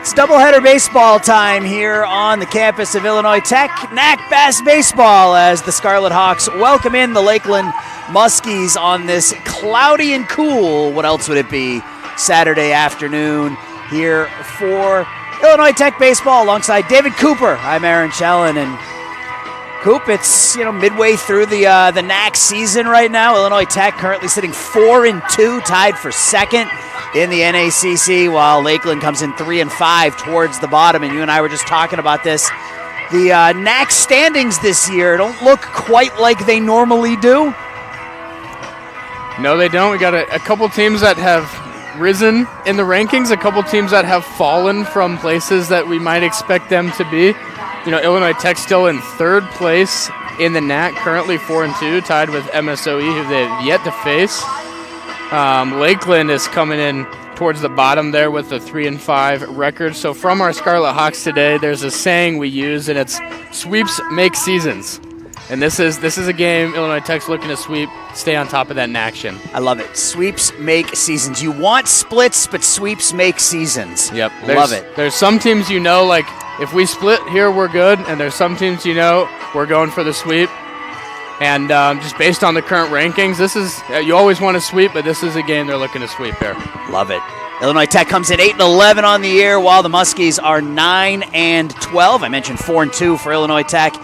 It's doubleheader baseball time here on the campus of Illinois Tech. NAC Bass Baseball as the Scarlet Hawks welcome in the Lakeland Muskies on this cloudy and cool, what else would it be, Saturday afternoon here for Illinois Tech Baseball alongside David Cooper. I'm Aaron Shellen, and Coop, it's midway through the NAC season right now. Illinois Tech currently sitting 4-2, tied for second in the NACC, while Lakeland comes in 3-5 towards the bottom. And you and I were just talking about this. The NAC standings this year don't look quite like they normally do. No, they don't. We got a couple teams that have risen in the rankings, a couple teams that have fallen from places that we might expect them to be. Illinois Tech still in third place in the NAC, currently 4-2, tied with MSOE, who they've yet to face. Lakeland is coming in towards the bottom there with a 3-5 record. So from our Scarlet Hawks today, there's a saying we use, and it's sweeps make seasons. And this is a game Illinois Tech's looking to sweep, stay on top of that in action. I love it. Sweeps make seasons. You want splits, but sweeps make seasons. Yep. Love it. There's some teams like if we split here, we're good. And there's some teams we're going for the sweep. And just based on the current rankings, this is you always want to sweep, but this is a game they're looking to sweep here. Love it. Illinois Tech comes in 8-11 on the year, while the Muskies are 9-12. I mentioned 4-2 for Illinois Tech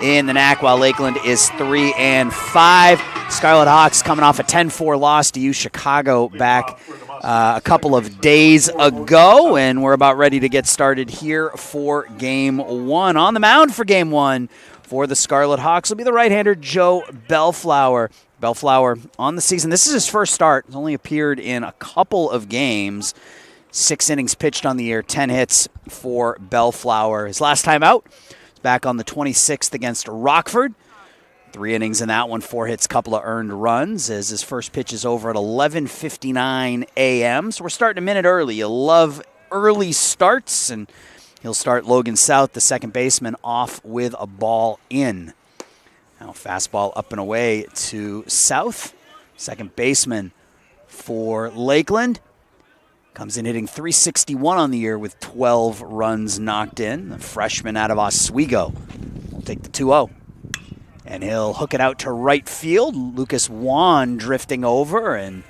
in the NAC, while Lakeland is 3-5. Scarlet Hawks coming off a 10-4 loss to U Chicago back a couple of days ago, and we're about ready to get started here for Game 1. On the mound for Game 1 for the Scarlet Hawks will be the right-hander Joe Bellflower. Bellflower on the season. This is his first start. He's only appeared in a couple of games. 6 innings pitched on the year, 10 hits for Bellflower. His last time out was back on the 26th against Rockford. 3 innings in that one, 4 hits, couple of earned runs, as his first pitch is over at 11:59 a.m. So we're starting a minute early. You love early starts, and he'll start Logan South, the second baseman, off with a ball in. Now fastball up and away to South. Second baseman for Lakeland. Comes in hitting .361 on the year with 12 runs knocked in. The freshman out of Oswego will take the 2-0. And he'll hook it out to right field. Lucas Wan drifting over, and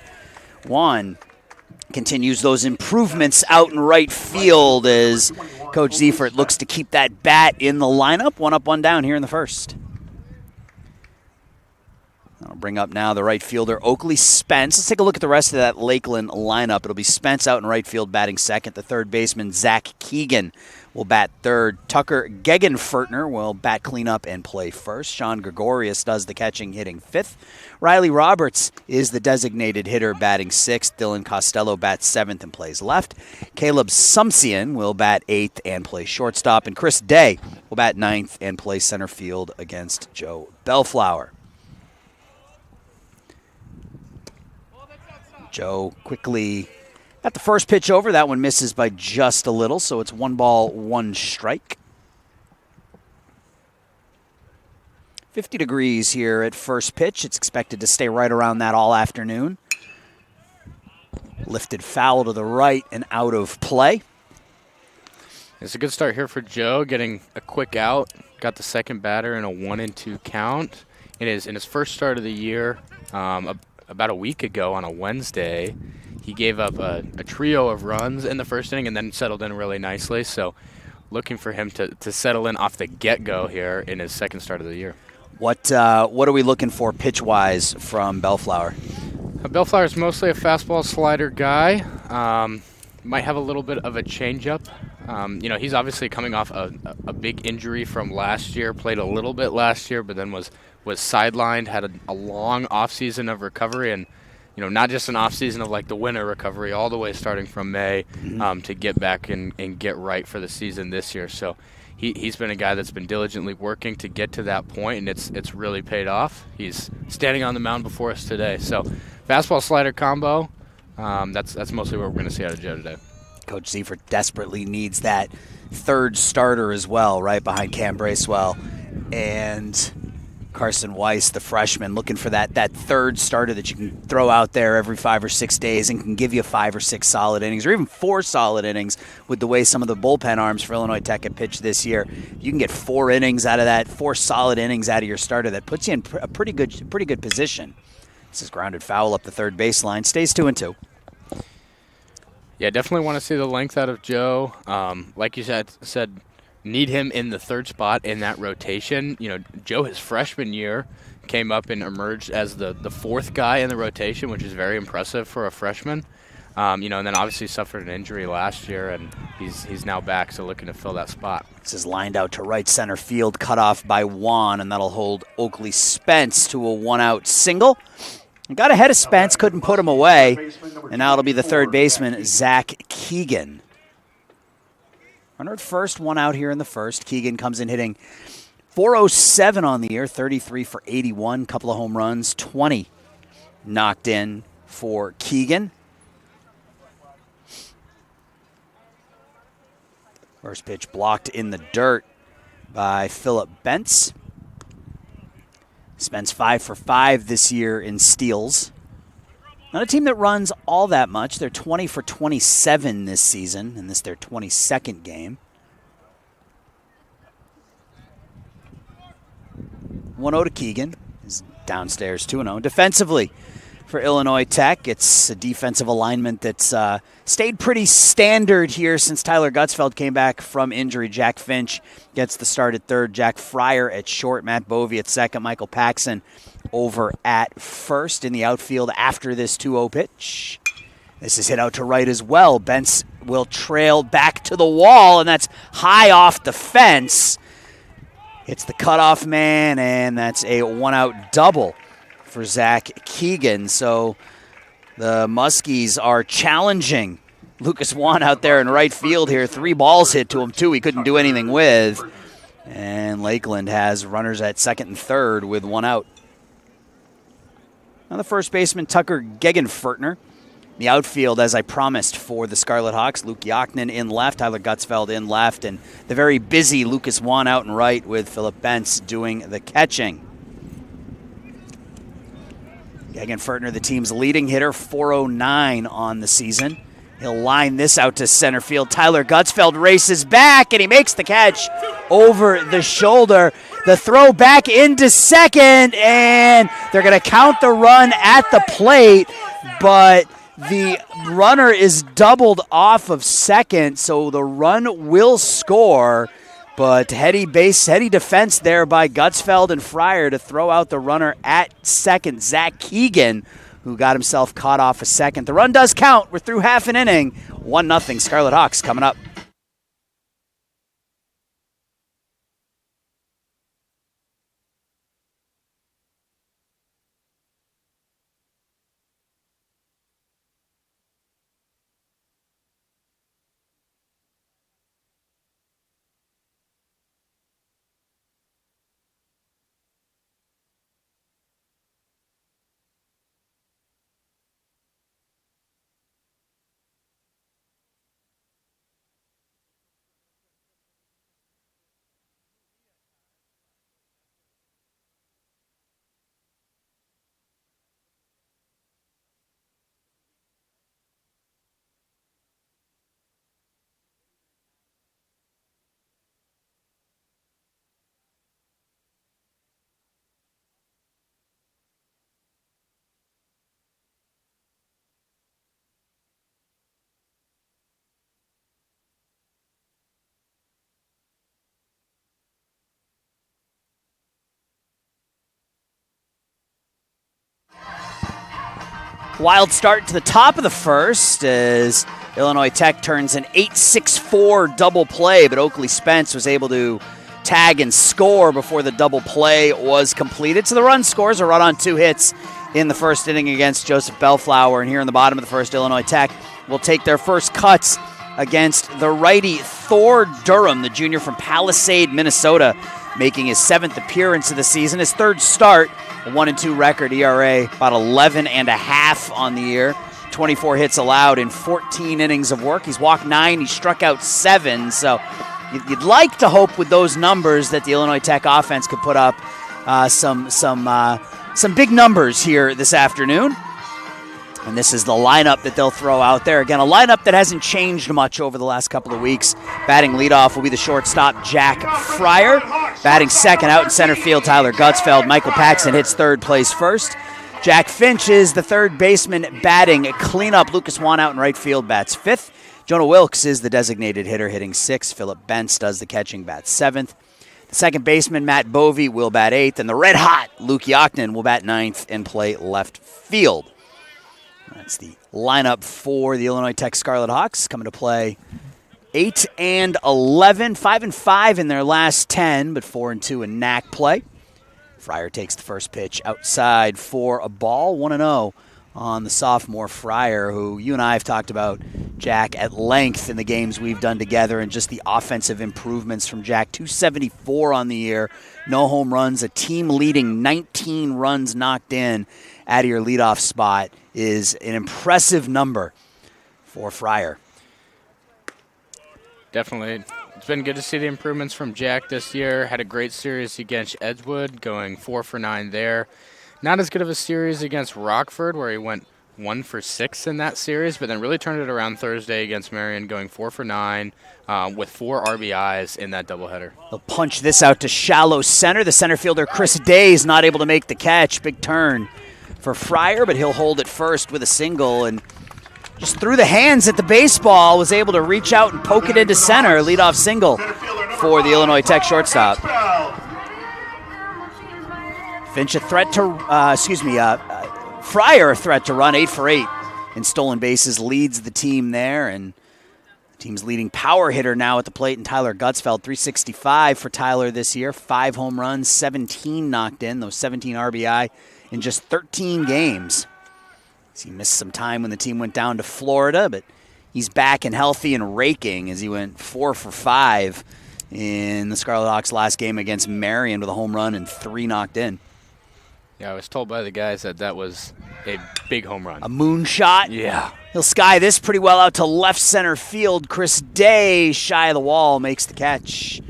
Wan continues those improvements out in right field as Coach Ziefert looks to keep that bat in the lineup. 1 up, 1 down here in the first. I'll bring up now the right fielder, Oakley Spence. Let's take a look at the rest of that Lakeland lineup. It'll be Spence out in right field batting second. The third baseman, Zach Keegan, will bat third. Tucker Gegenfertner will bat cleanup and play first. Sean Gregorius does the catching, hitting fifth. Riley Roberts is the designated hitter, batting sixth. Dylan Costello bats seventh and plays left. Caleb Sumsian will bat eighth and play shortstop. And Chris Day will bat ninth and play center field against Joe Bellflower. Joe quickly got the first pitch over. That one misses by just a little, so it's 1 ball, 1 strike. 50 degrees here at first pitch. It's expected to stay right around that all afternoon. Lifted foul to the right and out of play. It's a good start here for Joe, getting a quick out. Got the second batter in a 1-2 count. In his first start of the year, about a week ago on a Wednesday, he gave up a trio of runs in the first inning and then settled in really nicely. So looking for him to settle in off the get-go here in his second start of the year. What are we looking for pitch-wise from Bellflower? Bellflower is mostly a fastball slider guy. Might have a little bit of a changeup. He's obviously coming off a big injury from last year, played a little bit last year, but then was sidelined, had a long offseason of recovery, and not just an offseason of like the winter recovery, all the way starting from May to get back and get right for the season this year. So he's been a guy that's been diligently working to get to that point, and it's really paid off. He's standing on the mound before us today. So fastball slider combo, that's mostly what we're going to see out of Joe today. Coach Ziefert desperately needs that third starter as well, right behind Cam Bracewell. And Carson Weiss, the freshman, looking for that third starter that you can throw out there every 5 or 6 days and can give you 5 or 6 solid innings, or even 4 solid innings with the way some of the bullpen arms for Illinois Tech have pitched this year. You can get 4 innings out of that, 4 solid innings out of your starter. That puts you in a pretty good position. This is grounded foul up the third baseline. Stays 2-2. Yeah, definitely want to see the length out of Joe. Like you said, need him in the third spot in that rotation. You know, Joe, his freshman year, came up and emerged as the fourth guy in the rotation, which is very impressive for a freshman. You know, and then obviously suffered an injury last year, and he's now back, so looking to fill that spot. This is lined out to right center field, cut off by Juan, and that'll hold Oakley Spence to a 1-out single. Got ahead of Spence, couldn't put him away, and now it'll be the third baseman, Zach Keegan. Runner at first, 1 out here in the first. Keegan comes in hitting .407 on the year, 33 for 81, couple of home runs, 20 knocked in for Keegan. First pitch blocked in the dirt by Phillip Bentz. Spence 5 for 5 this year in steals. Not a team that runs all that much. They're 20 for 27 this season, and this their 22nd game. 1-0 to Keegan. Is downstairs 2-0. Defensively for Illinois Tech, it's a defensive alignment that's stayed pretty standard here since Tyler Gutzfeld came back from injury. Jack Finch gets the start at third. Jack Fryer at short. Matt Bovey at second. Michael Paxson over at first. In the outfield after this 2-0 pitch. This is hit out to right as well. Bentz will trail back to the wall, and that's high off the fence. Hits the cutoff man, and that's a 1-out double for Zach Keegan. So the Muskies are challenging Lucas Juan out there in right field here. 3 balls hit to him, 2 he couldn't do anything with. And Lakeland has runners at second and third with 1 out. Now the first baseman, Tucker Gegenfertner. The outfield, as I promised for the Scarlet Hawks, Luke Yaknin in left, Tyler Gutzfeld in left, and the very busy Lucas Juan out and right with Phillip Bentz doing the catching. Gegenfertner, the team's leading hitter, .409 on the season. He'll line this out to center field. Tyler Gutzfeld races back, and he makes the catch over the shoulder. The throw back into second, and they're going to count the run at the plate, but the runner is doubled off of second, so the run will score. But heady defense there by Gutzfeld and Fryer to throw out the runner at second, Zach Keegan, who got himself caught off a second. The run does count. We're through half an inning. 1-0 Scarlet Hawks coming up. Wild start to the top of the first as Illinois Tech turns an 8-6-4 double play, but Oakley Spence was able to tag and score before the double play was completed. So the run scores a run on 2 hits in the first inning against Joseph Bellflower. And here in the bottom of the first, Illinois Tech will take their first cuts against the righty Thor Durham, the junior from Palisade, Minnesota, making his 7th appearance of the season, his 3rd start. A 1-2 record, ERA about 11.5 on the year. 24 hits allowed in 14 innings of work. He's walked 9, he struck out 7. So you'd like to hope with those numbers that the Illinois Tech offense could put up some big numbers here this afternoon. And this is the lineup that they'll throw out there. Again, a lineup that hasn't changed much over the last couple of weeks. Batting leadoff will be the shortstop, Jack Fryer. Batting second out in center field, Tyler Gutzfeld. Michael Paxton hits third, place first. Jack Finch is the third baseman batting cleanup. Lucas Wan out in right field bats fifth. Jonah Wilkes is the designated hitter hitting sixth. Philip Bentz does the catching, bats seventh. The second baseman, Matt Bovey, will bat eighth. And the red-hot Luke Yaknin will bat ninth and play left field. That's the lineup for the Illinois Tech Scarlet Hawks, coming to play 8-11, 5-5 in their last 10, but 4-2 in NAC play. Fryer takes the first pitch outside for a ball, 1-0 on the sophomore Fryer, who you and I have talked about, Jack, at length in the games we've done together, and just the offensive improvements from Jack. 274 on the year, no home runs, a team-leading 19 runs knocked in out of your leadoff spot is an impressive number for Fryer. Definitely. It's been good to see the improvements from Jack this year. Had a great series against Edgewood, going 4 for 9 there. Not as good of a series against Rockford, where he went 1 for 6 in that series, but then really turned it around Thursday against Marion, going 4 for 9 with 4 RBIs in that doubleheader. They'll punch this out to shallow center. The center fielder, Chris Day, is not able to make the catch. Big turn for Fryer, but he'll hold it first with a single, and just threw the hands at the baseball, was able to reach out and poke it into center. Leadoff single for the Illinois Tech shortstop. Finch a threat to, Fryer a threat to run, 8 for 8 in stolen bases, leads the team there, and the team's leading power hitter now at the plate in Tyler Gutzfeld, 365 for Tyler this year, 5 home runs, 17 knocked in, those 17 RBI in just 13 games. He missed some time when the team went down to Florida, but he's back and healthy and raking as he went 4 for 5 in the Scarlet Hawks' last game against Marion with a home run and 3 knocked in. Yeah, I was told by the guys that was a big home run. A moonshot? Yeah. He'll sky this pretty well out to left center field. Chris Day, shy of the wall, makes the catch.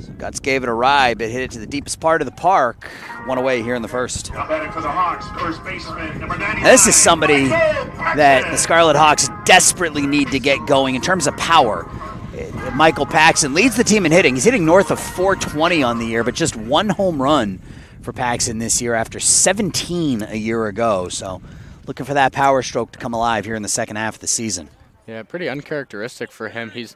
So Guts gave it a ride, but hit it to the deepest part of the park. 1 away here in the first. Now batting for the Hawks, first baseman, number 99. Now, this is somebody that the Scarlet Hawks desperately need to get going in terms of power. Michael Paxton leads the team in hitting. He's hitting north of 420 on the year, but just 1 home run for Paxton this year after 17 a year ago. So looking for that power stroke to come alive here in the second half of the season. Yeah, pretty uncharacteristic for him. He's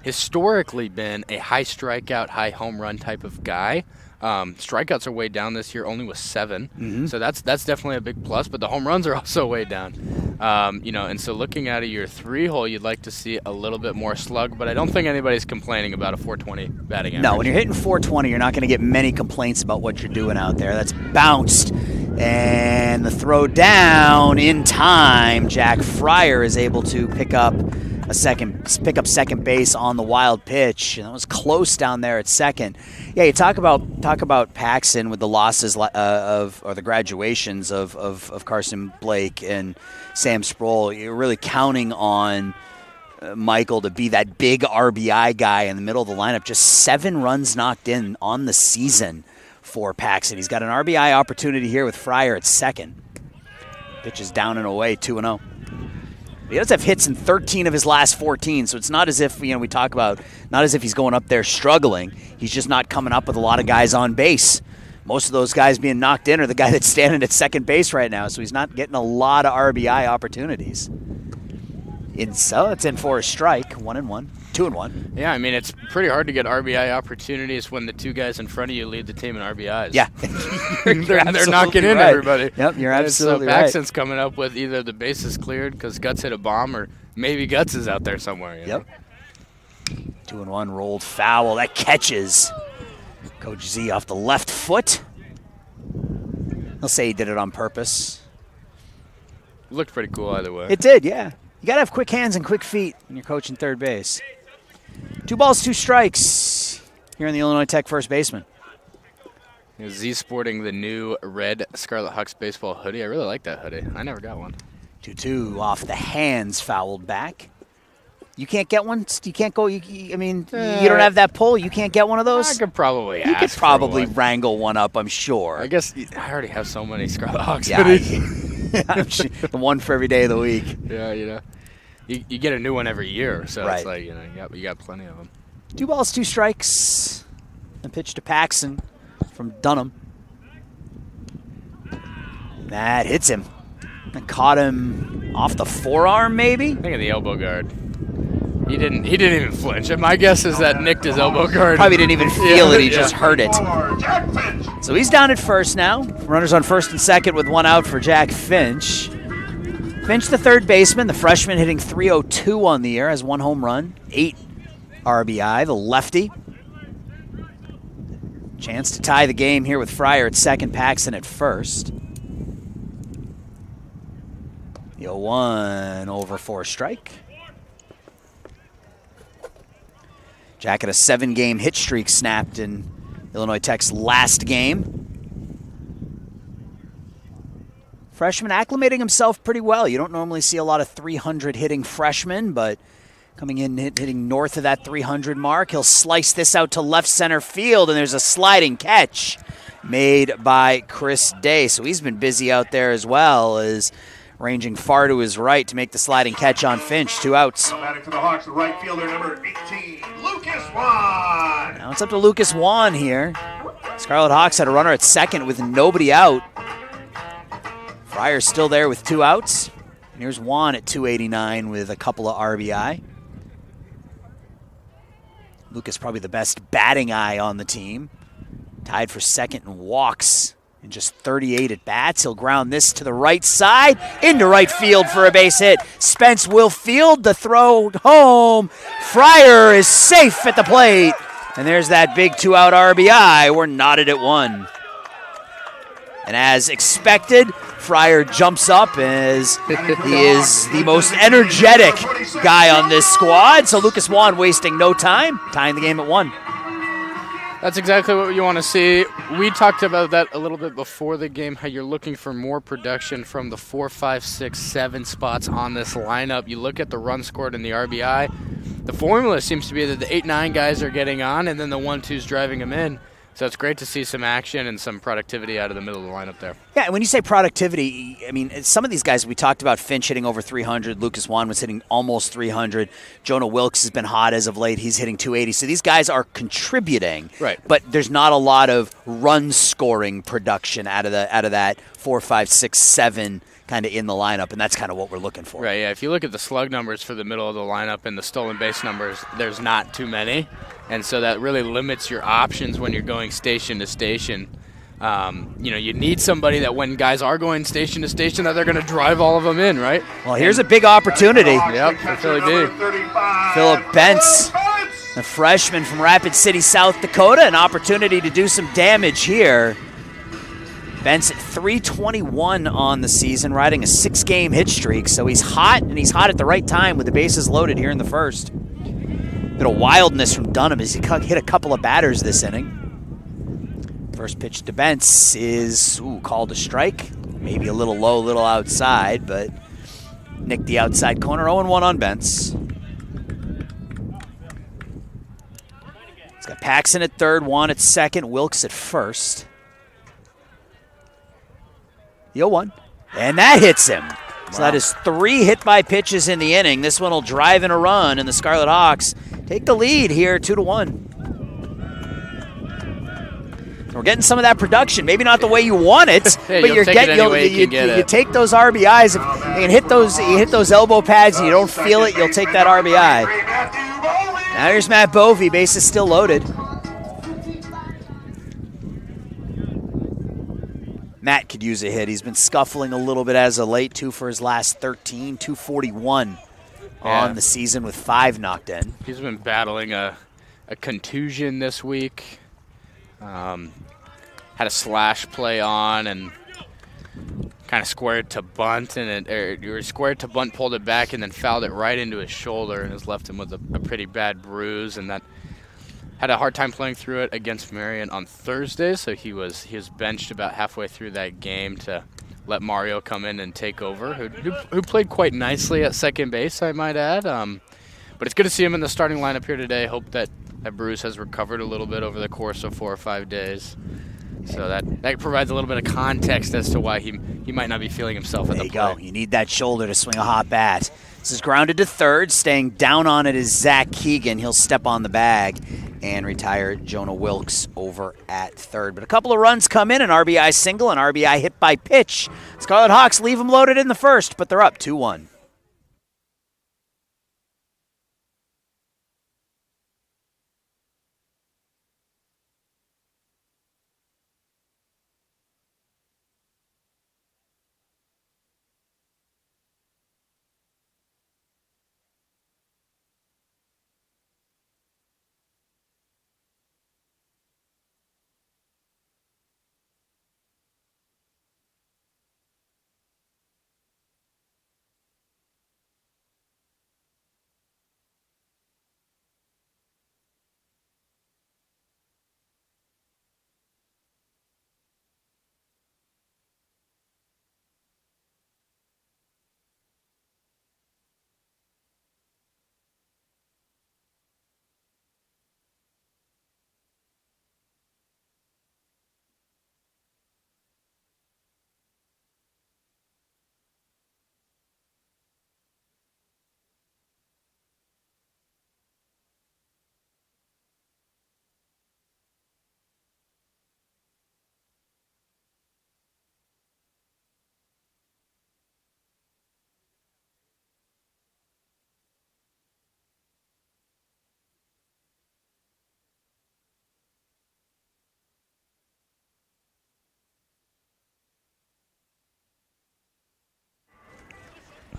historically been a high strikeout, high home run type of guy. Strikeouts are way down this year, only with 7. So that's definitely a big plus, but the home runs are also way down. And so looking at your 3-hole, you'd like to see a little bit more slug, but I don't think anybody's complaining about a 420 batting average. No, when you're hitting 420, you're not going to get many complaints about what you're doing out there. That's bounced, and the throw down in time. Jack Fryer is able to pick up second base on the wild pitch, and that was close down there at second. Yeah, you talk about Paxton with the losses or the graduations of Carson Blake and Sam Sproul. You're really counting on Michael to be that big RBI guy in the middle of the lineup. Just 7 runs knocked in on the season for Paxton. He's got an RBI opportunity here with Fryer at second. Pitch is down and away, 2-0. He does have hits in 13 of his last 14, so it's not as if, we talk about, not as if he's going up there struggling. He's just not coming up with a lot of guys on base. Most of those guys being knocked in are the guy that's standing at second base right now, so he's not getting a lot of RBI opportunities. So it's in for a strike, 1-1, 2-1. Yeah, I mean, it's pretty hard to get RBI opportunities when the 2 guys in front of you lead the team in RBIs. Yeah. they're knocking in right. everybody. Yep, you're absolutely so right. Paxton's coming up with either the bases cleared because Guts hit a bomb, or maybe Guts is out there somewhere. Yep. 2-1 rolled foul. That catches Coach Z off the left foot. He'll say he did it on purpose. It looked pretty cool either way. It did, yeah. You got to have quick hands and quick feet when you're coaching third base. 2 balls, 2 strikes here in the Illinois Tech first baseman. Z sporting the new red Scarlet Hawks baseball hoodie. I really like that hoodie. I never got one. 2-2 off the hands, fouled back. You can't get one? You can't go, I mean, you don't have that pull? You can't get one of those? I could probably You could ask for probably one. wrangle one up, I'm sure. I guess I already have so many Scarlet Hawks Yeah, hoodies. I'm sure, the one for every day of the week. Yeah, you get a new one every year, so Right. it's like, you got plenty of them. 2 balls, 2 strikes. A pitch to Paxson from Dunham. That hits him. And caught him off the forearm, maybe? I think of the elbow guard. He didn't even flinch. My guess is that nicked his elbow guard. Probably didn't even feel it. He Yeah. just heard it. Jack Finch. So he's down at first now. Runners on first and second with 1 out for Jack Finch. Finch, the third baseman, the freshman, hitting .302 on the year, has 1 home run, 8 RBI, the lefty. Chance to tie the game here with Fryer at second, Paxton at first. The 0-1 over for a strike. Jack had a 7-game hit streak snapped in Illinois Tech's last game. Freshman acclimating himself pretty well. You don't normally see a lot of 300 hitting freshmen, but coming in hitting north of that 300 mark. He'll slice this out to left center field, and there's a sliding catch made by Chris Day. So he's been busy out there as well, as ranging far to his right to make the sliding catch on Finch. 2 outs. Batting for the Hawks, the right fielder, number 18, Lucas Wan. Now it's up to Lucas Wan here. Scarlet Hawks had a runner at second with nobody out. Fryer's still there with 2 outs. And here's Wan at 289 with a couple of RBI. Lucas probably the best batting eye on the team. Tied for second in walks in just 38 at bats. He'll ground this to the right side into right field for a base hit. Spence will field the throw home. Fryer is safe at the plate. And there's that big 2-out RBI. We're knotted at 1. And as expected, Fryer jumps up as he is the most energetic guy on this squad. So Lucas Wan wasting no time, tying the game at 1. That's exactly what you want to see. We talked about that a little bit before the game, how you're looking for more production from the 4, 5, 6, 7 spots on this lineup. You look at the run scored and the RBI. The formula seems to be that the 8, 9 guys are getting on, and then the 1, 2's driving them in. So it's great to see some action and some productivity out of the middle of the lineup there. Yeah, and when you say productivity, I mean, some of these guys, we talked about Finch hitting over 300. Lucas Wan was hitting almost 300. Jonah Wilkes has been hot as of late. He's hitting 280. So these guys are contributing. Right. But there's not a lot of run-scoring production out of that 4, 5, 6, 7 kind of in the lineup, and that's kind of what we're looking for. Right, yeah. If you look at the slug numbers for the middle of the lineup and the stolen base numbers, there's not too many. And so that really limits your options when you're going station to station. You need somebody that when guys are going station to station that they're going to drive all of them in, right? Well, here's a big opportunity. Yep, for Philly B. Philip Bentz, the freshman from Rapid City, South Dakota, an opportunity to do some damage here. Bentz at 321 on the season, riding a 6-game hit streak. So he's hot, and he's hot at the right time with the bases loaded here in the first. Bit of wildness from Dunham as he hit a couple of batters this inning. First pitch to Bentz is called a strike. Maybe a little low, a little outside, but nicked the outside corner. 0-1 on Bentz. He's got Paxson at third, Wan at second, Wilkes at first. The 0-1, and that hits him. So that is 3 hit-by-pitches in the inning. This one will drive in a run, and the Scarlet Hawks take the lead here 2-1. We're getting some of that production. Maybe not the way you want it, Hey, but you'll you're take getting it you take those RBIs. If you can hit those elbow pads and you don't feel it, you'll take that RBI. Now here's Matt Bovey. Base is still loaded. Matt could use a hit. He's been scuffling a little bit as of late. 2 for his last 13, 241 on the season with 5 knocked in. He's been battling a contusion this week. Had a slash play on and kind of squared to bunt, and squared to bunt, pulled it back, and then fouled it right into his shoulder and has left him with a pretty bad bruise, and that had a hard time playing through it against Marion on Thursday, so he was benched about halfway through that game to let Mario come in and take over, who played quite nicely at second base, I might add. But it's good to see him in the starting lineup here today. Hope that Bruce has recovered a little bit over the course of 4 or 5 days. So that provides a little bit of context as to why he might not be feeling himself at the plate. There you go. You need that shoulder to swing a hot bat. This is grounded to third. Staying down on it is Zach Keegan. He'll step on the bag and retire Jonah Wilkes over at third. But a couple of runs come in, an RBI single, an RBI hit by pitch. Scarlet Hawks leave them loaded in the first, but they're up 2-1.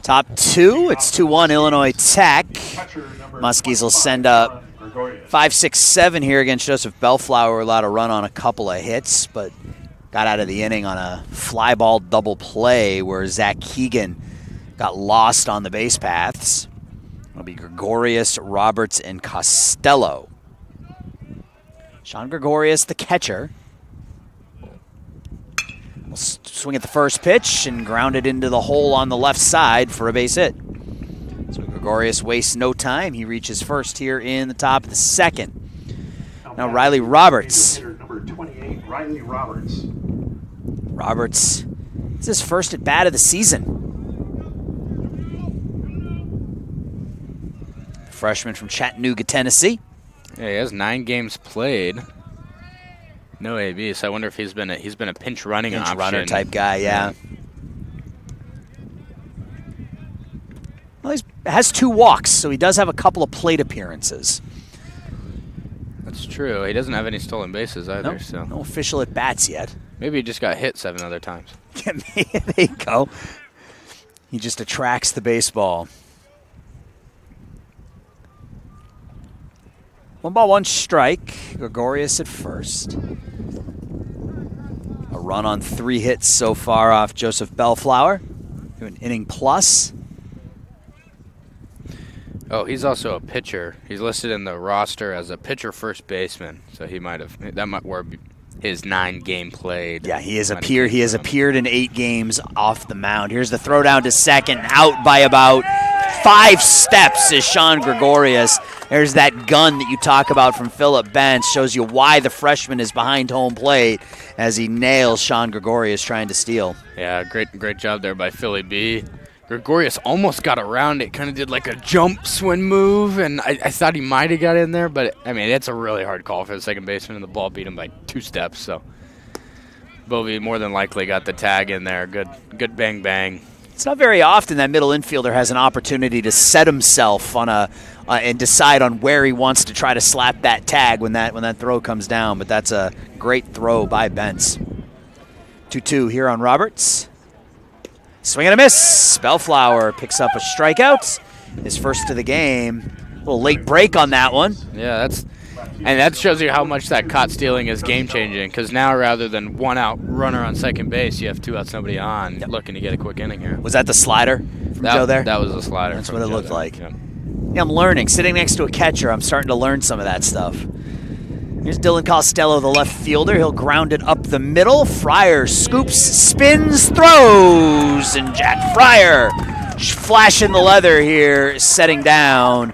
Top two, it's 2-1 Illinois Tech. Muskies will send up 5, 6, 7 here against Joseph Bellflower. Allowed to run on a couple of hits, but got out of the inning on a fly ball double play where Zach Keegan got lost on the base paths. It'll be Gregorius, Roberts, and Costello. Sean Gregorius, the catcher, will swing at the first pitch and ground it into the hole on the left side for a base hit. So Gregorius wastes no time. He reaches first here in the top of the second. Now Riley Roberts. Number 28, Riley Roberts. Roberts, it's his first at bat of the season. Freshman from Chattanooga, Tennessee. Yeah, he has 9 games played. No AB, so I wonder if he's been a pinch running option. Runner type guy, yeah. Well, he has 2 walks, so he does have a couple of plate appearances. That's true. He doesn't have any stolen bases either. Nope, So no official at bats yet. maybe he just got hit 7 other times. There you go. He just attracts the baseball. 1 ball, 1 strike. Gregorius at first. A run on 3 hits so far off Joseph Bellflower. An inning plus. Oh, he's also a pitcher. He's listed in the roster as a pitcher first baseman. So he might where his 9 game played. Yeah, he has appeared in 8 games off the mound. Here's the throw down to second, out by about 5 steps is Sean Gregorius. There's that gun that you talk about from Phillip Bench. Shows you why the freshman is behind home plate as he nails Sean Gregorius trying to steal. Yeah, great job there by Philly B. Gregorius almost got around it, kind of did like a jump swing move, and I thought he might have got in there, but I mean, it's a really hard call for the second baseman, and the ball beat him by 2 steps, so Bovee more than likely got the tag in there. Good bang bang. It's not very often that middle infielder has an opportunity to set himself on and decide on where he wants to try to slap that tag when that throw comes down. But that's a great throw by Bentz. 2-2 here on Roberts. Swing and a miss. Bellflower picks up a strikeout. His first of the game. A little late break on that one. Yeah, that shows you how much that caught stealing is game changing. Because now rather than 1 out runner on second base, you have 2 outs, nobody on, looking to get a quick inning here. Was that the slider from Joe there? That was a slider. That's what it looked like. Yeah. Yeah, I'm learning. Sitting next to a catcher, I'm starting to learn some of that stuff. Here's Dylan Costello, the left fielder. He'll ground it up the middle. Fryer scoops, spins, throws, and Jack Fryer flashing the leather here, setting down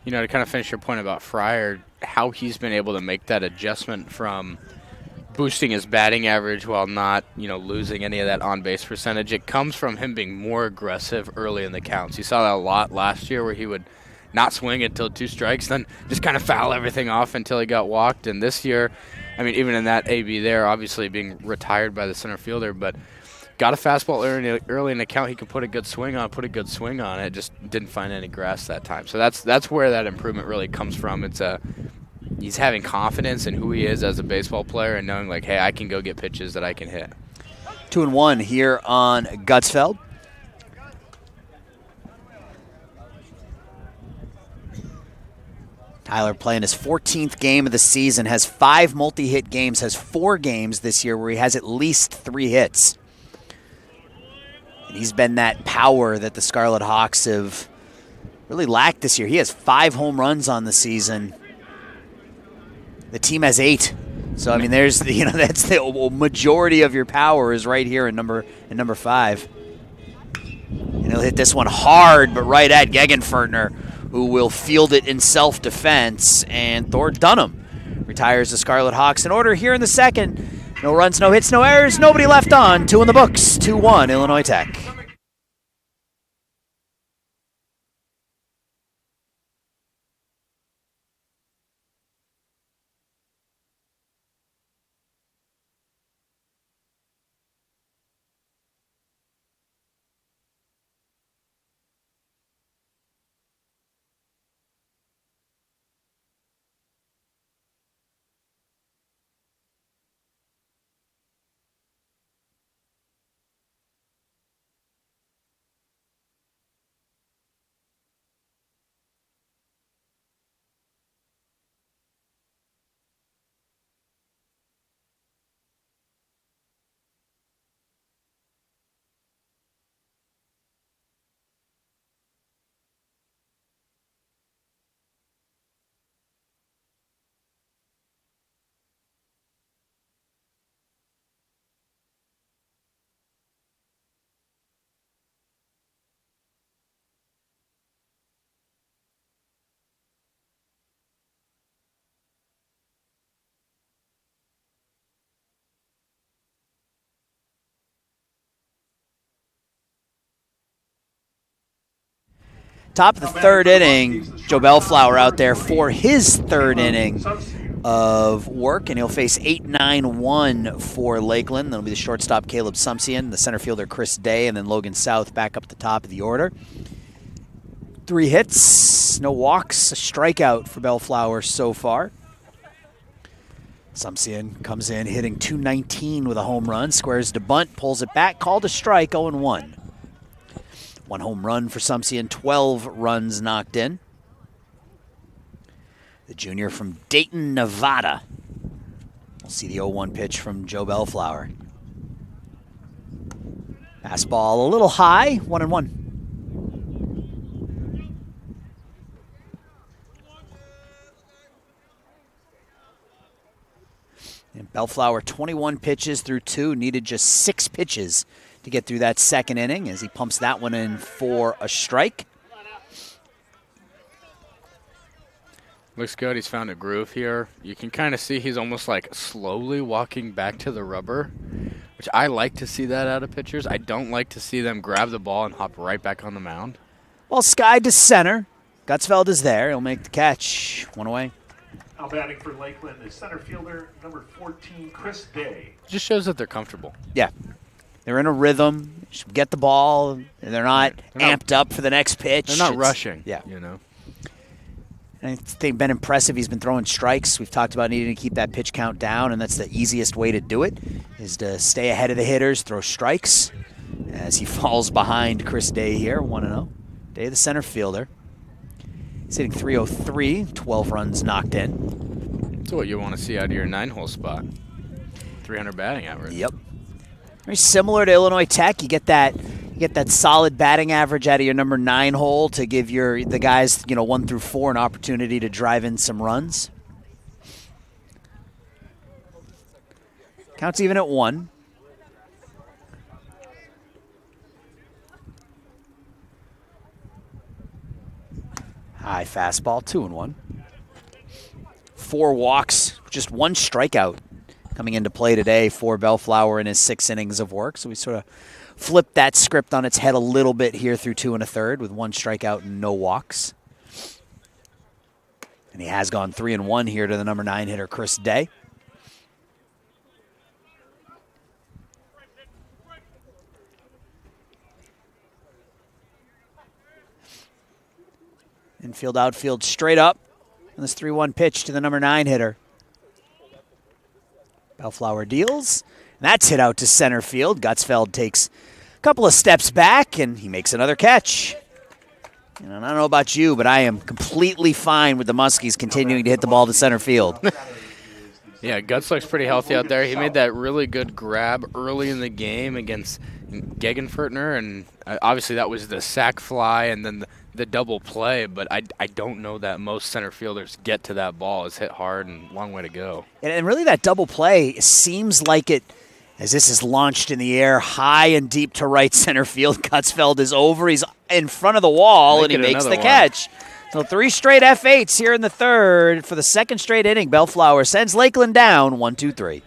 You know, to kind of finish your point about Fryer, how he's been able to make that adjustment from boosting his batting average while not, you know, losing any of that on-base percentage. It comes from him being more aggressive early in the counts. You saw that a lot last year where he would not swing until 2 strikes, then just kind of foul everything off until he got walked. And this year, I mean, even in that AB there, obviously being retired by the center fielder, but got a fastball early in the count he could put a good swing on, it. Just didn't find any grass that time. So that's where that improvement really comes from. He's having confidence in who he is as a baseball player and knowing, like, hey, I can go get pitches that I can hit. 2-1 here on Gutzfeld. Tyler playing his 14th game of the season, has 5 multi-hit games, has 4 games this year where he has at least 3 hits. And he's been that power that the Scarlet Hawks have really lacked this year. He has 5 home runs on the season. The team has 8. So, I mean, that's the majority of your power is right here in number 5. And he'll hit this one hard, but right at Gegenfertner, who will field it in self-defense. And Thor Dunham retires the Scarlet Hawks in order here in the second. No runs, no hits, no errors, nobody left on. 2 in the books, 2-1 Illinois Tech. Top of the third inning, Joe Bellflower out there for his third inning of work, and he'll face 8-9-1 for Lakeland. That'll be the shortstop Caleb Sumsian, the center fielder Chris Day, and then Logan South back up at the top of the order. 3 hits, no walks, a strikeout for Bellflower so far. Sumsian comes in hitting .219 with a home run, squares to bunt, pulls it back, called a strike, 0-1. 1 home run for Sumsian, 12 runs knocked in. The junior from Dayton, Nevada. We'll see the 0-1 pitch from Joe Bellflower. Fastball a little high, 1-1. And Bellflower, 21 pitches through 2, needed just 6 pitches to get through that second inning as he pumps that one in for a strike. Looks good. He's found a groove here. You can kind of see he's almost like slowly walking back to the rubber, which I like to see that out of pitchers. I don't like to see them grab the ball and hop right back on the mound. Well, sky to center. Gutzfeld is there. He'll make the catch. 1 away. Now batting for Lakeland is center fielder number 14, Chris Day. Just shows that they're comfortable. Yeah. They're in a rhythm. Get the ball, and they're not amped up for the next pitch. They're not rushing. Yeah. You know. And I think been impressive. He's been throwing strikes. We've talked about needing to keep that pitch count down, and that's the easiest way to do it, is to stay ahead of the hitters, throw strikes, as he falls behind Chris Day here, 1-0. Day, the center fielder. He's hitting .303, 12 runs knocked in. That's what you want to see out of your 9-hole spot. 300 batting average. Yep. Very similar to Illinois Tech. You get that solid batting average out of your number 9 hole to give the guys, 1 through 4 an opportunity to drive in some runs. Counts even at 1. High fastball, 2-1. 4 walks, just 1 strikeout coming into play today for Bellflower in his 6 innings of work. So we sort of flipped that script on its head a little bit here through 2 1/3 with 1 strikeout and no walks. And he has gone 3-1 here to the number 9 hitter, Chris Day. Infield, outfield, straight up. And this 3-1 pitch to the number 9 hitter. Bellflower deals. And that's hit out to center field. Gutzfeld takes a couple of steps back, and he makes another catch. And I don't know about you, but I am completely fine with the Muskies continuing to hit the ball to center field. Yeah, Guts looks pretty healthy out there. He made that really good grab early in the game against Gegenfertner, and obviously that was the sac fly and then the double play, but I don't know that most center fielders get to that ball. It's hit hard and long way to go. And really that double play seems like it, as this is launched in the air high and deep to right center field. Gutzfeld is over. He's in front of the wall, and he makes the catch. So 3 straight F8s here in the 3rd for the 2nd straight inning. Bellflower sends Lakeland down 1-2-3.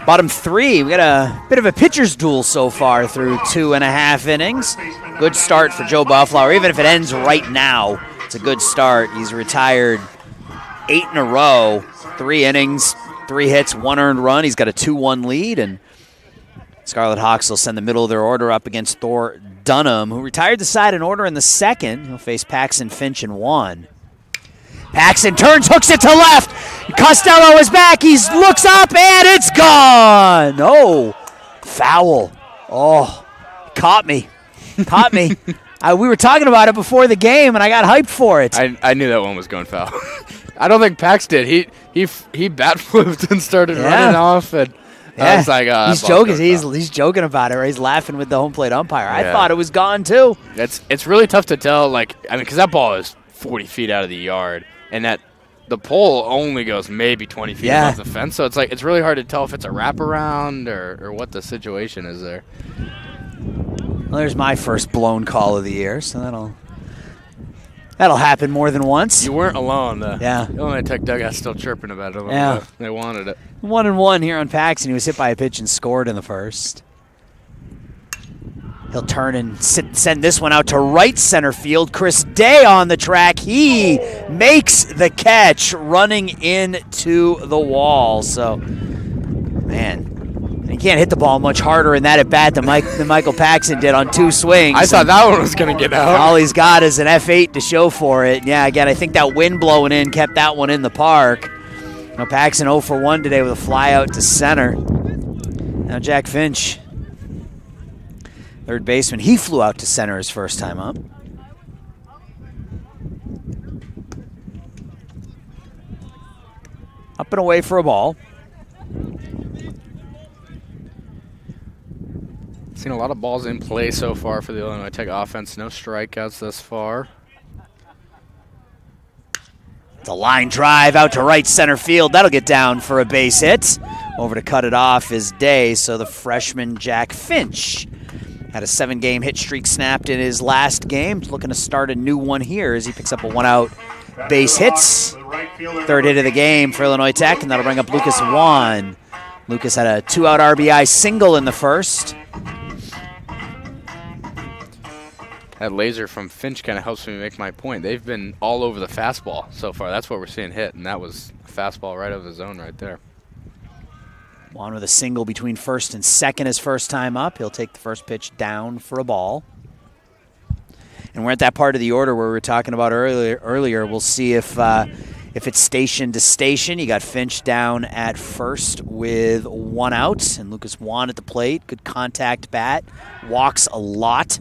Bottom 3, we got a bit of a pitcher's duel so far through 2.5 innings. Good start for Joe Bellflower. Even if it ends right now, it's a good start. He's retired 8 in a row, 3 innings, 3 hits, 1 earned run. He's got a 2-1 lead, and Scarlet Hawks will send the middle of their order up against Thor Dunham, who retired the side in order in the 2nd. He'll face Paxton Finch in 1. Paxton turns, hooks it to left. Costello is back. He looks up, and it's gone. Oh, foul. Oh, caught me. Caught me. We were talking about it before the game, and I got hyped for it. I knew that one was going foul. I don't think Pax did. He bat flipped and started running off, and I was like, he's joking. He's joking about it. Or he's laughing with the home plate umpire. I thought it was gone too. It's really tough to tell. Because that ball is 40 feet out of the yard, and that the pole only goes maybe 20 feet above the fence. So it's really hard to tell if it's a wraparound or what the situation is there. Well, there's my first blown call of the year, so that'll happen more than once. You weren't alone. The Illinois Tech dugout's still chirping about it a little bit. They wanted it. 1-1 here on Paxton. He was hit by a pitch and scored in the first. He'll turn and send this one out to right center field. Chris Day on the track. He makes the catch running into the wall. So, man, he can't hit the ball much harder in that at bat than Michael Paxton did on 2 swings. I thought that one was going to get out. All he's got is an F8 to show for it. Yeah, again, I think that wind blowing in kept that one in the park. Now Paxton 0 for 1 today with a fly out to center. Now Jack Finch, third baseman, he flew out to center his first time up. Up and away for a ball. Seen a lot of balls in play so far for the Illinois Tech offense. No strikeouts thus far. It's a line drive out to right center field. That'll get down for a base hit. over to cut it off is Day, so the freshman Jack Finch had a 7-game hit streak snapped in his last game. Looking to start a new one here as he picks up a 1-out base hits. Third hit of the game for Illinois Tech, and that'll bring up Lucas Wan. Lucas had a 2-out RBI single in the first. That laser from Finch kind of helps me make my point. They've been all over the fastball so far. That's what we're seeing hit, and that was a fastball right over the zone right there. Wan with a single between first and second his first time up. He'll take the first pitch down for a ball. And we're at that part of the order where we were talking about earlier. We'll see if it's station to station. You got Finch down at first with 1 out, and Lucas Wan at the plate. Good contact bat. Walks a lot.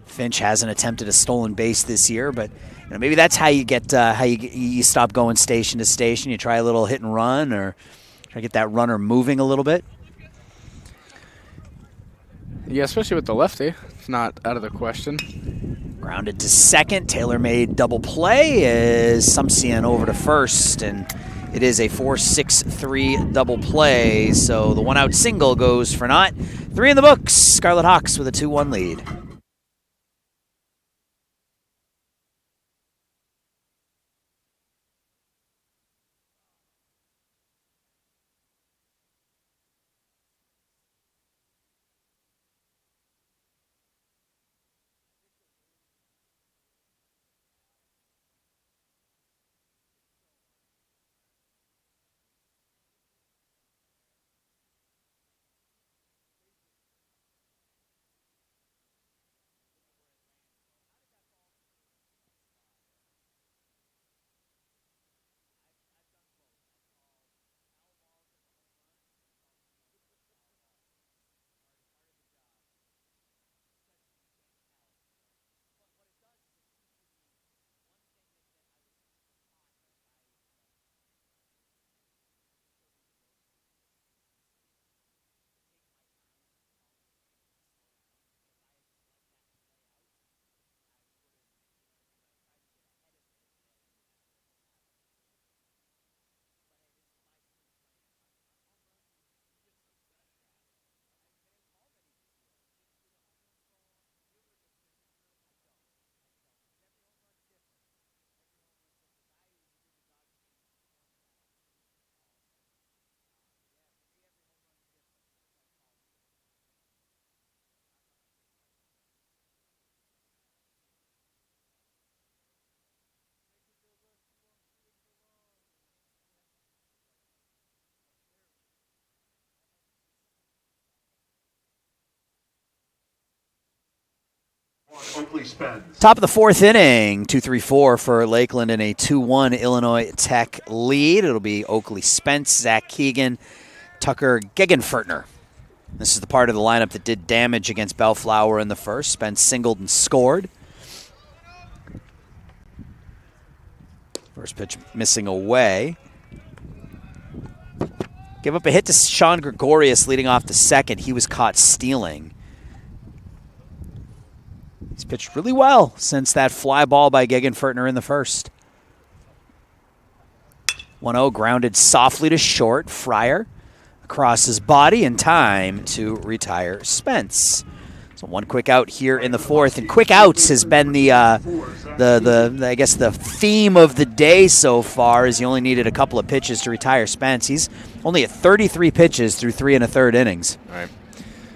Finch hasn't attempted a stolen base this year, but maybe that's how you get you stop going station to station. You try a little hit and run, or try to get that runner moving a little bit. Yeah, especially with the lefty. It's not out of the question. Grounded to second. Taylor-made double play as Sumsian over to first, and it is a 4-6-3 double play. So the 1-out single goes for naught. 3 in the books. Scarlet Hawks with a 2-1 lead. Top of the fourth inning, 2-3-4 for Lakeland in a 2-1 Illinois Tech lead. It'll be Oakley Spence, Zach Keegan, Tucker Gegenfertner. This is the part of the lineup that did damage against Bellflower in the first. Spence singled and scored. First pitch missing away. Give up a hit to Sean Gregorius leading off the second. He was caught stealing. He's pitched really well since that fly ball by Gegenfertner in the first. 1-0 grounded softly to short. Fryer across his body in time to retire Spence. So one quick out here in the fourth, and quick outs has been the I guess the theme of the day so far. As he only needed a couple of pitches to retire Spence. He's only at 33 pitches through 3 1/3 innings. All right,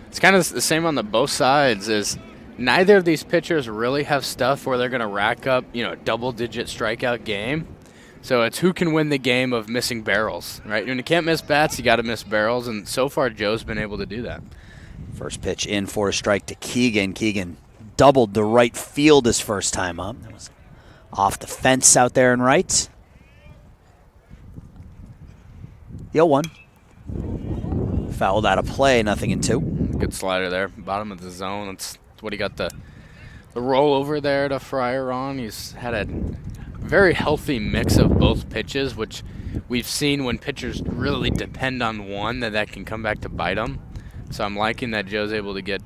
it's kind of the same on the both sides. Is neither of these pitchers really have stuff where they're going to rack up, double-digit strikeout game. So it's who can win the game of missing barrels, right? When you can't miss bats, you got to miss barrels, and so far Joe's been able to do that. First pitch in for a strike to Keegan. Keegan doubled to right field his first time up. That was off the fence out there in right. The 0-1. Fouled out of play, 0-2. Good slider there, bottom of the zone. That's what he got the rollover there to Fryer on. He's had a very healthy mix of both pitches, which we've seen when pitchers really depend on one, that can come back to bite them. So I'm liking that Joe's able to get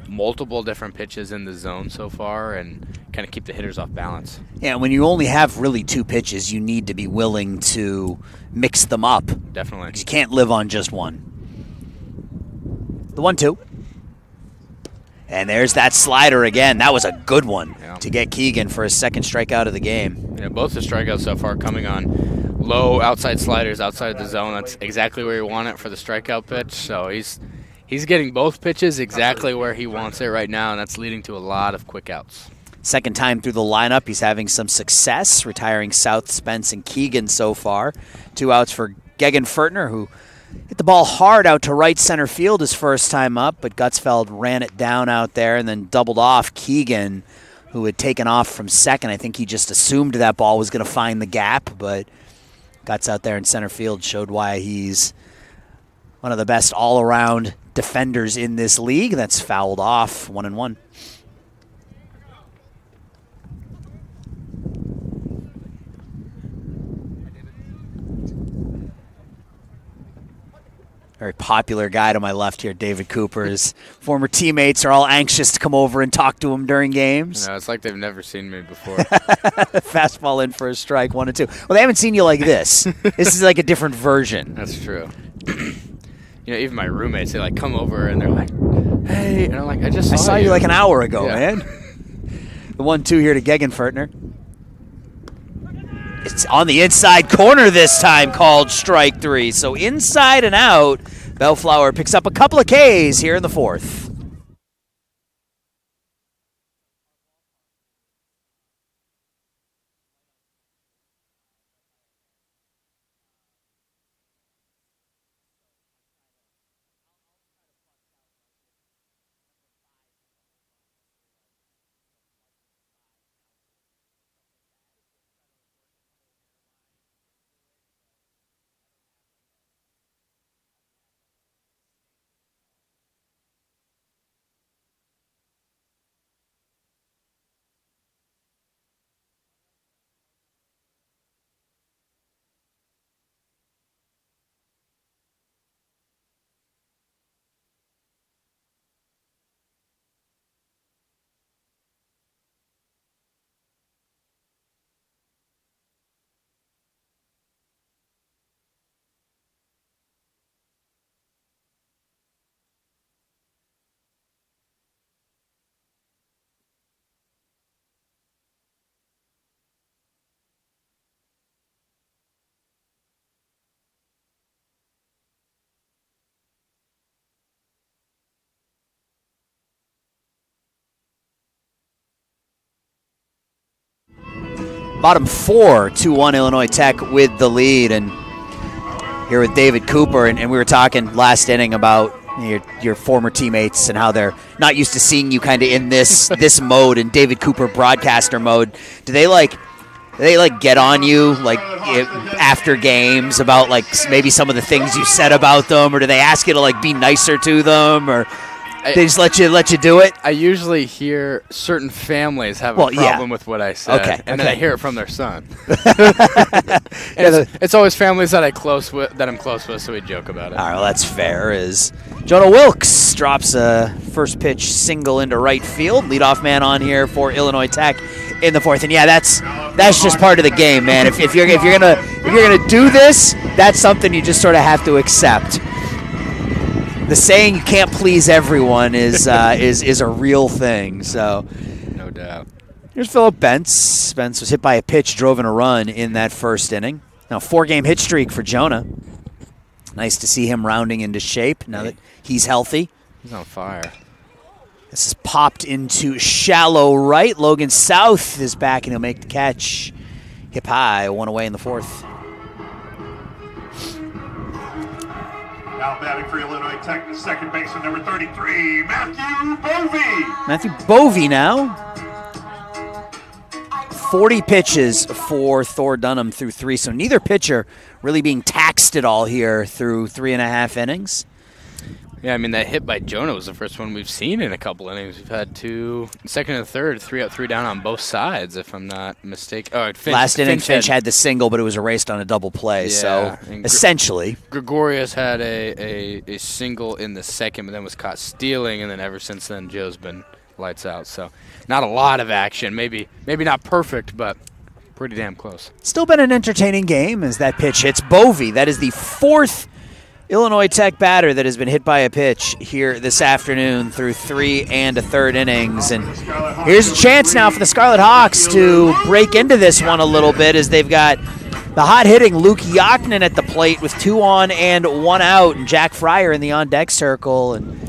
multiple different pitches in the zone so far and kind of keep the hitters off balance. Yeah, when you only have really 2 pitches, you need to be willing to mix them up. Definitely. You can't live on just one. The 1-2. And there's that slider again. That was a good one to get Keegan for his second strikeout of the game. Yeah, both the strikeouts so far coming on low outside sliders outside the zone. That's exactly where you want it for the strikeout pitch. So he's getting both pitches exactly where he wants it right now, and that's leading to a lot of quick outs. Second time through the lineup, he's having some success, retiring South, Spence, and Keegan so far. 2 outs for Gegenfertner, who hit the ball hard out to right center field his first time up, but Gutzfeld ran it down out there and then doubled off Keegan, who had taken off from second. I think he just assumed that ball was going to find the gap, but Guts out there in center field showed why he's one of the best all-around defenders in this league. That's fouled off, 1-1. Very popular guy to my left here, David Cooper. His former teammates are all anxious to come over and talk to him during games. It's like they've never seen me before. Fastball in for a strike, 1-2. Well, they haven't seen you like this. This is like a different version. That's true. Even my roommates, they come over and they're like, "Hey," and I'm like, "I saw you like an hour ago, yeah. man." The 1-2 here to Gegenfertner. It's on the inside corner this time, called strike 3. So inside and out, Bellflower picks up a couple of Ks here in the 4th. Bottom 4, 2-1 Illinois Tech with the lead. And here with David Cooper, and we were talking last inning about your former teammates and how they're not used to seeing you kind of in this mode, in David Cooper broadcaster mode. Do they get on you after games about maybe some of the things you said about them, or do they ask you to be nicer to them, or they just let you do it? I usually hear certain families have a problem with what I said, and then I hear it from their son. It's always families that I'm close with, so we joke about it. All right, well, that's fair. As Jonah Wilkes drops a first pitch single into right field, leadoff man on here for Illinois Tech in the 4th, and that's just part of the game, man. If you're gonna do this, that's something you just sort of have to accept. The saying "you can't please everyone" is a real thing. So, no doubt. Here's Phillip Bentz. Spence was hit by a pitch, drove in a run in that first inning. Now 4-game hit streak for Jonah. Nice to see him rounding into shape now that he's healthy. He's on fire. This is popped into shallow right. Logan South is back and he'll make the catch. Hip high, 1 away in the 4th. Now batting for Illinois Tech, the second baseman, number 33, Matthew Bovey. Matthew Bovey now. 40 pitches for Thor Dunham through 3, so neither pitcher really being taxed at all here through 3.5 innings. Yeah, I mean, that hit by Jonah was the first one we've seen in a couple innings. We've had two, second and third, 3 up, 3 down on both sides, if I'm not mistaken. Oh, Last inning, Finch had the single, but it was erased on a double play. Yeah, so essentially, Gregorius had a single in the second, but then was caught stealing, and then ever since then, Joe's been lights out. So not a lot of action. Maybe not perfect, but pretty damn close. Still been an entertaining game as that pitch hits Bovey. That is the fourth Illinois Tech batter that has been hit by a pitch here this afternoon through 3 1/3 innings. And here's a chance now for the Scarlet Hawks to break into this one a little bit as they've got the hot-hitting Luke Yaknin at the plate with 2 on and 1 out, and Jack Fryer in the on-deck circle. And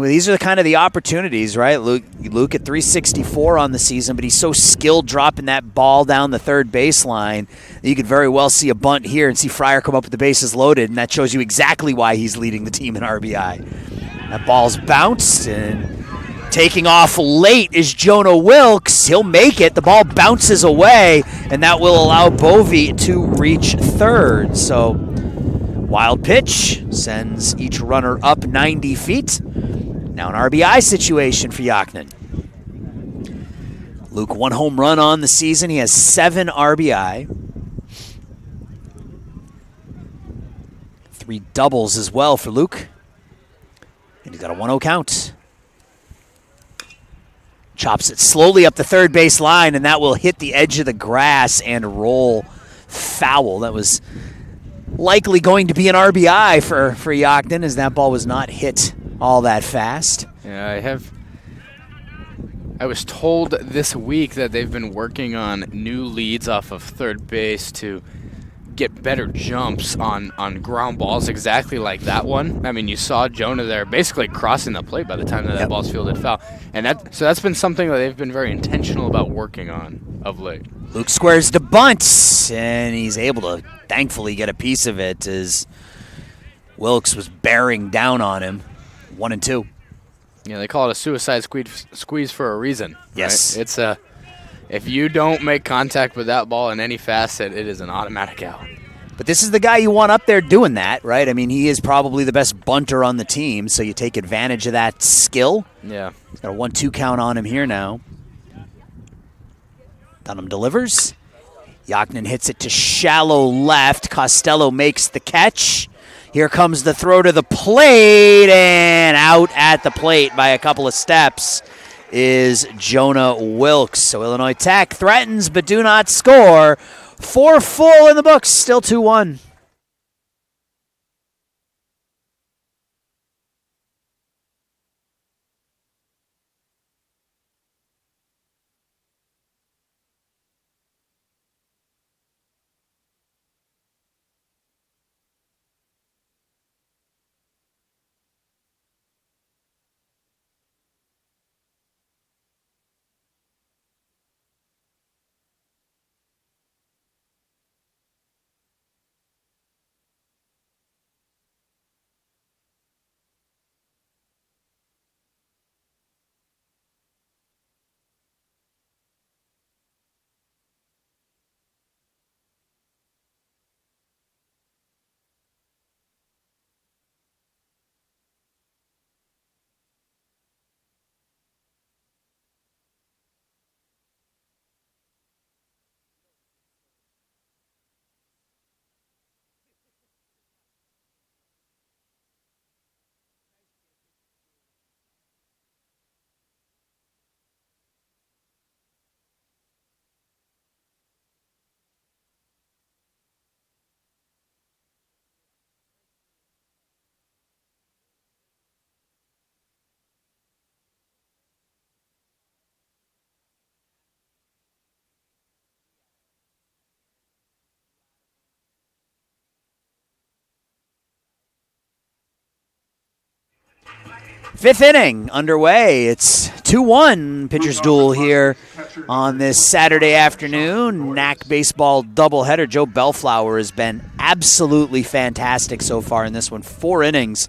these are kind of the opportunities, right? Luke at 364 on the season, but he's so skilled dropping that ball down the third baseline that you could very well see a bunt here and see Fryer come up with the bases loaded, and that shows you exactly why he's leading the team in RBI. That ball's bounced, and taking off late is Jonah Wilkes. He'll make it. The ball bounces away, and that will allow Bovey to reach third. So wild pitch sends each runner up 90 feet. Now an RBI situation for Yaknin. Luke, 1 home run on the season. He has 7 RBI. 3 doubles as well for Luke. And he's got a 1-0 count. Chops it slowly up the third base line, and that will hit the edge of the grass and roll foul. That was likely going to be an RBI for Yaknin, as that ball was not hit all that fast. Yeah, I was told this week that they've been working on new leads off of third base to get better jumps on ground balls exactly like that one. I mean, you saw Jonah there basically crossing the plate by the time that ball's fielded foul. And that's been something that they've been very intentional about working on of late. Luke squares the bunt, and he's able to thankfully get a piece of it as Wilkes was bearing down on him. 1 and 2. Yeah, they call it a suicide squeeze for a reason. Yes. Right? It's if you don't make contact with that ball in any facet, it is an automatic out. But this is the guy you want up there doing that, right? I mean, he is probably the best bunter on the team, so you take advantage of that skill. Yeah. He's got a 1-2 count on him here now. Dunham delivers. Yaknin hits it to shallow left. Costello makes the catch. Here comes the throw to the plate, and out at the plate by a couple of steps is Jonah Wilkes. So Illinois Tech threatens but do not score. 4 full in the books, still 2-1. Fifth inning underway. It's 2-1 pitcher's duel here on this Saturday afternoon. NAC baseball doubleheader. Joe Bellflower has been absolutely fantastic so far in this one. 4 innings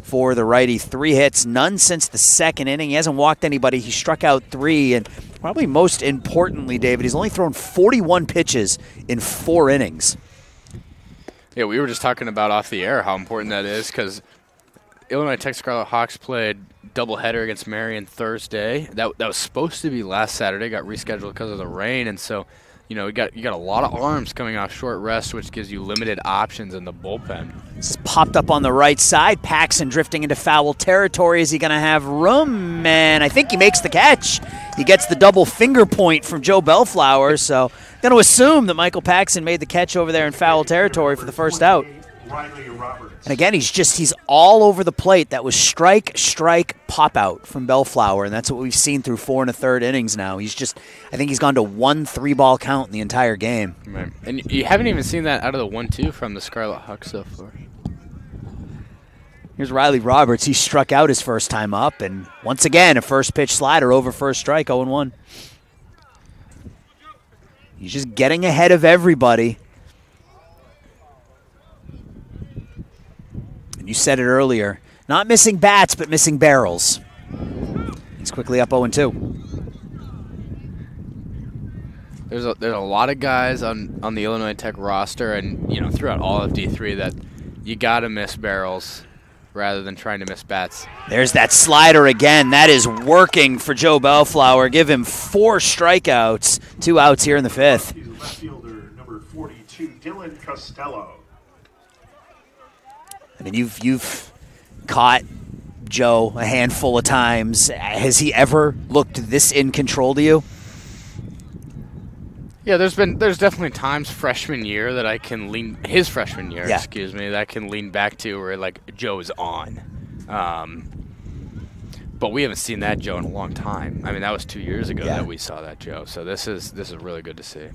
for the righty. 3 hits, none since the second inning. He hasn't walked anybody. He struck out 3, and probably most importantly, David, he's only thrown 41 pitches in 4 innings. Yeah, we were just talking about off the air how important that is, because Illinois Tech Scarlet Hawks played doubleheader against Marion Thursday. That was supposed to be last Saturday, got rescheduled because of the rain, and so you got a lot of arms coming off short rest, which gives you limited options in the bullpen. This is popped up on the right side. Paxson drifting into foul territory. Is he going to have room? And I think he makes the catch. He gets the double finger point from Joe Bellflower, so going to assume that Michael Paxson made the catch over there in foul territory for the first out. And again, he's all over the plate. That was strike, pop out from Bellflower, and that's what we've seen through 4 1/3 innings now. I think he's gone to 1 3-ball count in the entire game. Right. And you haven't even seen that out of the 1-2 from the Scarlet Hawks so far. Here's Riley Roberts. He struck out his first time up, and once again, a first pitch slider over first strike, 0-1. He's just getting ahead of everybody. And you said it earlier, not missing bats, but missing barrels. He's quickly up 0-2. There's a lot of guys on the Illinois Tech roster, and throughout all of D3 that you got to miss barrels rather than trying to miss bats. There's that slider again. That is working for Joe Bellflower. Give him 4 strikeouts, 2 outs here in the 5th. Left fielder number 42, Dylan Costello. I mean, you've caught Joe a handful of times. Has he ever looked this in control to you? Yeah, there's definitely times freshman year that I can lean that I can lean back to where like Joe's on. But we haven't seen that Joe in a long time. I mean, that was 2 years ago that we saw that Joe. So this is really good to see.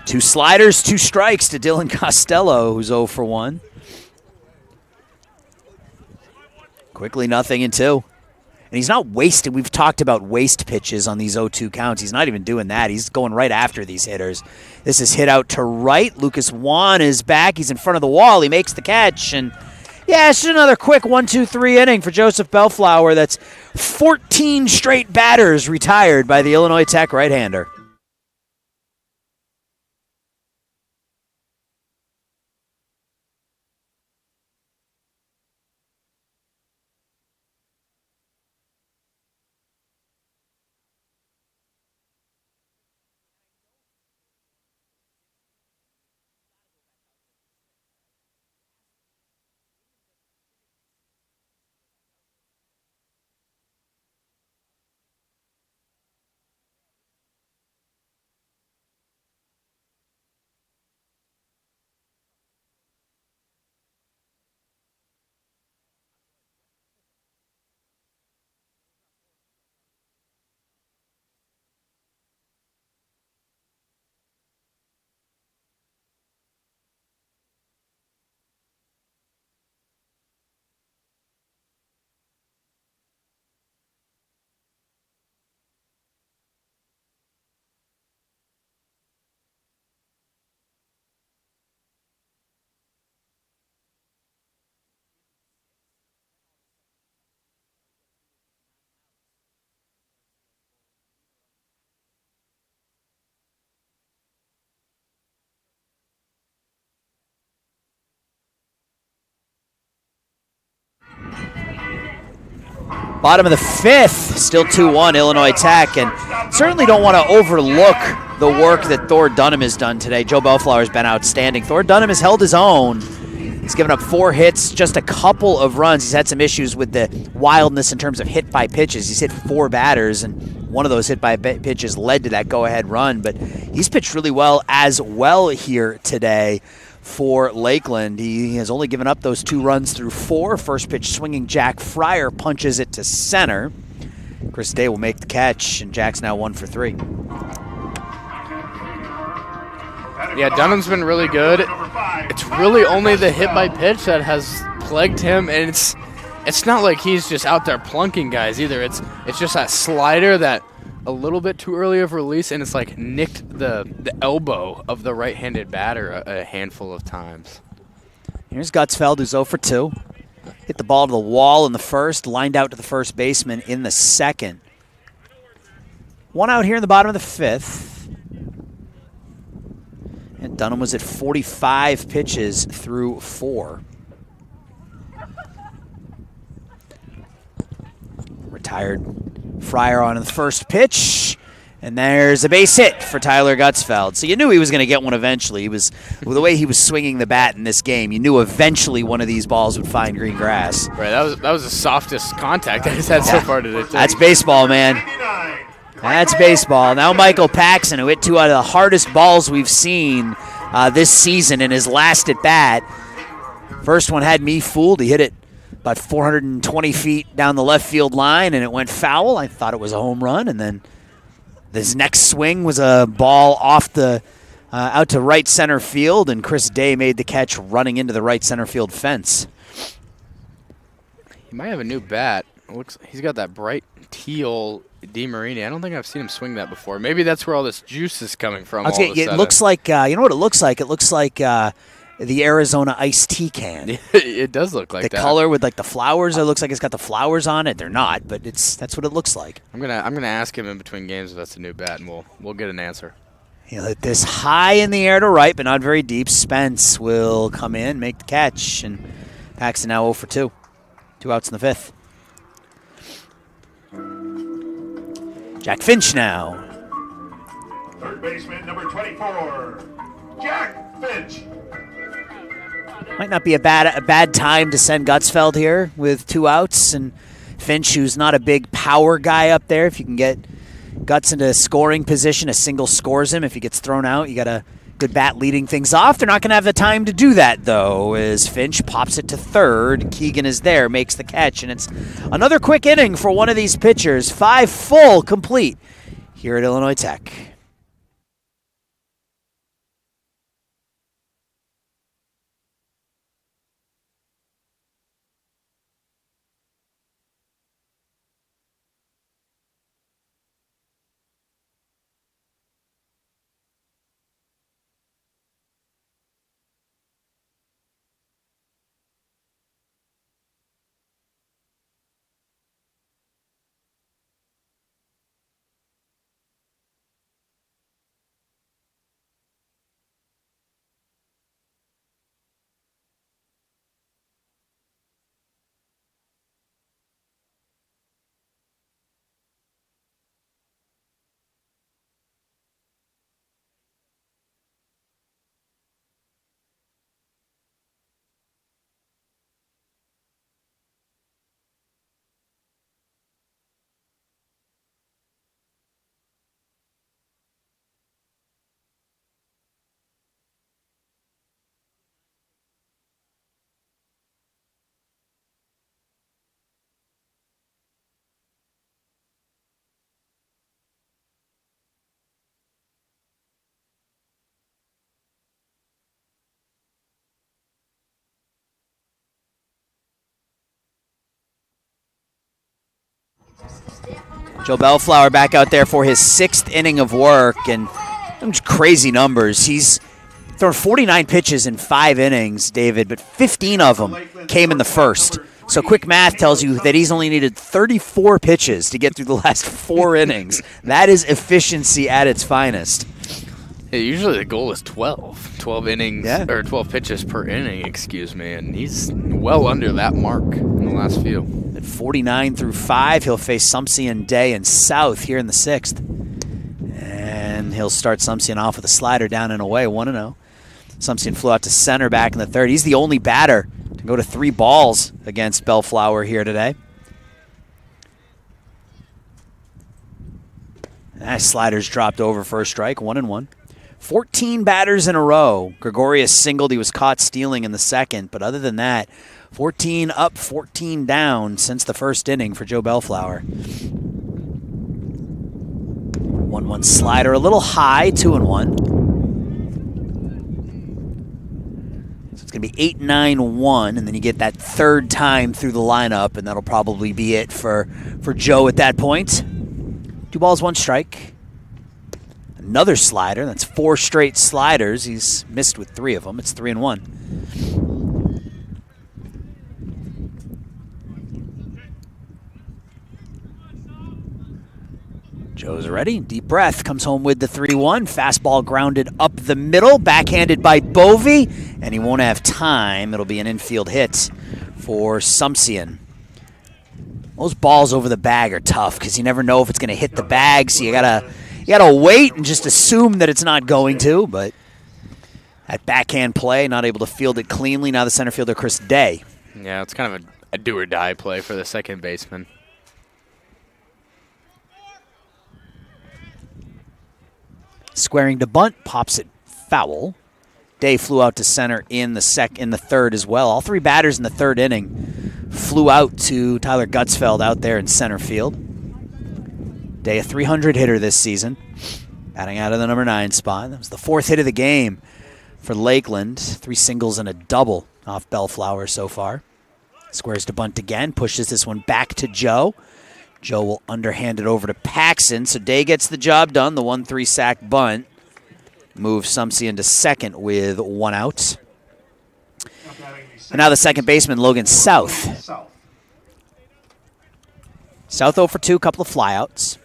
2 sliders, 2 strikes to Dylan Costello, who's 0 for 1. Quickly 0-2. And he's not wasting. We've talked about waste pitches on these 0-2 counts. He's not even doing that. He's going right after these hitters. This is hit out to right. Lucas Wan is back. He's in front of the wall. He makes the catch. And, yeah, it's just another quick 1-2-3 inning for Joseph Bellflower. That's 14 straight batters retired by the Illinois Tech right-hander. Bottom of the 5th, still 2-1 Illinois Tech, and certainly don't want to overlook the work that Thor Dunham has done today. Joe Bellflower has been outstanding. Thor Dunham has held his own. He's given up 4 hits, just a couple of runs. He's had some issues with the wildness in terms of hit by pitches. He's hit 4 batters, and one of those hit by pitches led to that go-ahead run, but he's pitched really well as well here today for Lakeland. He has only given up those 2 runs through 4. First pitch swinging, Jack Fryer punches it to center. Chris Day will make the catch, and Jack's now 1 for 3. Yeah, Dunham's been really good. It's really only the hit by pitch that has plagued him, and it's not like he's just out there plunking guys either. It's just that slider that a little bit too early of release, and it's like nicked the elbow of the right-handed batter a handful of times. Here's Gutsfeld, who's 0 for 2. Hit the ball to the wall in the first, lined out to the first baseman in the second. 1 out here in the bottom of the 5th. And Dunham was at 45 pitches through 4. Retired Fryer on the first pitch. And there's a base hit for Tyler Gutsfeld. So you knew he was going to get one eventually. With the way he was swinging the bat in this game, you knew eventually one of these balls would find green grass. Right, that was the softest contact I've had so far today. That's baseball, man. That's baseball. Now Michael Paxson, who hit 2 out of the hardest balls we've seen this season in his last at bat. First one had me fooled. He hit it about 420 feet down the left field line, and it went foul. I thought it was a home run, and then his next swing was a ball off the out to right center field, and Chris Day made the catch running into the right center field fence. He might have a new bat. He's got that bright teal DeMarini. I don't think I've seen him swing that before. Maybe that's where all this juice is coming from. It looks like you know what it looks like. It looks like the Arizona iced tea can. It does look like that. The color with like the flowers. It looks like it's got the flowers on it. They're not, but that's what it looks like. I'm gonna ask him in between games if that's a new bat, and we'll get an answer. He'll hit this high in the air to right, but not very deep. Spence will come in, make the catch, and Paxton now 0 for 2. 2 outs in the 5th. Jack Finch now. Third baseman, number 24, Jack Finch. Might not be a bad time to send Gutsfeld here with 2 outs, and Finch, who's not a big power guy up there. If you can get Guts into scoring position, a single scores him. If he gets thrown out, you got a good bat leading things off. They're not going to have the time to do that, though, as Finch pops it to third. Keegan is there, makes the catch, and it's another quick inning for one of these pitchers. 5 full complete here at Illinois Tech. Joe Bellflower back out there for his 6th inning of work, and those crazy numbers. He's thrown 49 pitches in 5 innings, David, but 15 of them came in the first. So quick math tells you that he's only needed 34 pitches to get through the last 4 innings. That is efficiency at its finest. Yeah, usually the goal is 12 innings, or 12 pitches per inning, excuse me, and he's well under that mark in the last few. At 49 through 5, he'll face Sumpsian, Day, and South here in the 6th. And he'll start Sumpsian off with a slider down and away, 1-0. Sumpsian flew out to center back in the 3rd. He's the only batter to go to 3 balls against Bellflower here today. That slider's dropped over for a strike, 1-1. 14 batters in a row. Gregorius singled. He was caught stealing in the 2nd, but other than that, 14 up, 14 down since the 1st inning for Joe Bellflower. 1-1 slider, a little high, 2-1. So it's going to be 8-9-1, and then you get that 3rd time through the lineup, and that'll probably be it for Joe at that point. 2 balls, 1 strike. Another slider. That's 4 straight sliders. He's missed with 3 of them. It's 3-1. Joe's ready. Deep breath. Comes home with the 3-1. Fastball grounded up the middle. Backhanded by Bovey. And he won't have time. It'll be an infield hit for Sumpsian. Those balls over the bag are tough because you never know if it's going to hit the bag, so you gotta wait and just assume that it's not going to. But that backhand play, not able to field it cleanly. Now the center fielder, Chris Day. Yeah, it's kind of a do-or-die play for the second baseman. Squaring to bunt, pops it foul. Day flew out to center in the third as well. All three batters in the third inning flew out to Tyler Gutzfeld out there in center field. Day, a 300 hitter this season, batting out of the number 9 spot. That was the 4th hit of the game for Lakeland. 3 singles and a double off Bellflower so far. Squares to bunt again, pushes this one back to Joe. Joe will underhand it over to Paxson, so Day gets the job done. The 1-3 sack bunt moves Sumsey into second with 1 out. And now the second baseman, Logan South. South 0 for 2, couple of flyouts.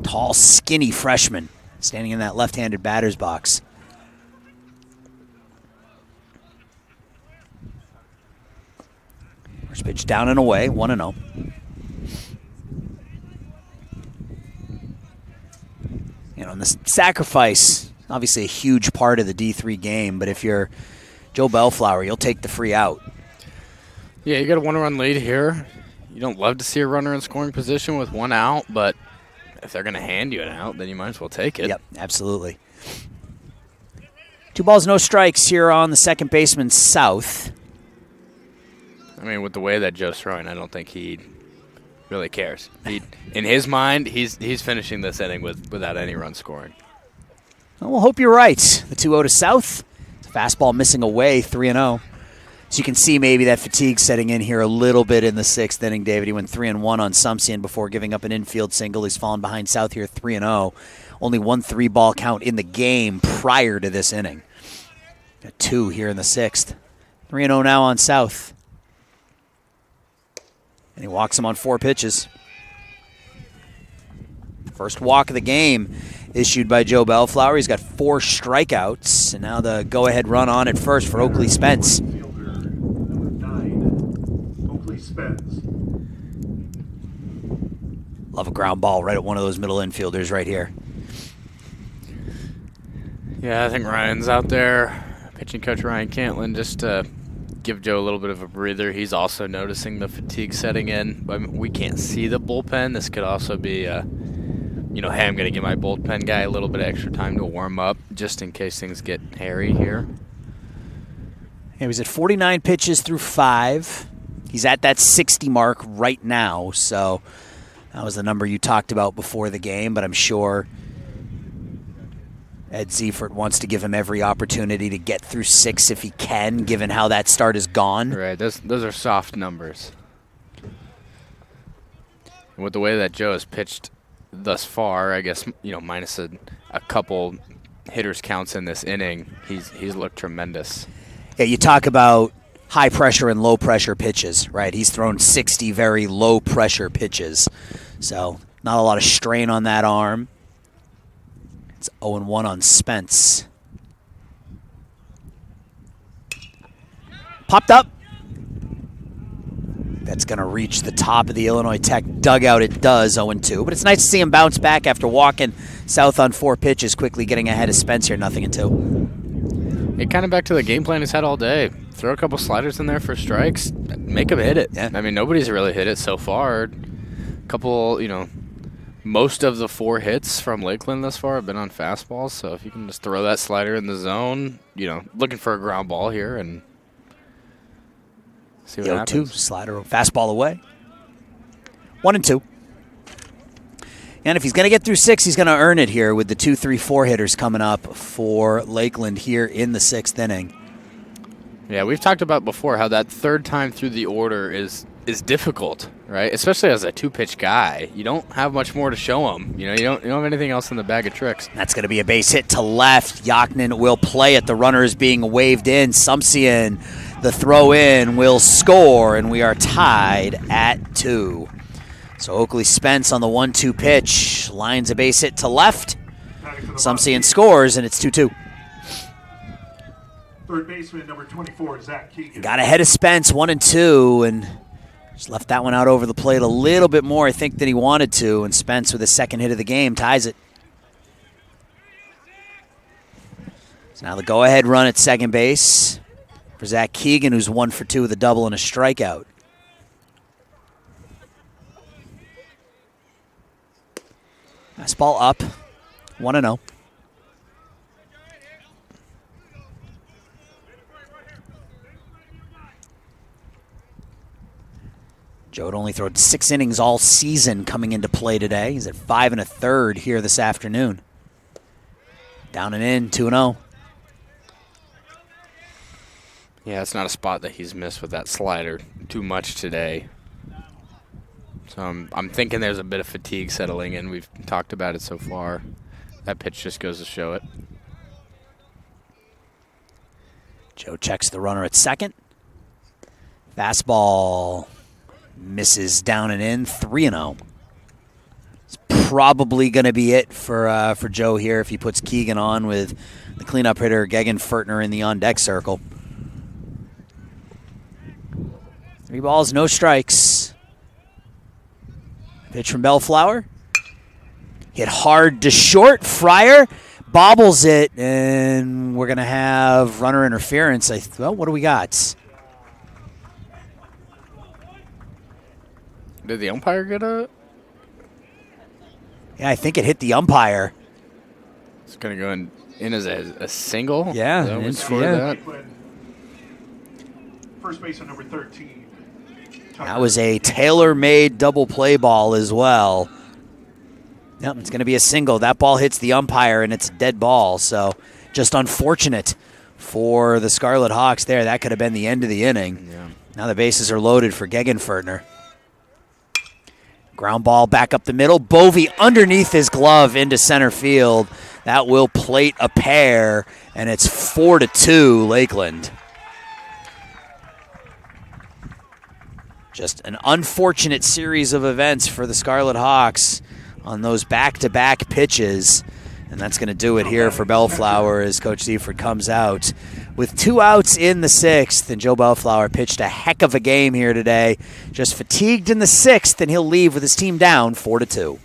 Tall, skinny freshman standing in that left-handed batter's box. First pitch down and away, 1-0. You know, and the sacrifice, obviously a huge part of the D3 game, but if you're Joe Bellflower, you'll take the free out. Yeah, you got a 1-run lead here. You don't love to see a runner in scoring position with 1 out, but if they're going to hand you an out, then you might as well take it. Yep, absolutely. 2 balls, no strikes here on the second baseman, South. I mean, with the way that Joe's throwing, I don't think he really cares. In his mind, he's finishing this inning without any run scoring. Well, we'll hope you're right. The 2-0 to South. It's a fastball missing away, 3-0. So you can see maybe that fatigue setting in here a little bit in the 6th inning, David. He went 3-1 on Sumsian before giving up an infield single. He's fallen behind South here 3-0. Only 1 3-ball count in the game prior to this inning. Got 2 here in the 6th. 3-0 now on South. And he walks him on 4 pitches. First walk of the game issued by Joe Bellflower. He's got 4 strikeouts. And now the go-ahead run on at first for Oakley Spence. Love a ground ball right at one of those middle infielders right here. Yeah, I think Ryan's out there. Pitching coach Ryan Cantlin just to give Joe a little bit of a breather. He's also noticing the fatigue setting in. I mean, we can't see the bullpen. This could also be, hey, I'm going to give my bullpen guy a little bit of extra time to warm up just in case things get hairy here. He was at 49 pitches through 5. He's at that 60 mark right now, so that was the number you talked about before the game, but I'm sure Ed Ziefert wants to give him every opportunity to get through 6 if he can, given how that start is gone. Right, those are soft numbers. And with the way that Joe has pitched thus far, I guess, minus a couple hitters counts in this inning, he's looked tremendous. Yeah, you talk about high pressure and low pressure pitches, right? He's thrown 60 very low pressure pitches. So not a lot of strain on that arm. It's 0-1 on Spence. Popped up. That's going to reach the top of the Illinois Tech dugout. It does, 0-2. But it's nice to see him bounce back after walking South on 4 pitches, quickly getting ahead of Spence here, 0-2. Hey, kind of back to the game plan he's had all day. Throw a couple sliders in there for strikes, make him hit it. Yeah. I mean, nobody's really hit it so far. Couple, most of the 4 hits from Lakeland thus far have been on fastballs. So if you can just throw that slider in the zone, looking for a ground ball here and see what happens. 0-2, slider, fastball away. 1-2. And if he's going to get through 6, he's going to earn it here with the 2, 3, 4 hitters coming up for Lakeland here in the 6th inning. Yeah, we've talked about before how that third time through the order is difficult, right? Especially as a 2-pitch guy. You don't have much more to show him. You don't have anything else in the bag of tricks. That's going to be a base hit to left. Yaknin will play it. The runner is being waved in. Sumsian, the throw in, will score, and we are tied at 2. So Oakley Spence on the 1-2 pitch lines a base hit to left. Sumsian scores, and it's 2-2. Third baseman, number 24, Zach Keegan. Got ahead of Spence, 1-2, and just left that one out over the plate a little bit more, I think, than he wanted to. And Spence, with his second hit of the game, ties it. So now the go-ahead run at second base for Zach Keegan, who's 1 for 2 with a double and a strikeout. Fastball up, 1-0. Joe had only thrown 6 innings all season coming into play today. He's at 5 1/3 here this afternoon. Down and in, 2-0. Yeah, it's not a spot that he's missed with that slider too much today. So I'm thinking there's a bit of fatigue settling in. We've talked about it so far. That pitch just goes to show it. Joe checks the runner at second. Fastball misses down and in, 3-0. It's probably going to be it for Joe here if he puts Keegan on with the cleanup hitter Gegenfertner in the on-deck circle. 3 balls, no strikes. Pitch from Bellflower. Hit hard to short. Fryer bobbles it, and we're going to have runner interference. Well, what do we got? Did the umpire get a... Yeah, I think it hit the umpire. It's going to go in as a single? Yeah. That? First baseman, number 13. That was a tailor-made double play ball as well. Yep, it's going to be a single. That ball hits the umpire, and it's a dead ball. So just unfortunate for the Scarlet Hawks there. That could have been the end of the inning. Yeah. Now the bases are loaded for Gegenfertner. Ground ball back up the middle. Bovee underneath his glove into center field. That will plate a pair, and it's 4-2 Lakeland. Just an unfortunate series of events for the Scarlet Hawks on those back-to-back pitches. And that's going to do it here for Bellflower as Coach Seifert comes out with 2 outs in the 6th. And Joe Bellflower pitched a heck of a game here today. Just fatigued in the 6th, and he'll leave with his team down 4-2.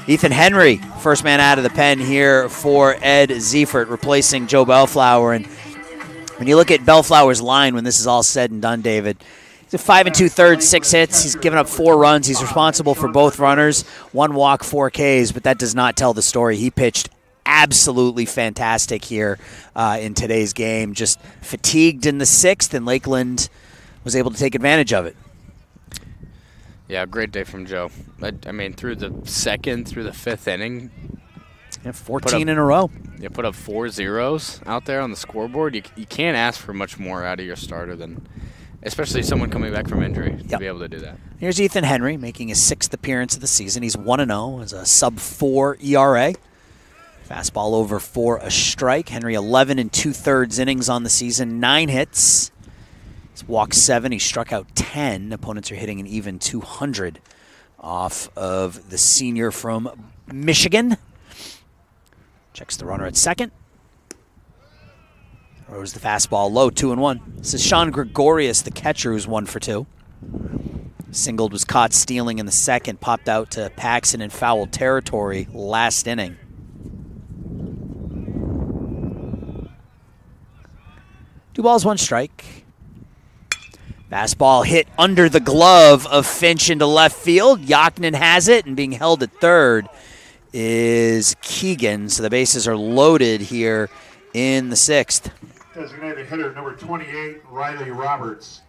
Ethan Henry, first man out of the pen here for Ed Seifert, replacing Joe Bellflower. And When you look at Bellflower's line when this is all said and done, David, he's at 5 2/3, 6 hits. He's given up 4 runs. He's responsible for both runners, 1 walk, 4 Ks, but that does not tell the story. He pitched absolutely fantastic here in today's game. Just fatigued in the 6th, and Lakeland was able to take advantage of it. Yeah, great day from Joe. I mean, through the 2nd, through the 5th inning. Yeah, 14 in a row. You put up 4 zeros out there on the scoreboard. You can't ask for much more out of your starter than, especially someone coming back from injury, to be able to do that. Here's Ethan Henry making his 6th appearance of the season. He's 1-0 as a sub-4 ERA. Fastball over for a strike. Henry 11 2/3 innings on the season, 9 hits. He's walked 7. He struck out 10. Opponents are hitting an even 200 off of the senior from Michigan. Checks the runner at second. Throws the fastball low, 2-1. This is Sean Gregorius, the catcher, who's 1 for 2. Singled, was caught stealing in the 2nd, popped out to Paxson in foul territory last inning. Two balls, 1 strike. Fastball hit under the glove of Finch into left field. Yaknin has it, and being held at third is Keegan. So the bases are loaded here in the 6th. Designated hitter number 28, Riley Roberts.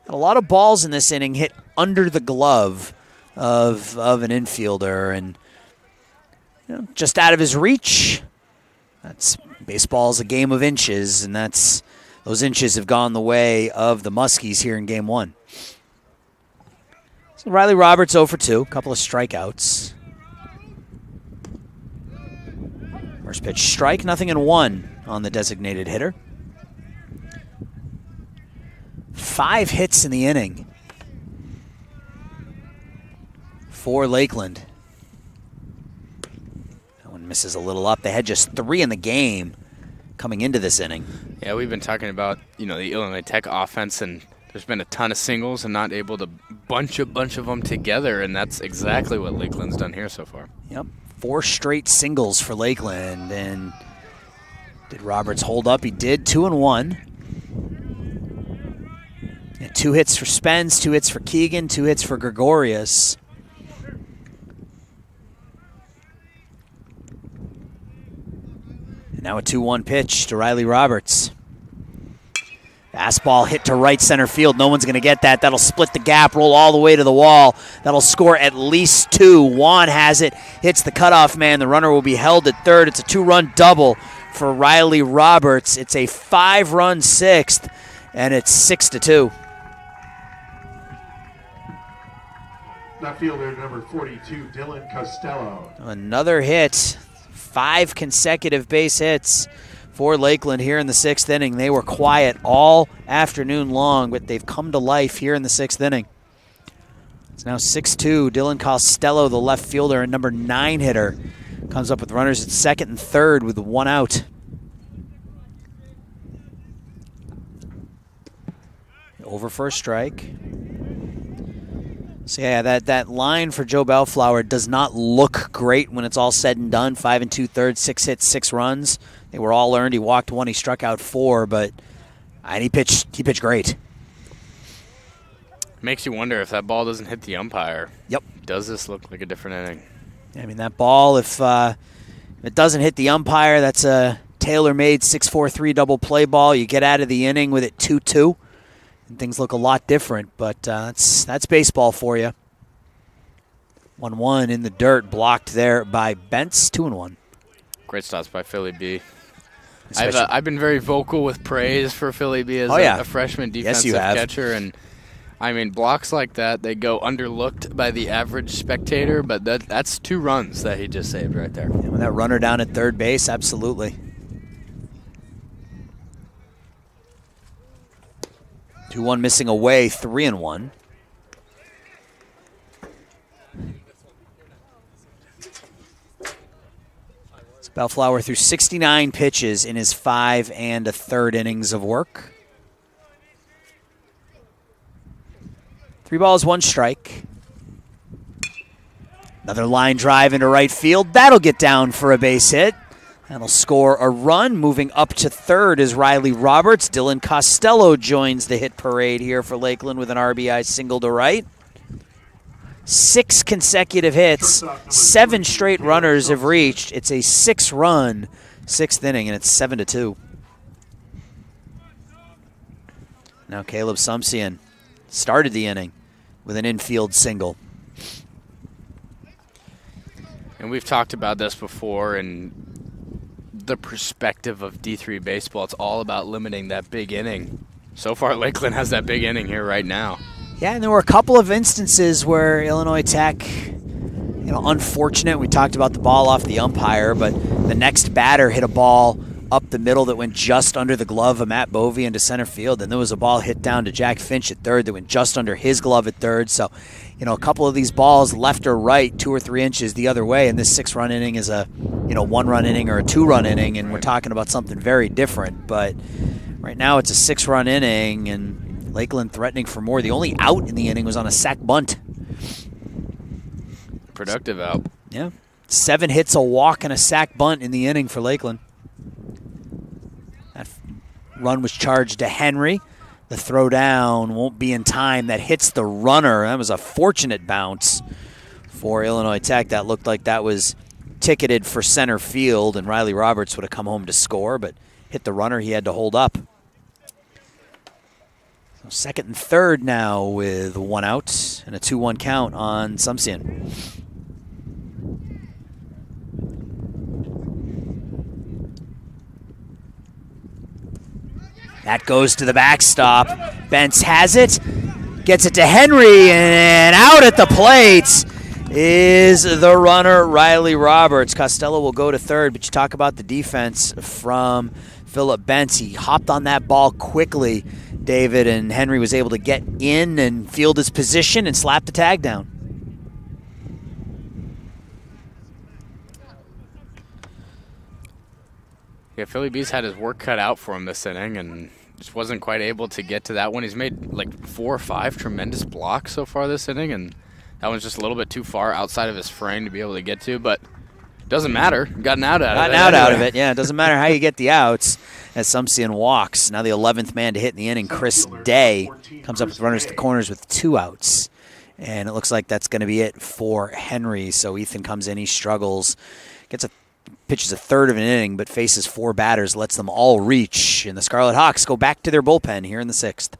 A lot of balls in this inning hit under the glove of an infielder, and just out of his reach. Baseball's a game of inches, and those inches have gone the way of the Muskies here in Game 1. So Riley Roberts 0 for 2, a couple of strikeouts. First pitch strike, 0-1 on the designated hitter. 5 hits in the inning for Lakeland. That one misses a little up. They had just 3 in the game coming into this inning. Yeah, we've been talking about the Illinois Tech offense, and there's been a ton of singles and not able to bunch a bunch of them together, and that's exactly what Lakeland's done here so far. Yep, 4 straight singles for Lakeland, and did Roberts hold up? He did, 2-1. And 2 hits for Spence, 2 hits for Keegan, 2 hits for Gregorius. And now a 2-1 pitch to Riley Roberts. Fastball hit to right center field. No one's going to get that. That'll split the gap, roll all the way to the wall. That'll score at least 2. Juan has it, hits the cutoff man. The runner will be held at third. It's a 2-run double for Riley Roberts. It's a 5-run 6th, and it's 6-2. Left fielder number 42, Dylan Costello. Another hit. 5 consecutive base hits for Lakeland here in the 6th inning. They were quiet all afternoon long, but they've come to life here in the 6th inning. It's now 6-2. Dylan Costello, the left fielder and number 9 hitter, comes up with runners at second and third with 1 out. Over for a strike. So yeah, that line for Joe Bellflower does not look great when it's all said and done. 5 2/3, 6 hits, 6 runs. They were all earned. He walked 1, he struck out 4, and he pitched great. Makes you wonder if that ball doesn't hit the umpire. Yep. Does this look like a different inning? I mean, that ball, if it doesn't hit the umpire, that's a tailor-made 6-4-3 double play ball. You get out of the inning with it 2-2. And things look a lot different, but that's baseball for you. 1-1 in the dirt, blocked there by Bentz. 2-1. Great stops by Philly B. I've been very vocal with praise for Philly B as a freshman defensive catcher, and I mean blocks like that, they go underlooked by the average spectator, but that's 2 runs that he just saved right there. And with that runner down at third base, absolutely. 2-1 missing away, 3-1. So Bellflower threw 69 pitches in his 5 1/3 innings of work. 3 balls, 1 strike. Another line drive into right field. That'll get down for a base hit. That'll score a run. Moving up to third is Riley Roberts. Dylan Costello joins the hit parade here for Lakeland with an RBI single to right. 6 consecutive hits, 7 straight runners have reached. It's a 6-run 6th inning, and it's 7-2. Now Caleb Sumsian started the inning with an infield single. And we've talked about this before, and the perspective of D3 baseball, it's all about limiting that big inning. So far, Lakeland has that big inning here right now. Yeah, and there were a couple of instances where Illinois Tech, unfortunate. We talked about the ball off the umpire, but the next batter hit a ball up the middle that went just under the glove of Matt Bovey into center field, and there was a ball hit down to Jack Finch at third that went just under his glove at third. So, a couple of these balls left or right, 2 or 3 inches the other way, and this 6-run inning is a 1-run inning or a 2-run inning, and we're talking about something very different. But right now it's a 6-run inning, and Lakeland threatening for more. The only out in the inning was on a sac bunt. Productive out. Yeah. 7 hits, a walk, and a sac bunt in the inning for Lakeland. That run was charged to Henry. The throw down won't be in time. That hits the runner. That was a fortunate bounce for Illinois Tech. That looked like that was ticketed for center field, and Riley Roberts would have come home to score, but hit the runner. He had to hold up. So second and third now with 1 out and a 2-1 count on Sumsian. That goes to the backstop. Bentz has it, gets it to Henry, and out at the plate is the runner, Riley Roberts. Costello will go to third, but you talk about the defense from Philip Bentz. He hopped on that ball quickly, David, and Henry was able to get in and field his position and slap the tag down. Yeah, Philly B's had his work cut out for him this inning and just wasn't quite able to get to that one. He's made like 4 or 5 tremendous blocks so far this inning, and that one's just a little bit too far outside of his frame to be able to get to, but doesn't matter. Got an out out of it. Out of it, yeah. It doesn't matter how you get the outs as Sumsian walks. Now the 11th man to hit in the inning, Chris Day, comes up with runners to the corners with 2 outs. And it looks like that's going to be it for Henry. So Ethan comes in, he struggles, pitches a third of an inning, but faces 4 batters, lets them all reach. And the Scarlet Hawks go back to their bullpen here in the 6th.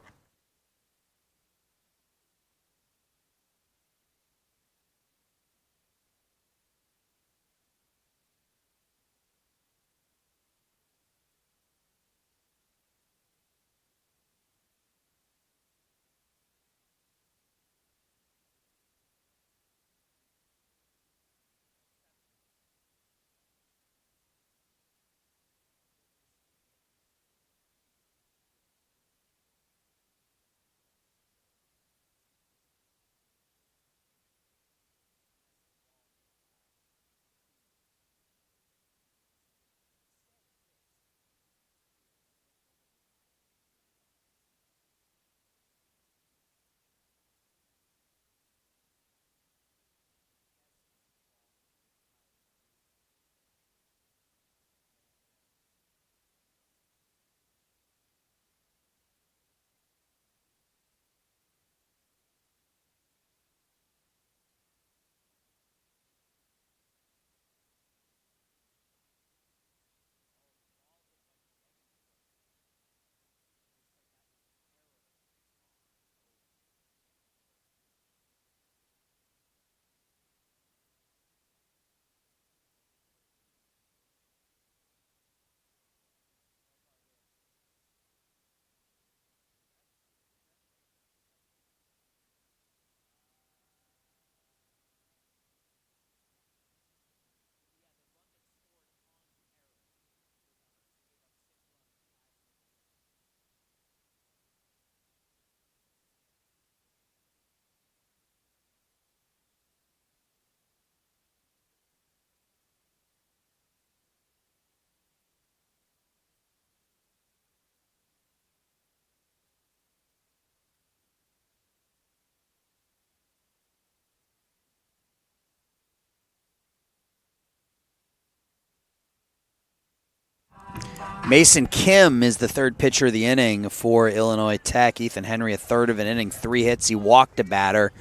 Mason Kim is the third pitcher of the inning for Illinois Tech. Ethan Henry, a third of an inning, 3 hits. He walked a batter.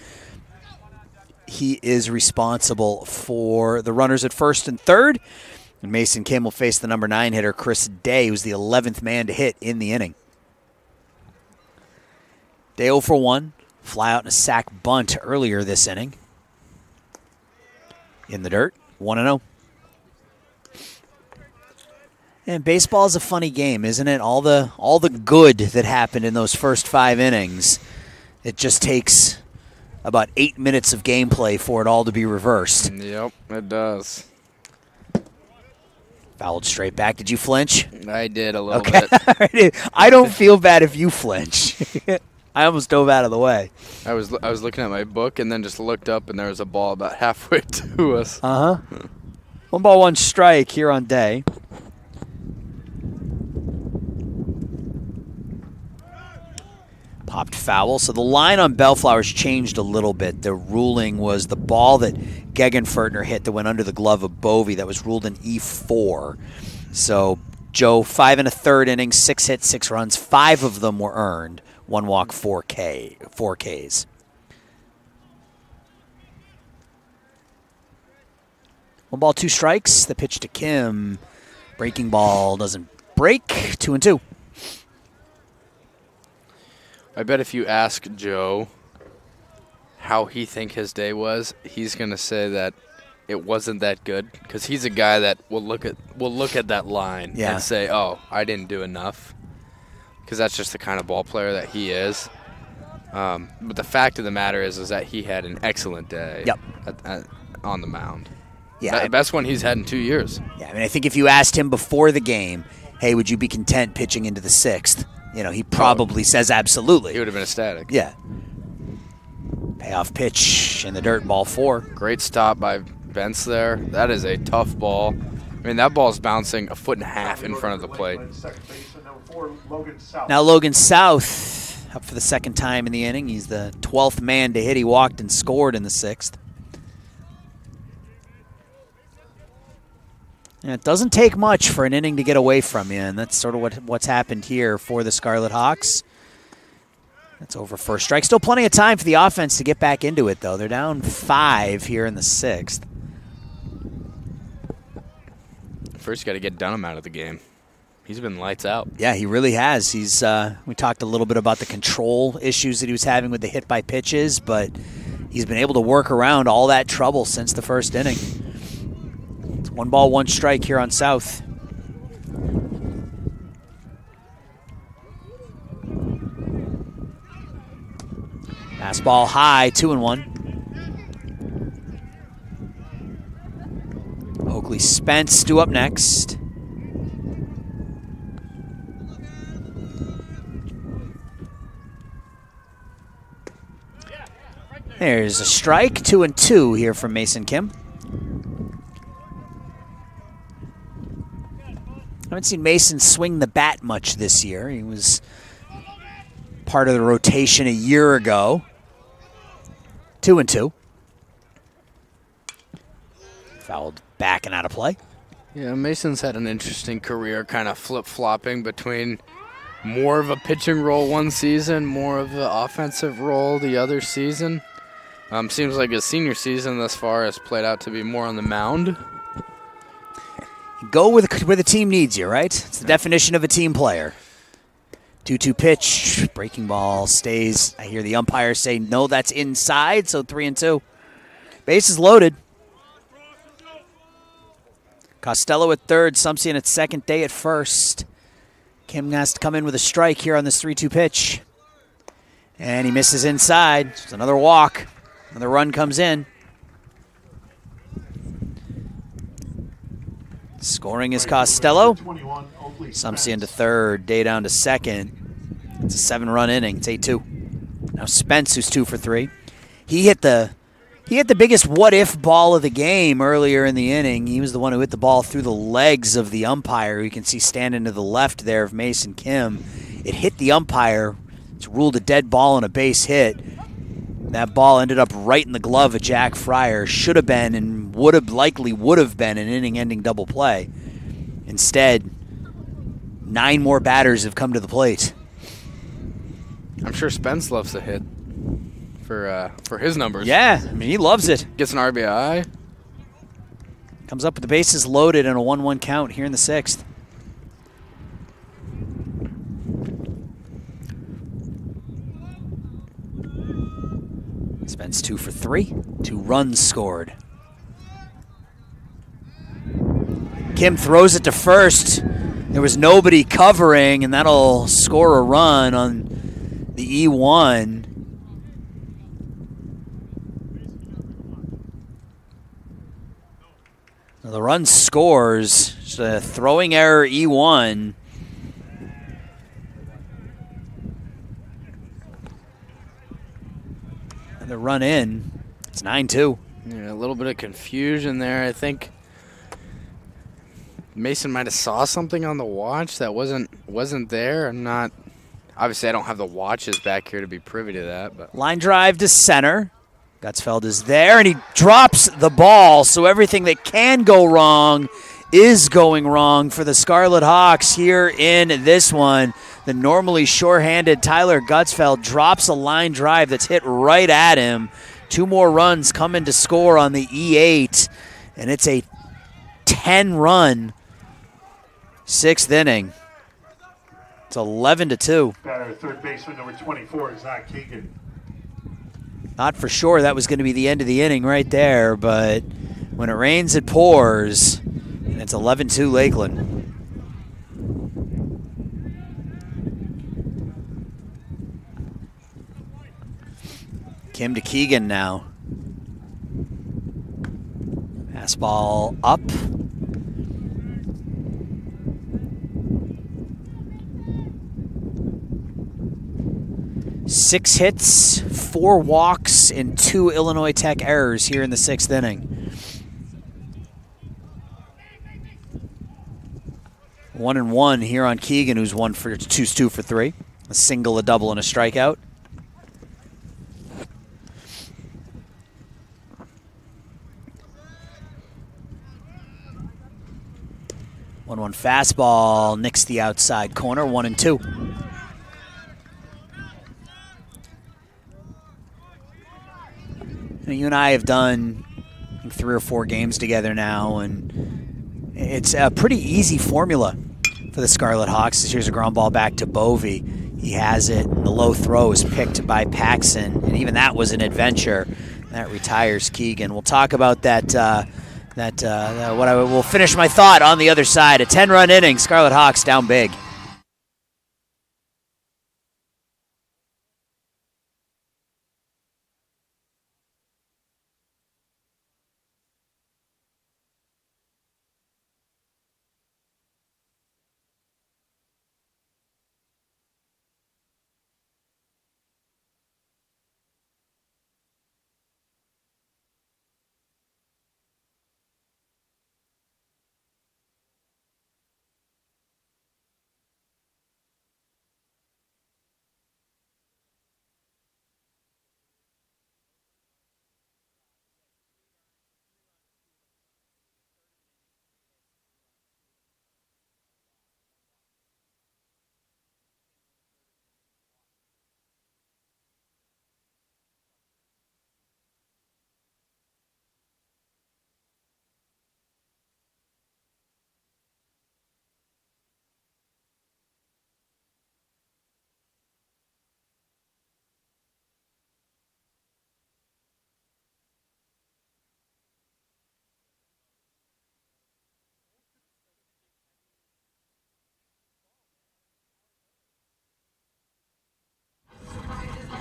He is responsible for the runners at first and third. And Mason Kim will face the number 9 hitter, Chris Day, who's the 11th man to hit in the inning. Day 0 for 1. Fly out in a sac bunt earlier this inning. In the dirt, 1-0. And baseball is a funny game, isn't it? All the good that happened in those first 5 innings, it just takes about 8 minutes of gameplay for it all to be reversed. Yep, it does. Fouled straight back. Did you flinch? I did a little bit. I don't feel bad if you flinch. I almost dove out of the way. I was looking at my book and then just looked up and there was a ball about halfway to us. 1 ball, 1 strike here on Day. Popped foul. So the line on Bellflower's changed a little bit. The ruling was the ball that Gegenfertner hit that went under the glove of Bovey that was ruled an E4. So Joe, 5 1/3 innings, 6 hits, 6 runs. 5 of them were earned. 1 walk, 4 Ks. One ball, 2 strikes. The pitch to Kim. Breaking ball doesn't break. 2-2. I bet if you ask Joe how he think his day was, he's going to say that it wasn't that good because he's a guy that will look at that line and say, "Oh, I didn't do enough," because that's just the kind of ball player that he is. But the fact of the matter is that he had an excellent day on the mound. Yeah, the best one he's had in 2 years. Yeah, I mean, I think if you asked him before the game, "Hey, would you be content pitching into the 6th?" He probably says absolutely. He would have been ecstatic. Yeah. Payoff pitch in the dirt, ball 4. Great stop by Bentz there. That is a tough ball. I mean, that ball's bouncing 1.5 feet in front of the plate. Now Logan South up for the 2nd time in the inning. He's the 12th man to hit. He walked and scored in the 6th. And it doesn't take much for an inning to get away from you, and that's sort of what's happened here for the Scarlet Hawks. That's over first strike. Still plenty of time for the offense to get back into it, though. They're down 5 here in the 6th. First, got to get Dunham out of the game. He's been lights out. Yeah, he really has. He's. We talked a little bit about the control issues that he was having with the hit by pitches, but he's been able to work around all that trouble since the first inning. It's 1 ball, 1 strike here on South. Fastball high, 2-1. Oakley Spence due up next. There's a strike, 2-2 here from Mason Kim. I haven't seen Mason swing the bat much this year. He was part of the rotation a year ago. 2-2. Fouled back and out of play. Yeah, Mason's had an interesting career, kind of flip-flopping between more of a pitching role one season, more of an offensive role the other season. Seems like his senior season thus far has played out to be more on the mound. Go where the team needs you, right? It's the definition of a team player. 2-2 pitch, breaking ball stays. I hear the umpire say, no, that's inside, so 3-2. Base is loaded. Costello at third, Sumsian at second, Day at first. Kim has to come in with a strike here on this 3-2 pitch. And he misses inside. It's another walk. Another run comes in. Scoring is Costello. Sumsian to third, Day down to second. It's a 7-run inning. It's 8-2. Now Spence, who's 2 for 3. He hit the biggest what-if ball of the game earlier in the inning. He was the one who hit the ball through the legs of the umpire. You can see standing to the left there of Mason Kim. It hit the umpire. It's ruled a dead ball and a base hit. That ball ended up right in the glove of Jack Fryer. Should have been and likely would have been an inning-ending double play. Instead, 9 more batters have come to the plate. I'm sure Spence loves the hit for his numbers. Yeah, I mean, he loves it. Gets an RBI. Comes up with the bases loaded and a 1-1 count here in the 6th. Spence 2 for 3, 2 runs scored. Kim throws it to first. There was nobody covering, and that'll score a run on the E1. Now the run scores. Just a throwing error, E1. And the run in. It's 9-2. Yeah, a little bit of confusion there. I think Mason might have saw something on the watch that wasn't there. I'm not. Obviously, I don't have the watches back here to be privy to that. But line drive to center. Gutzfeld is there, and he drops the ball. So everything that can go wrong is going wrong for the Scarlet Hawks here in this one. The normally sure-handed Tyler Gutzfeld drops a line drive that's hit right at him. 2 more runs come in to score on the E8, and it's a 10-run 6th inning. It's 11-2. Batter, third baseman, number 24, Zach Keegan. Not for sure that was going to be the end of the inning right there, but when it rains, it pours, and it's 11-2 Lakeland. Kim to Keegan now. Fastball up. Six hits, 4 walks, and 2 Illinois Tech errors here in the 6th inning. 1-1 here on Keegan, who's 2 for 3. A single, a double, and a strikeout. One fastball, nicks the outside corner, 1-2. You and I have done 3 or 4 games together now, and it's a pretty easy formula for the Scarlet Hawks. Here's a ground ball back to Bovey. He has it. The low throw is picked by Paxson, and even that was an adventure. That retires Keegan. We'll talk about that. We'll finish my thought on the other side. A 10-run inning. Scarlet Hawks down big.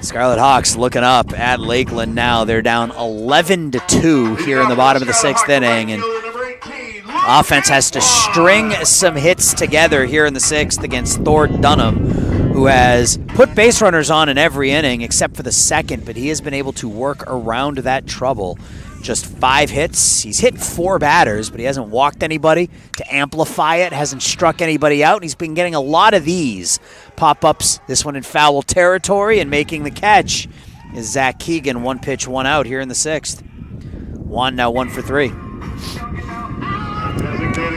Scarlet Hawks looking up at Lakeland now. They're down 11-2 here in the bottom of the 6th inning, and offense has to string some hits together here in the 6th against Thor Dunham, who has put base runners on in every inning except for the 2nd, but he has been able to work around that trouble. Just 5 hits. He's hit 4 batters, but he hasn't walked anybody to amplify it, hasn't struck anybody out, and he's been getting a lot of these pop-ups. This one in foul territory, and making the catch is Zach Keegan. 1 pitch, 1 out here in the 6th. Juan now 1 for 3. Designated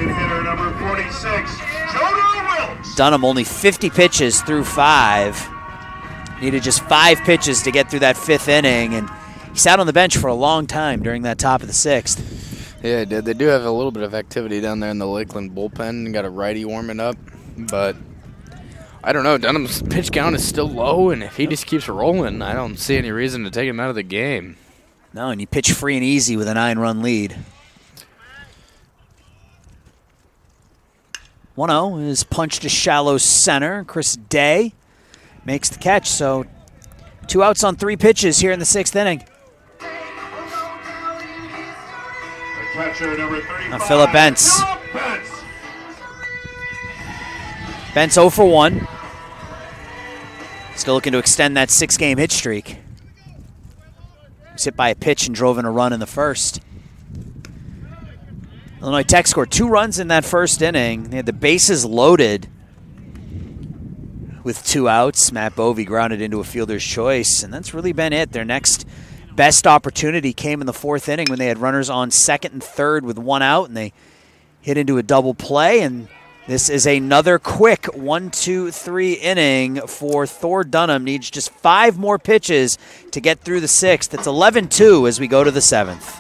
hitter number 46, Jono Wilkes. Dunham only 50 pitches through 5. Needed just 5 pitches to get through that 5th inning, and he sat on the bench for a long time during that top of the 6th. Yeah, they did. They do have a little bit of activity down there in the Lakeland bullpen. Got a righty warming up, but I don't know. Dunham's pitch count is still low, and if he just keeps rolling, I don't see any reason to take him out of the game. No, and you pitch free and easy with a 9-run lead. 1-0 is punched to shallow center. Chris Day makes the catch, so 2 outs on 3 pitches here in the 6th inning. Catcher number 35. Now Phillip Bentz. Bentz 0 for 1. Still looking to extend that 6-game hit streak. He was hit by a pitch and drove in a run in the first. Illinois Tech scored 2 runs in that first inning. They had the bases loaded with 2 outs. Matt Bovee grounded into a fielder's choice, and that's really been it. Their next best opportunity came in the 4th inning when they had runners on 2nd and 3rd with 1 out, and they hit into a double play. And this is another quick 1-2-3 inning for Thor Dunham. Needs just 5 more pitches to get through the 6th. It's 11-2 as we go to the 7th.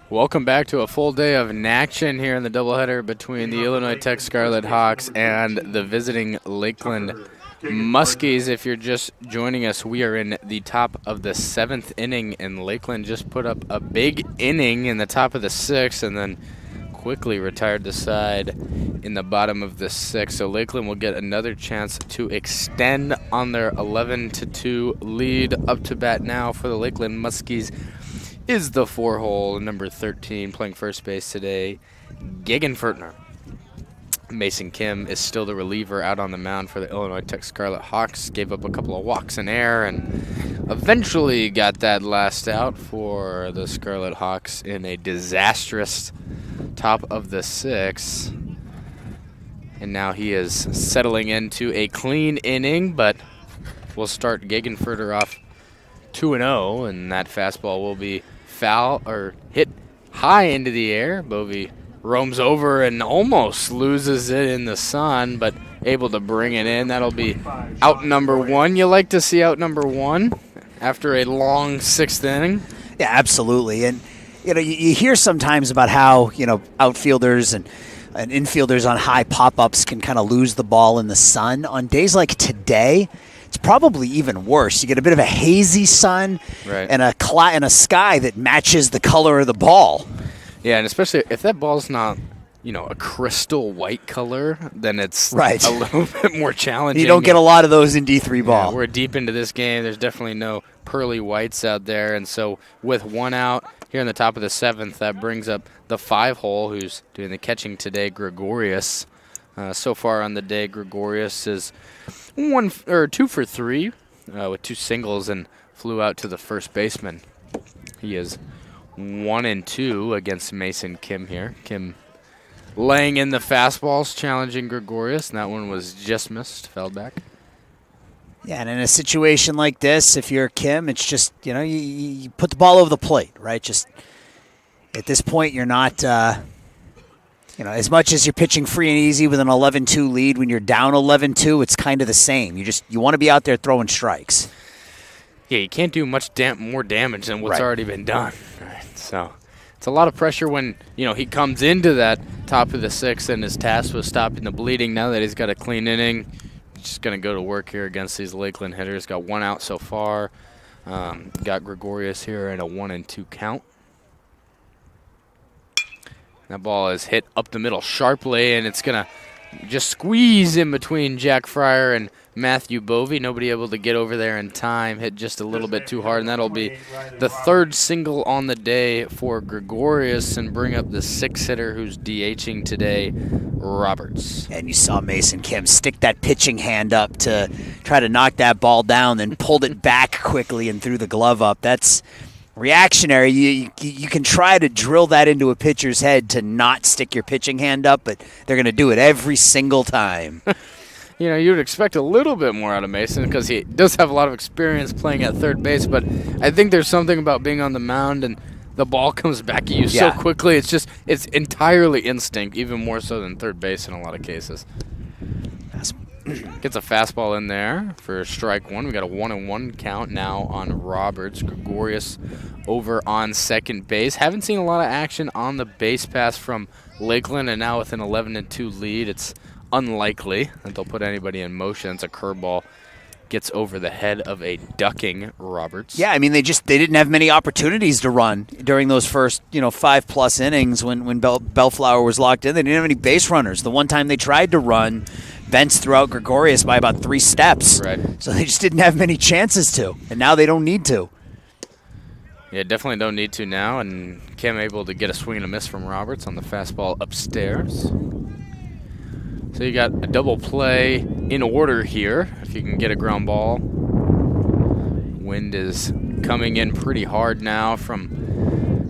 Welcome back to a full day of action here in the doubleheader between the Illinois Tech Scarlet Hawks and the visiting Lakeland Muskies. If you're just joining us, we are in the top of the 7th inning, and Lakeland just put up a big inning in the top of the 6th and then quickly retired the side in the bottom of the 6th. So Lakeland will get another chance to extend on their 11-2 lead. Up to bat now for the Lakeland Muskies is the 4-hole, number 13, playing first base today, Gegenfertner. Mason Kim is still the reliever out on the mound for the Illinois Tech Scarlet Hawks. Gave up a couple of walks in air and eventually got that last out for the Scarlet Hawks in a disastrous top of the 6th. And now he is settling into a clean inning, but we'll start Gegenfertner off 2-0, and that fastball will be foul or hit high into the air. Bovee roams over and almost loses it in the sun, but able to bring it in. That'll be out number 1. You like to see out number 1 after a long 6th inning? Yeah, absolutely. And you hear sometimes about how outfielders and infielders on high pop-ups can kind of lose the ball in the sun. On days like today, it's probably even worse. You get a bit of a hazy sun, right, and a sky that matches the color of the ball. Yeah, and especially if that ball's not, a crystal white color, then it's right, a little bit more challenging. You don't get a lot of those in D3 ball. Yeah, we're deep into this game. There's definitely no pearly whites out there, and so with 1 out here in the top of the 7th, that brings up the 5-hole, who's doing the catching today, Gregorius. So far on the day, Gregorius is 2 for 3 with 2 singles and flew out to the first baseman. He is 1-2 against Mason Kim here. Kim laying in the fastballs, challenging Gregorius, and that one was just missed, fell back. Yeah, and in a situation like this, if you're Kim, it's just, you put the ball over the plate, right? Just at this point, you're not, as much as you're pitching free and easy with an 11-2 lead, when you're down 11-2, it's kind of the same. You want to be out there throwing strikes. Yeah, you can't do much more damage than what's Right. already been done. Right. So it's a lot of pressure when, he comes into that top of the 6th and his task was stopping the bleeding. Now that he's got a clean inning, he's just going to go to work here against these Lakeland hitters. Got 1 out so far. Got Gregorius here at a 1-2 count. That ball is hit up the middle sharply, and it's going to just squeeze in between Jack Fryer and Matthew Bovey. Nobody able to get over there in time. Hit just a little bit too hard, and that'll be the 3rd single on the day for Gregorius and bring up the 6th hitter who's DHing today, Roberts. And you saw Mason Kim stick that pitching hand up to try to knock that ball down, then pulled it back quickly and threw the glove up. That's reactionary. You can try to drill that into a pitcher's head to not stick your pitching hand up, but they're going to do it every single time. You would expect a little bit more out of Mason because he does have a lot of experience playing at third base, but I think there's something about being on the mound and the ball comes back at you so quickly. It's entirely instinct, even more so than third base in a lot of cases. Gets a fastball in there for strike 1. We got a 1-1 count now on Roberts. Gregorius over on second base. Haven't seen a lot of action on the base pass from Lakeland, and now with an 11-2 lead, it's unlikely that they'll put anybody in motion. It's a curveball. Gets over the head of a ducking Roberts. Yeah, I mean, they didn't have many opportunities to run during those first, 5+ innings when Bellflower was locked in. They didn't have any base runners. The one time they tried to run, Bentz threw out Gregorius by about 3 steps. Right. So they just didn't have many chances to, and now they don't need to. Yeah, definitely don't need to now, and Kim able to get a swing and a miss from Roberts on the fastball upstairs. So you got a double play in order here, if you can get a ground ball. Wind is coming in pretty hard now from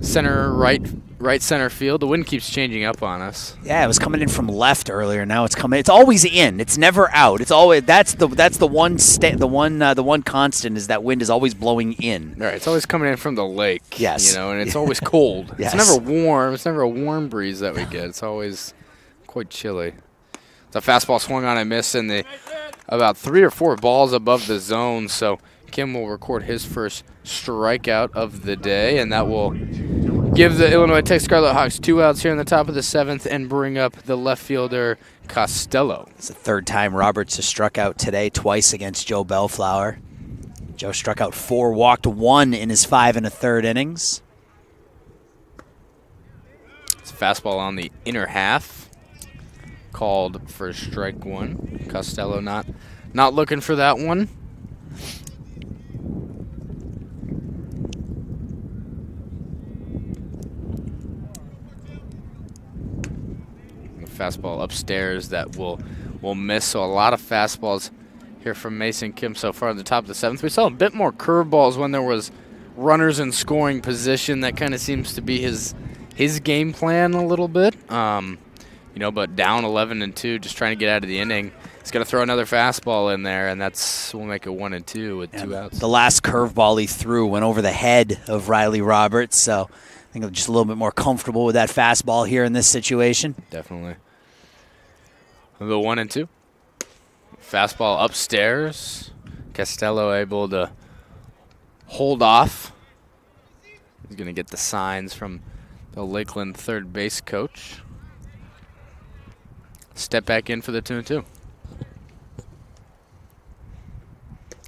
right center field. The wind keeps changing up on us. Yeah, it was coming in from left earlier. Now it's coming. It's always in. It's never out. It's always the one constant is that wind is always blowing in. Right, it's always coming in from the lake. Yes. And it's always cold. Yes. It's never warm. It's never a warm breeze that we get. It's always quite chilly. The fastball swung on and missed in the about 3 or 4 balls above the zone. So Kim will record his first strikeout of the day, and that will give the Illinois Tech Scarlet Hawks 2 outs here in the top of the 7th and bring up the left fielder Costello. It's the 3rd time Roberts has struck out today, twice against Joe Bellflower. Joe struck out 4, walked 1 in his 5 1/3 innings. It's a fastball on the inner half. Called for strike 1. Costello not looking for that one. The fastball upstairs that will miss. So a lot of fastballs here from Mason Kim so far at the top of the 7th. We saw a bit more curveballs when there was runners in scoring position. That kind of seems to be his game plan a little bit. But down 11-2, just trying to get out of the inning. He's going to throw another fastball in there, and we'll make it 1-2 with 2 outs. The last curveball he threw went over the head of Riley Roberts, so I think I'm just a little bit more comfortable with that fastball here in this situation. Definitely. The 1-2. Fastball upstairs. Costello able to hold off. He's going to get the signs from the Lakeland third base coach. Step back in for the 2-2.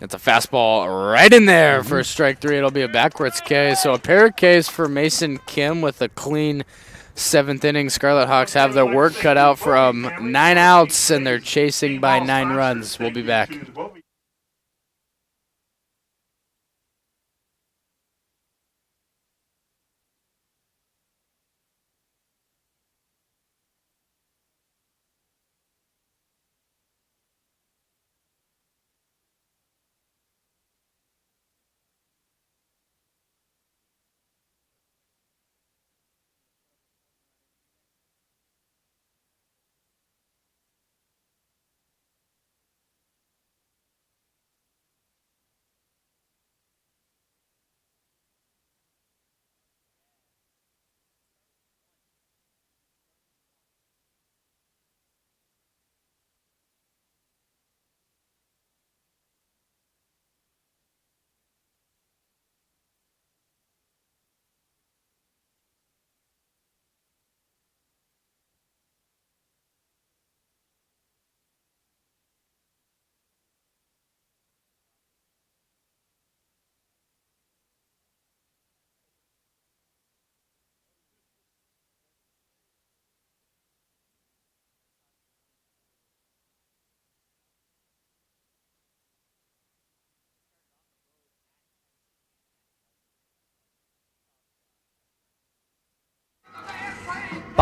It's a fastball right in there for strike 3. It'll be a backwards K. So a pair of Ks for Mason Kim with a clean 7th inning. Scarlet Hawks have their work cut out from 9 outs, and they're chasing by 9 runs. We'll be back.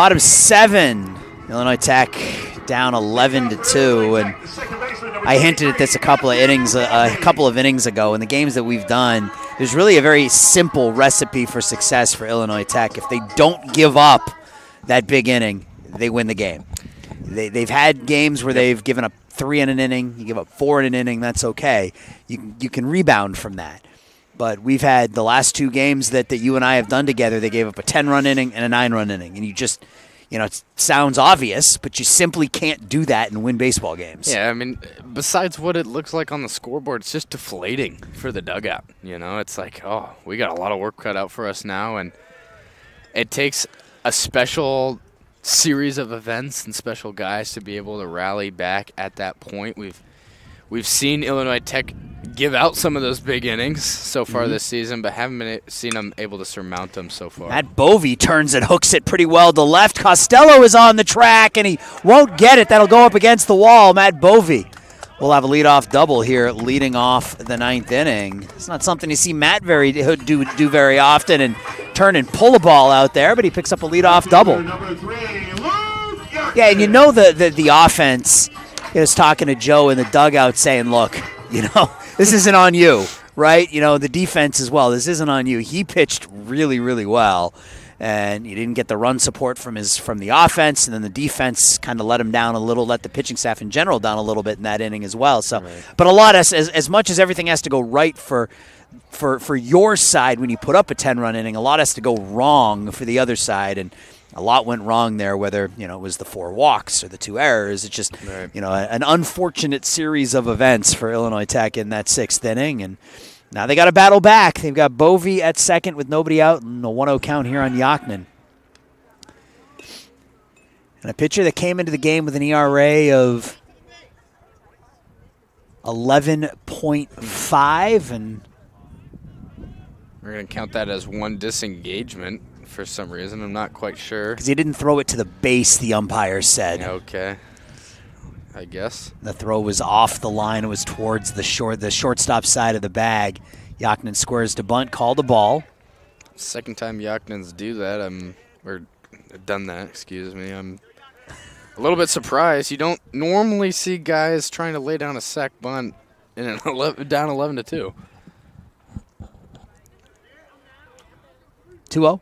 Bottom 7, Illinois Tech down 11-2, and I hinted at this a couple of innings ago. In the games that we've done, there's really a very simple recipe for success for Illinois Tech. If they don't give up that big inning, they win the game. They've had games where they've given up 3 in an inning, you give up 4 in an inning, that's okay. You can rebound from that. But we've had the last 2 games that you and I have done together, they gave up a 10-run inning and a 9-run inning. And you just, it sounds obvious, but you simply can't do that and win baseball games. Yeah, I mean, besides what it looks like on the scoreboard, it's just deflating for the dugout. It's like, oh, we got a lot of work cut out for us now. And it takes a special series of events and special guys to be able to rally back at that point. We've seen Illinois Tech give out some of those big innings so far this season, but haven't seen them able to surmount them so far. Matt Bovey turns it, hooks it pretty well to left. Costello is on the track, and he won't get it. That'll go up against the wall. Matt Bovey will have a leadoff double here, leading off the 9th inning. It's not something you see Matt do very often, and turn and pull a ball out there, but he picks up a leadoff double. Yeah, and the offense is talking to Joe in the dugout saying, look, this isn't on you, right? The defense as well. This isn't on you. He pitched really, really well, and he didn't get the run support from the offense, and then the defense kind of let him down a little, let the pitching staff in general down a little bit in that inning as well. So, right. But a lot as much as everything has to go right for your side when you put up a 10-run inning, a lot has to go wrong for the other side, and a lot went wrong there, whether it was the 4 walks or the 2 errors. It's just right. An unfortunate series of events for Illinois Tech in that 6th inning, and now they got to battle back. They've got Bovey at second with nobody out, and a 1-0 count here on Yaknin. And a pitcher that came into the game with an ERA of 11.5, and we're going to count that as 1 disengagement. For some reason, I'm not quite sure. Because he didn't throw it to the base, the umpire said. Okay. I guess. The throw was off the line. It was towards the shortstop side of the bag. Yaknin squares to bunt, called the ball. Second time Yaknin's done that, excuse me. I'm a little bit surprised. You don't normally see guys trying to lay down a sac bunt in down 11-2. 2-0.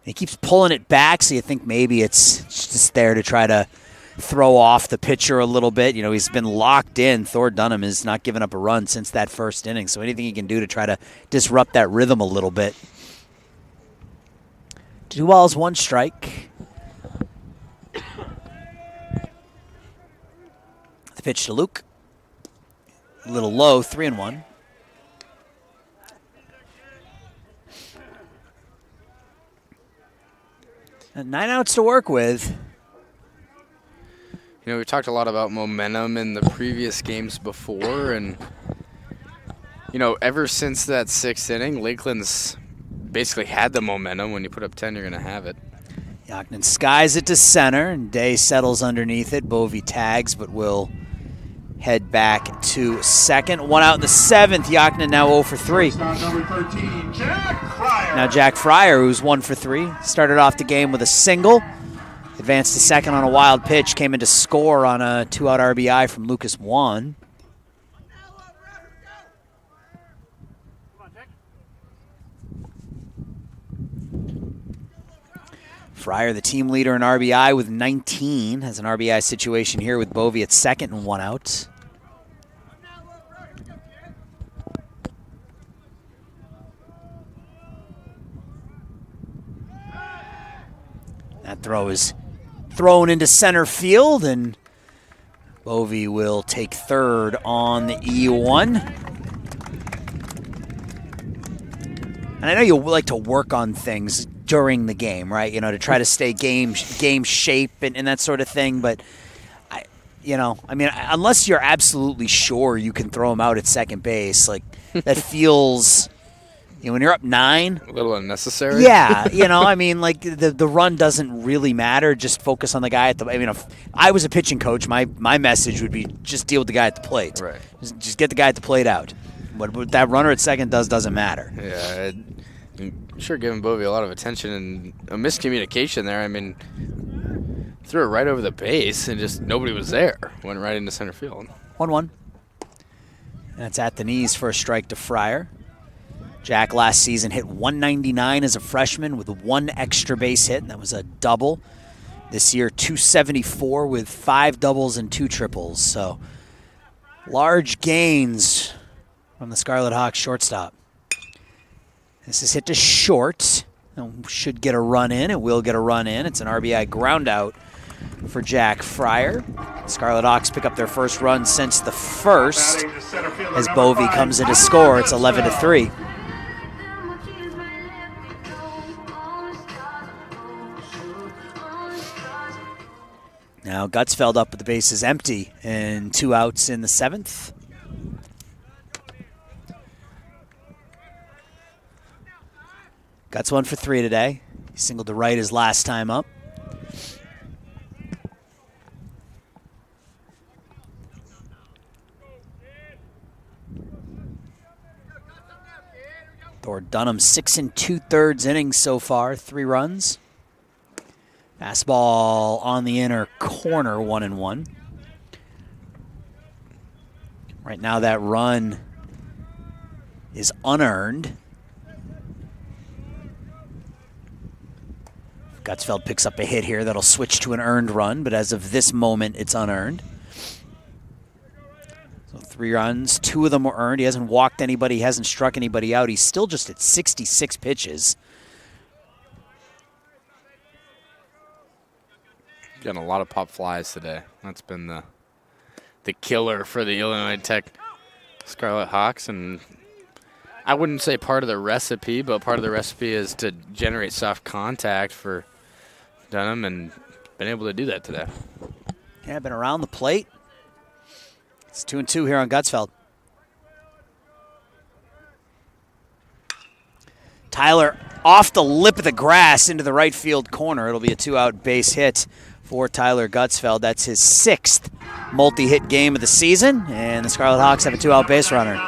He keeps pulling it back, so you think maybe it's just there to try to throw off the pitcher a little bit. He's been locked in. Thor Dunham has not given up a run since that first inning, so anything he can do to try to disrupt that rhythm a little bit. 2 balls, 1 strike. The pitch to Luke. A little low, 3-1. And 9 outs to work with. We talked a lot about momentum in the previous games before, and ever since that 6th inning, Lakeland's basically had the momentum. When you put up 10, you're going to have it. Yaknin skies it to center, and Day settles underneath it. Bovey tags, but will head back to second. 1 out in the 7th. Yaknin now 0 for 3. Number 13, Jack Fryer. Now Jack Fryer, who's 1 for 3, started off the game with a single. Advanced to second on a wild pitch. Came in to score on a 2-out RBI from Lucas Wan. Fryer, the team leader in RBI with 19, has an RBI situation here with Bovey at second and 1 out. That throw is thrown into center field, and Bovey will take third on the E1. And I know you like to work on things during the game, right? To try to stay game shape and that sort of thing. But, unless you're absolutely sure you can throw him out at second base, like that feels... when you're up 9. A little unnecessary. Yeah, the run doesn't really matter. Just focus on the guy at the. If I was a pitching coach, my message would be just deal with the guy at the plate. Right. Just get the guy at the plate out. What that runner at second doesn't matter. Yeah, Sure, giving Bovey a lot of attention and a miscommunication there. I mean, threw it right over the base and just nobody was there. Went right into center field. 1-1. That's at the knees for a strike to Fryer. Jack last season hit 199 as a freshman with 1 extra base hit, and that was a double. This year, 274 with 5 doubles and 2 triples. So large gains from the Scarlet Hawks shortstop. This is hit to short. Should get a run in. It will get a run in. It's an RBI ground out for Jack Fryer. Scarlet Hawks pick up their first run since the first as Bovey comes in to score. It's 11-3. Now Gutsfeld up with the bases empty and 2 outs in the 7th. Guts 1 for 3 today. He singled to right his last time up. Thor Dunham 6 2/3 innings so far, 3 runs. Fastball on the inner corner, 1-1. Right now that run is unearned. Gutsfeld picks up a hit here that'll switch to an earned run, but as of this moment, it's unearned. So 3 runs, 2 of them were earned. He hasn't walked anybody, he hasn't struck anybody out. He's still just at 66 pitches. Getting a lot of pop flies today. That's been the killer for the Illinois Tech Scarlet Hawks, and I wouldn't say part of the recipe, but part of the recipe is to generate soft contact for Dunham, and been able to do that today. Yeah, been around the plate. It's 2-2 here on Gutsfeld. Tyler off the lip of the grass into the right field corner. It'll be a 2-out base hit for Tyler Gutsfeld. That's his 6th multi-hit game of the season, and the Scarlet Hawks have a 2-out base runner.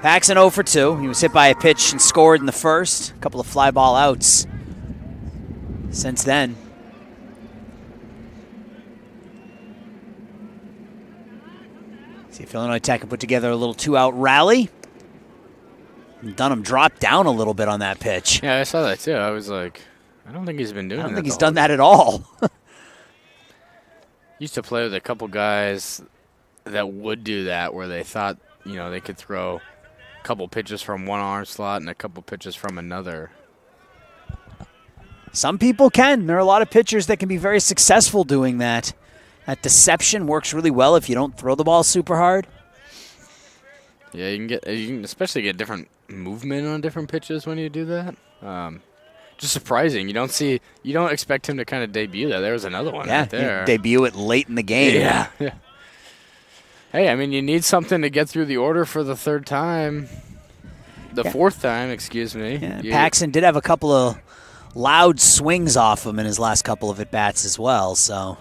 Paxson 0 for 2. He was hit by a pitch and scored in the first. A couple of fly ball outs since then. See if Illinois Tech can put together a little 2-out rally. Dunham dropped down a little bit on that pitch. Yeah, I saw that too. I was like, I don't think he's been doing that. I don't think he's done that at all. Used to play with a couple guys that would do that, where they thought, they could throw a couple pitches from one arm slot and a couple pitches from another. Some people can. There are a lot of pitchers that can be very successful doing that. That deception works really well if you don't throw the ball super hard. Yeah, you can especially get different movement on different pitches when you do that. Just surprising. You don't expect him to kind of debut that. There was another one right there. Debut it late in the game. Yeah. Hey, I mean, you need something to get through the order for the 3rd time. The 4th time, excuse me. Yeah, Paxson did have a couple of loud swings off him in his last couple of at-bats as well, so.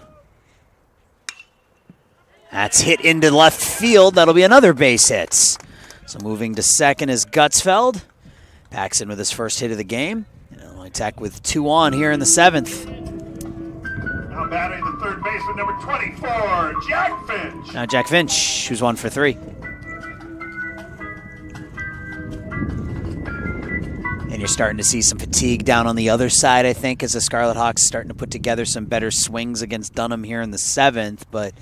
That's hit into left field. That'll be another base hit. So moving to second is Gutsfeld. Paxson with his first hit of the game. Illinois Tech with 2 on here in the 7th. Now batting the third baseman, number 24, Jack Finch. Now Jack Finch, who's 1 for 3. And you're starting to see some fatigue down on the other side, I think, as the Scarlet Hawks starting to put together some better swings against Dunham here in the 7th, but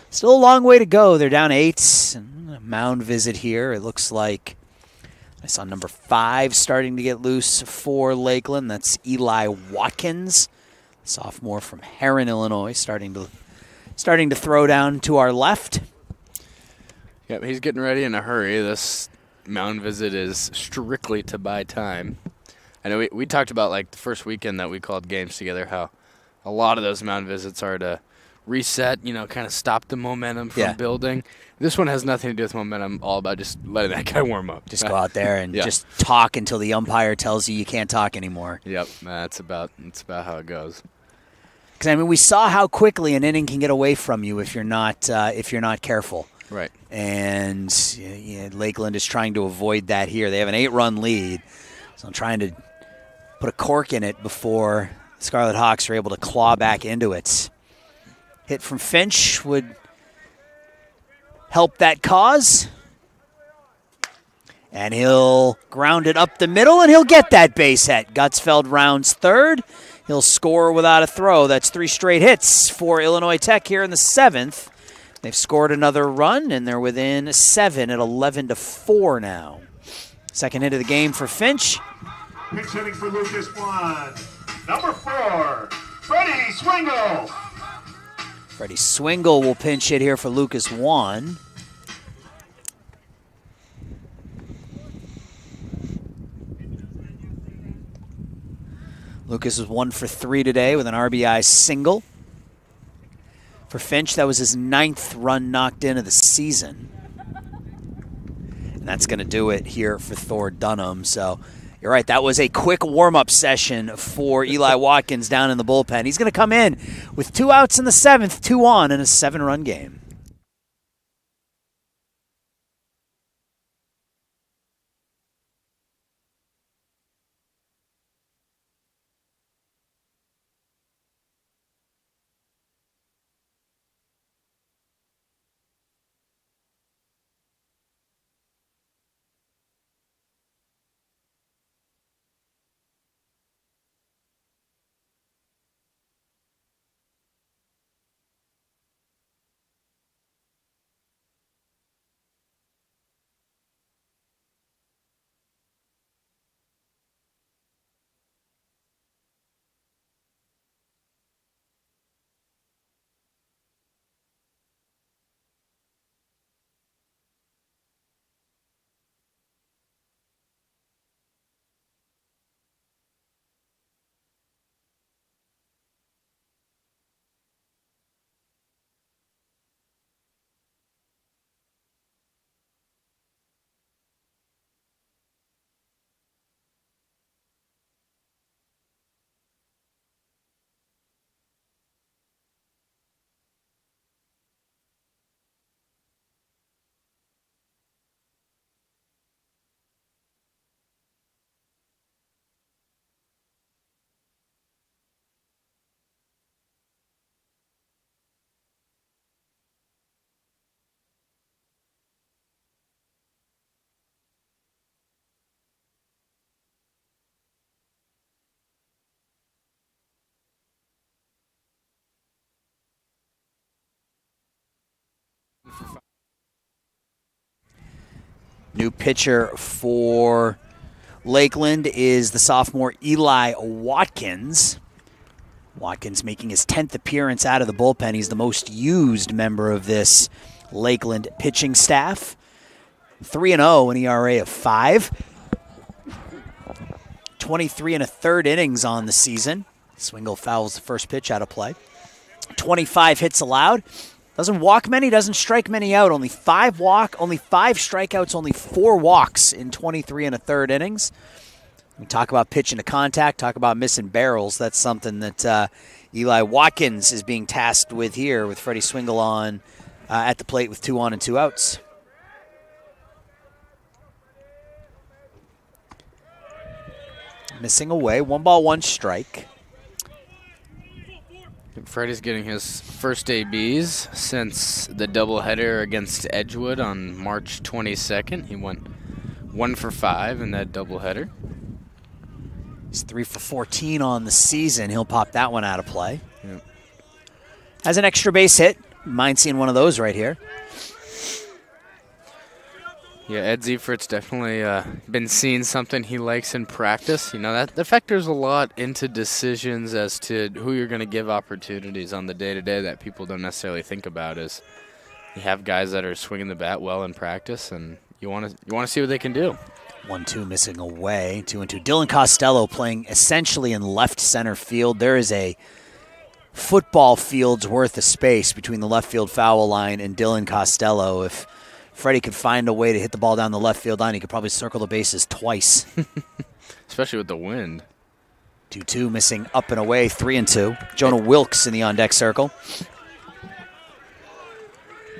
still a long way to go. They're down 8. A mound visit here. It looks like I saw number 5 starting to get loose for Lakeland. That's Eli Watkins, sophomore from Heron, Illinois, starting to throw down to our left. Yep, he's getting ready in a hurry. This mound visit is strictly to buy time. I know we talked about, like, the first weekend that we called games together, how a lot of those mound visits are to reset, kind of stop the momentum from building. This one has nothing to do with momentum, all about just letting that guy warm up. Just go out there and just talk until the umpire tells you can't talk anymore. Yep, that's about how it goes. Because I mean, we saw how quickly an inning can get away from you if you're not careful. Right. And Lakeland is trying to avoid that here. They have an 8-run lead, so I'm trying to put a cork in it before Scarlet Hawks are able to claw back into it. Hit from Finch would help that cause. And he'll ground it up the middle, and he'll get that base hit. Gutsfeld rounds third. He'll score without a throw. That's 3 straight hits for Illinois Tech here in the 7th. They've scored another run, and they're within 7 at 11-4 now. Second hit of the game for Finch. Pitch hitting for Lucas 1. Number 4, Freddie Swingle. Freddie Swingle will pinch hit here for Lucas 1. Lucas was 1 for 3 today with an RBI single. For Finch, that was his 9th run knocked in of the season. And that's going to do it here for Thor Dunham. So you're right, that was a quick warm-up session for Eli Watkins down in the bullpen. He's going to come in with 2 outs in the 7th, 2 on in a 7-run game. New pitcher for Lakeland is the sophomore Eli Watkins. Watkins making his 10th appearance out of the bullpen. He's the most used member of this Lakeland pitching staff. 3-0, an ERA of 5. 23 1/3 innings on the season. Swingle fouls the first pitch out of play. 25 hits allowed. Doesn't walk many, doesn't strike many out. Only 5 strikeouts, only 4 walks in 23 1/3 innings. We talk about pitching to contact, talk about missing barrels. That's something that Eli Watkins is being tasked with here with Freddie Swingle on at the plate with 2 on and 2 outs. Missing away, 1 ball, 1 strike. Freddie's getting his first ABs since the doubleheader against Edgewood on March 22nd. He went 1 for 5 in that doubleheader. He's 3 for 14 on the season. He'll pop that one out of play. Yep. Has an extra base hit. Mind seeing one of those right here. Yeah, Ed Ziefert's definitely been seeing something he likes in practice. You know, that factors a lot into decisions as to who you're going to give opportunities on the day-to-day that people don't necessarily think about. Is you have guys that are swinging the bat well in practice, and you want to see what they can do. 1-2 missing away. 2-2. Dylan Costello playing essentially in left center field. There is a football field's worth of space between the left field foul line and Dylan Costello. If Freddie could find a way to hit the ball down the left field line, he could probably circle the bases twice. Especially with the wind. 2-2 missing up and away, 3-2. Jonah Wilkes in the on-deck circle.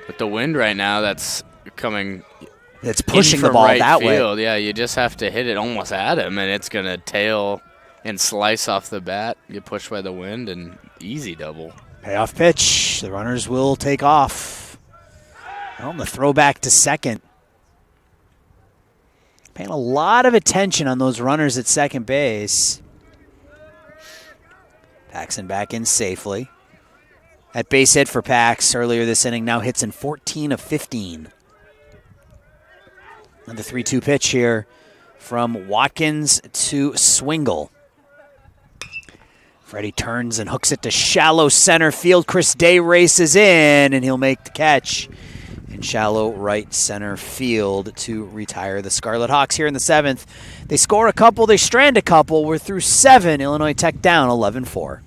With the wind right now, that's coming. It's pushing the ball right that field. way. Yeah, you just have to hit it almost at him, and it's going to tail and slice off the bat, get pushed by the wind, and easy double. Payoff pitch. The runners will take off. Well, the throwback to second. Paying a lot of attention on those runners at second base. Paxton back in safely. That base hit for Pax earlier this inning now hits in 14 of 15. Another 3-2 pitch here from Watkins to Swingle. Freddie turns and hooks it to shallow center field. Chris Day races in, and he'll make the catch in shallow right center field to retire the Scarlet Hawks here in the 7th. They score a couple, they strand a couple. We're through 7. Illinois Tech down 11-4.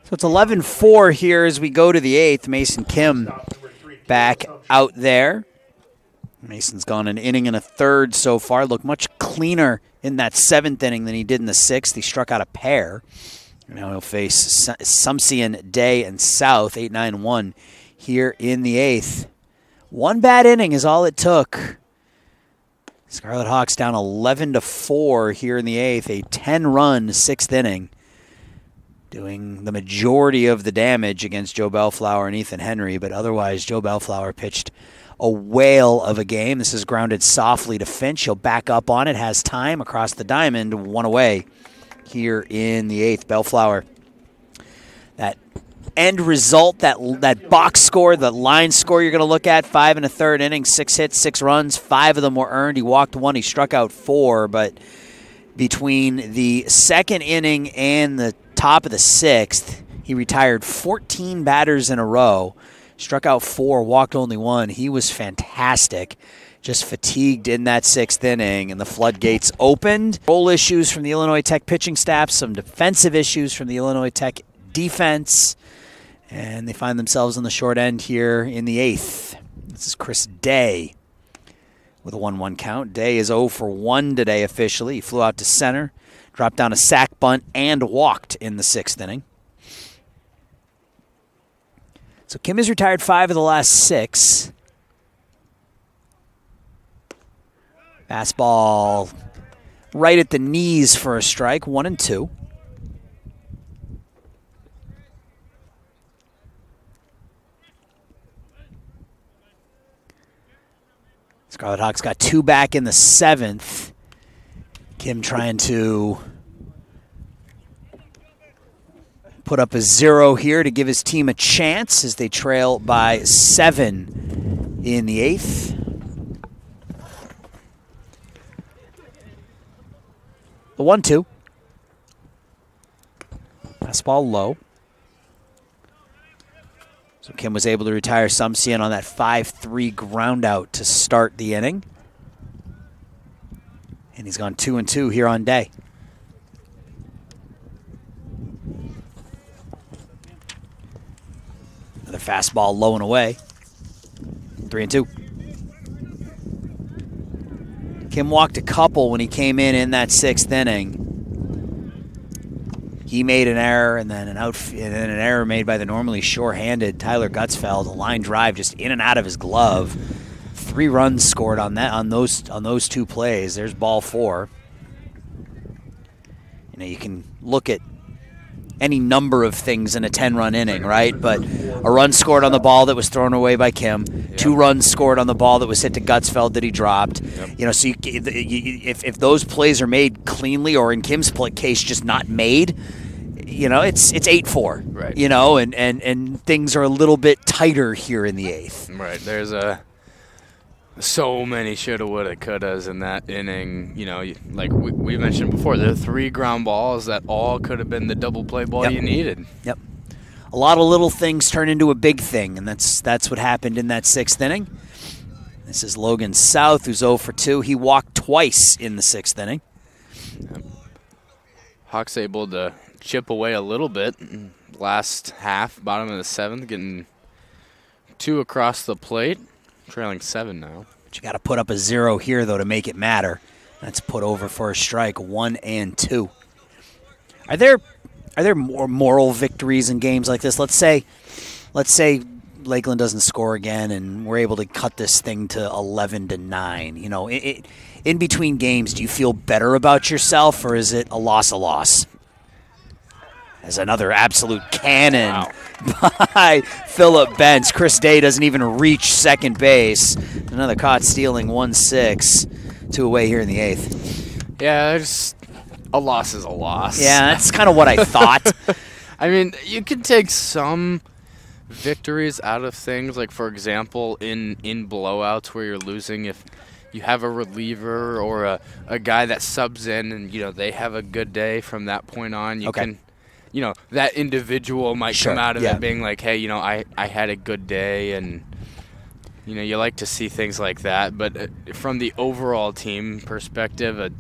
So it's 11-4 here as we go to the 8th. Mason Kim back out there. Mason's gone an inning and a third so far. Looked much cleaner in that 7th inning than he did in the 6th. He struck out a pair. Now he'll face Sumsian, Day, and South, 8-9-1 here in the 8th. One bad inning is all it took. Scarlet Hawks down 11-4 here in the 8th. A 10-run 6th inning, doing the majority of the damage against Joe Bellflower and Ethan Henry, but otherwise Joe Bellflower pitched a whale of a game. This is grounded softly to Finch. He'll back up on it, has time across the diamond, one away here in the 8th. Bellflower, that end result, that box score, the line score you're going to look at, 5 1/3 innings, 6 hits, 6 runs, 5 of them were earned. He walked 1, he struck out 4, but between the 2nd inning and the top of the 6th, he retired 14 batters in a row, struck out 4, walked only 1. He was fantastic. Just fatigued in that 6th inning, and the floodgates opened. Role issues from the Illinois Tech pitching staff, some defensive issues from the Illinois Tech defense, and they find themselves on the short end here in the 8th. This is Chris Day with a 1-1 count. Day is 0 for 1 today officially. He flew out to center, dropped down a sac bunt, and walked in the 6th inning. So Kim has retired 5 of the last 6. Fastball right at the knees for a strike, 1-2. Scarlet Hawks got 2 back in the 7th. Kim trying to put up a 0 here to give his team a chance as they trail by 7 in the 8th. The 1-2. Fastball low. So Kim was able to retire Sumsian on that 5-3 ground out to start the inning. And he's gone 2-2 here on day. Another fastball low and away. 3-2. Kim walked a couple when he came in that 6th inning. He made an error, and then an error made by the normally sure-handed Tyler Gutzfeld. A line drive just in and out of his glove. 3 runs scored on those 2 plays. There's ball 4. You can look at any number of things in a 10-run inning, right? But a run scored on the ball that was thrown away by Kim. Yep. 2 runs scored on the ball that was hit to Gutzfeld that he dropped. Yep. So if those plays are made cleanly, or in Kim's case, just not made, it's 8-4. Right. And things are a little bit tighter here in the 8th. Right. There's so many shoulda, woulda, couldas in that inning. Like we mentioned before, there are 3 ground balls that all could have been the double play ball you needed. Yep. A lot of little things turn into a big thing, and that's what happened in that 6th inning. This is Logan South, who's 0 for 2. He walked twice in the 6th inning. Yep. Hawks able to chip away a little bit. Last half, bottom of the 7th, getting 2 across the plate. Trailing 7 now. But you got to put up a 0 here, though, to make it matter. That's put over for a strike, 1-2. Are there more moral victories in games like this? Let's say Lakeland doesn't score again, and we're able to cut this thing to 11-9. In between games, do you feel better about yourself, or is it a loss? As another absolute cannon by Phillip Bentz. Chris Day doesn't even reach second base. Another caught stealing 1-6. 2 away here in the 8th. Yeah, a loss is a loss. Yeah, that's kind of what I thought. I mean, you can take some victories out of things. Like, for example, in blowouts where you're losing, if you have a reliever or a guy that subs in and, they have a good day from that point on, you can... that individual might come out of it being like, hey, I had a good day, and, you like to see things like that. But from the overall team perspective, it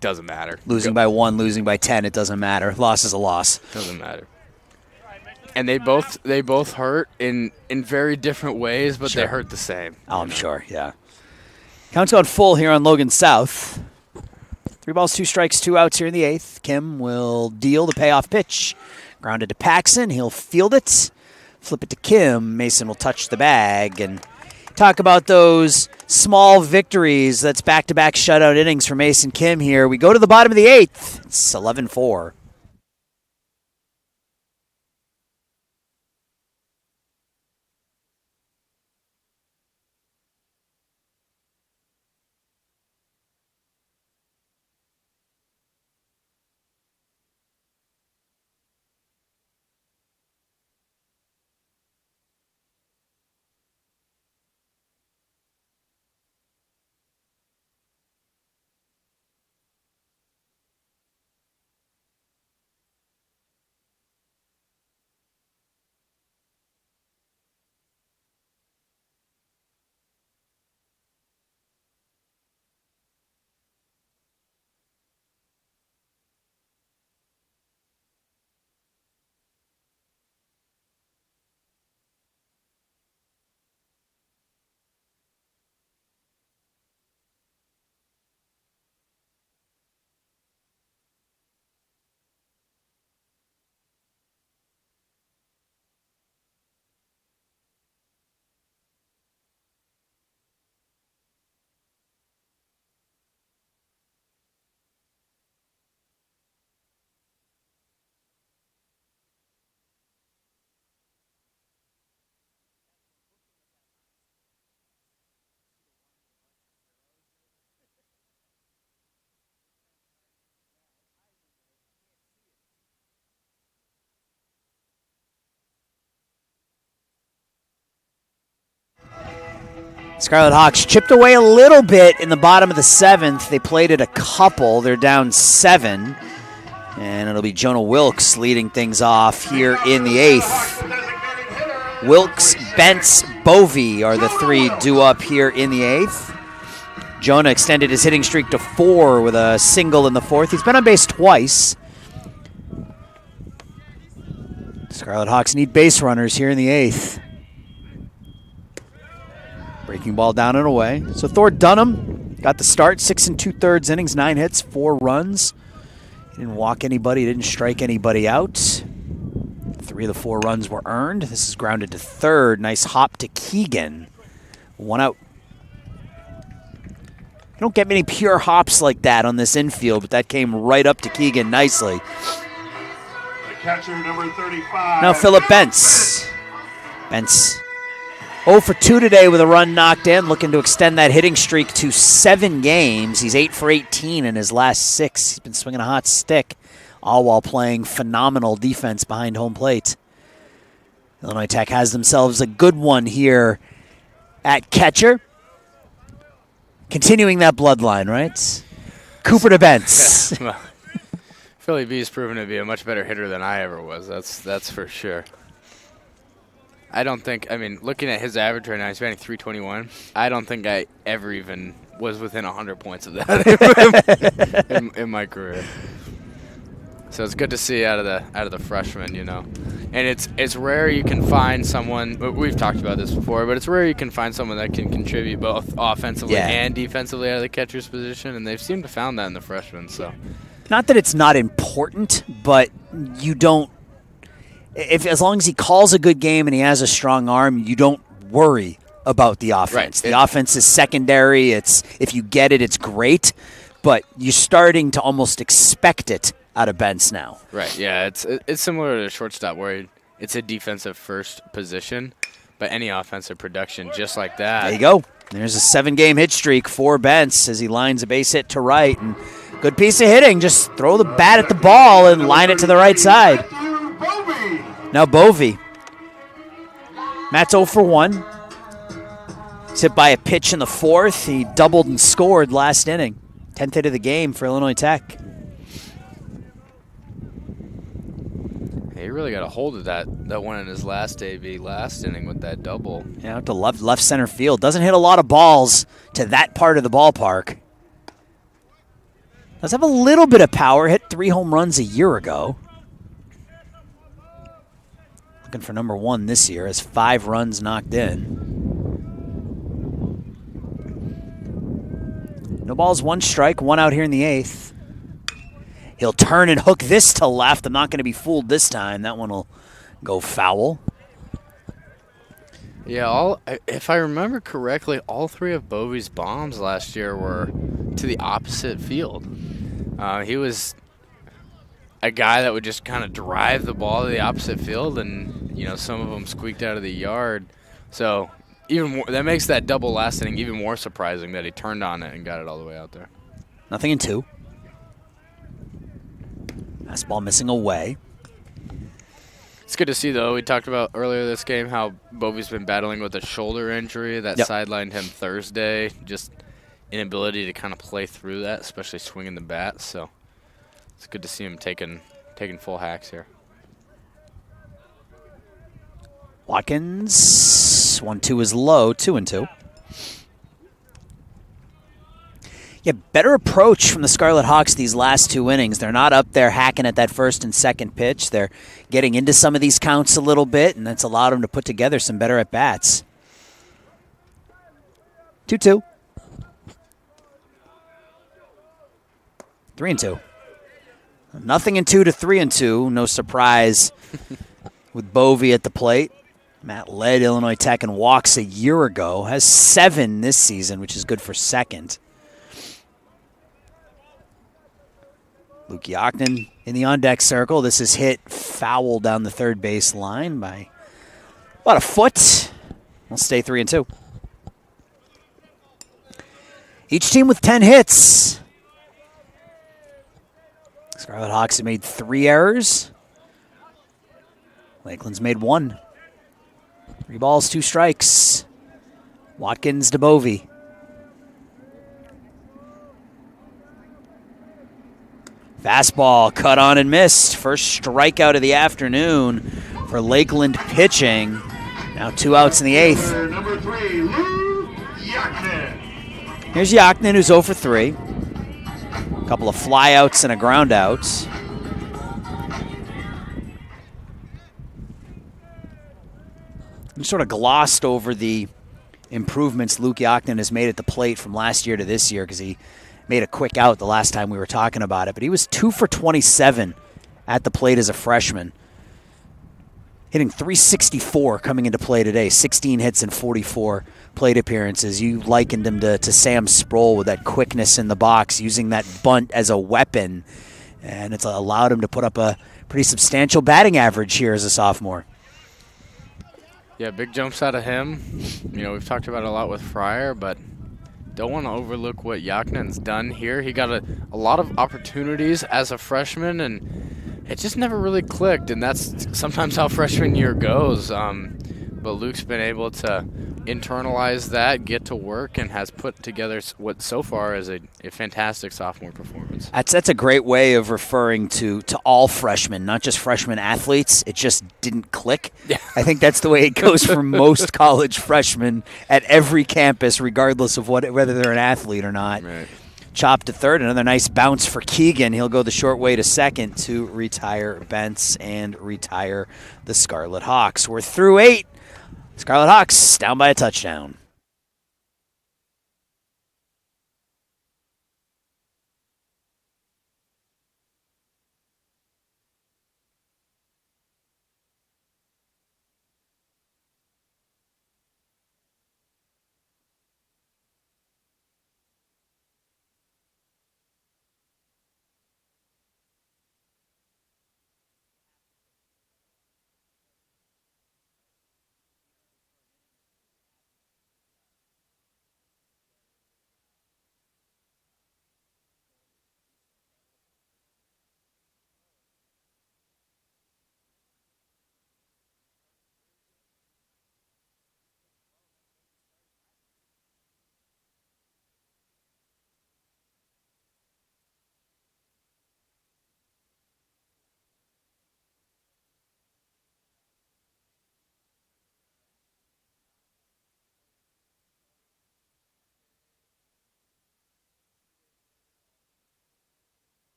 doesn't matter. Losing by 1, losing by 10, it doesn't matter. Loss is a loss. Doesn't matter. And they both hurt in very different ways, but they hurt the same. Oh, I'm sure, yeah. Count's on full here on Logan South. 3 balls, 2 strikes, 2 outs here in the 8th. Kim will deal the payoff pitch. Grounded to Paxson. He'll field it. Flip it to Kim. Mason will touch the bag. And talk about those small victories. That's back-to-back shutout innings for Mason Kim here. We go to the bottom of the 8th. It's 11-4. Scarlet Hawks chipped away a little bit in the bottom of the 7th. They played it a couple. They're down 7. And it'll be Jonah Wilkes leading things off here in the 8th. Wilkes, Bentz, Bovee are the three due up here in the 8th. Jonah extended his hitting streak to 4 with a single in the 4th. He's been on base twice. Scarlet Hawks need base runners here in the 8th. Breaking ball down and away. So Thor Dunham got the start, 6 2/3 innings, 9 hits, 4 runs. He didn't walk anybody, didn't strike anybody out. 3 of the 4 runs were earned. This is grounded to third. Nice hop to Keegan. 1 out. You don't get many pure hops like that on this infield, but that came right up to Keegan nicely. The catcher, number 35. Now Philip Bentz. Bentz 0 for 2 today with a run knocked in, looking to extend that hitting streak to 7 games. He's 8 for 18 in his last 6. He's been swinging a hot stick, all while playing phenomenal defense behind home plate. Illinois Tech has themselves a good one here at catcher. Continuing that bloodline, right? Cooper to Bentz. Well, Philly B's proven to be a much better hitter than I ever was. That's for sure. I don't think, looking at his average right now, he's batting .321. I don't think I ever even was within 100 points of that in my career. So it's good to see out of the freshman, you know. And it's rare you can find someone, we've talked about this before, but it's rare you can find someone that can contribute both offensively and defensively out of the catcher's position, and they've seemed to found that in the freshmen. So, not that it's not important, but you don't, as long as he calls a good game and he has a strong arm, you don't worry about the offense. Right. The offense is secondary. It's, if you get it, it's great, but you're starting to almost expect it out of Bentz now. Right, yeah, it's similar to shortstop where it's a defensive first position, but any offensive production just like that. There you go. There's a 7-game hit streak for Bentz as he lines a base hit to right. And good piece of hitting. Just throw the bat at the ball and line it to the right side. Now Bovee. Matt's 0 for 1. He's hit by a pitch in the 4th. He doubled and scored last inning. 10th hit of the game for Illinois Tech. He really got a hold of that one in his last last inning with that double. Yeah, out to left center field. Doesn't hit a lot of balls to that part of the ballpark. Does have a little bit of power. Hit 3 home runs a year ago. Looking for number 1 this year. Has 5 runs knocked in. No balls, 1 strike, 1 out here in the 8th. He'll turn and hook this to left. I'm not going to be fooled this time. That one will go foul. Yeah, if I remember correctly, all 3 of Bovee's bombs last year were to the opposite field. He was a guy that would just kind of drive the ball to the opposite field, and some of them squeaked out of the yard. So even more, that makes that double last inning even more surprising that he turned on it and got it all the way out there. Nothing in 2. Fastball missing away. It's good to see, though. We talked about earlier this game how Bovee's been battling with a shoulder injury that sidelined him Thursday. Just inability to kind of play through that, especially swinging the bat. So it's good to see him taking full hacks here. Watkins, 1-2 is low, 2-2. Yeah, better approach from the Scarlet Hawks these last 2 innings. They're not up there hacking at that first and second pitch. They're getting into some of these counts a little bit, and that's allowed them to put together some better at-bats. 2-2. 3-2. Nothing in 2 to 3-2. No surprise with Bovee at the plate. Matt led Illinois Tech in walks a year ago. Has 7 this season, which is good for second. Luke Yocknen in the on-deck circle. This is hit foul down the third base line by about a foot. We'll stay 3-2. Each team with 10 hits. Scarlet Hawks have made 3 errors. Lakeland's made 1. 3 balls, 2 strikes. Watkins to Bovee. Fastball cut on and missed. First strikeout of the afternoon for Lakeland pitching. Now 2 outs in the 8th. Number 3, Lou Yaknin. Here's Yaknin, who's 0 for 3. A couple of flyouts and a ground out. We sort of glossed over the improvements Luke Yaknin has made at the plate from last year to this year because he made a quick out the last time we were talking about it. But he was 2 for 27 at the plate as a freshman, hitting .364 coming into play today, 16 hits and 44 plate appearances. You likened him to Sam Sproul with that quickness in the box, using that bunt as a weapon, and it's allowed him to put up a pretty substantial batting average here as a sophomore. Yeah, big jumps out of him. You know, we've talked about it a lot with Fryer, but don't want to overlook what Yaknin's done here. He got a lot of opportunities as a freshman, and it just never really clicked, and that's sometimes how freshman year goes. But Luke's been able to internalize that, get to work, and has put together what so far is a fantastic sophomore performance. That's a great way of referring to all freshmen, not just freshman athletes. It just didn't click. Yeah. I think that's the way it goes for most college freshmen at every campus, regardless of whether they're an athlete or not. Right. Chop to third. Another nice bounce for Keegan. He'll go the short way to second to retire Bentz and retire the Scarlet Hawks. We're through 8. Scarlet Hawks down by a touchdown.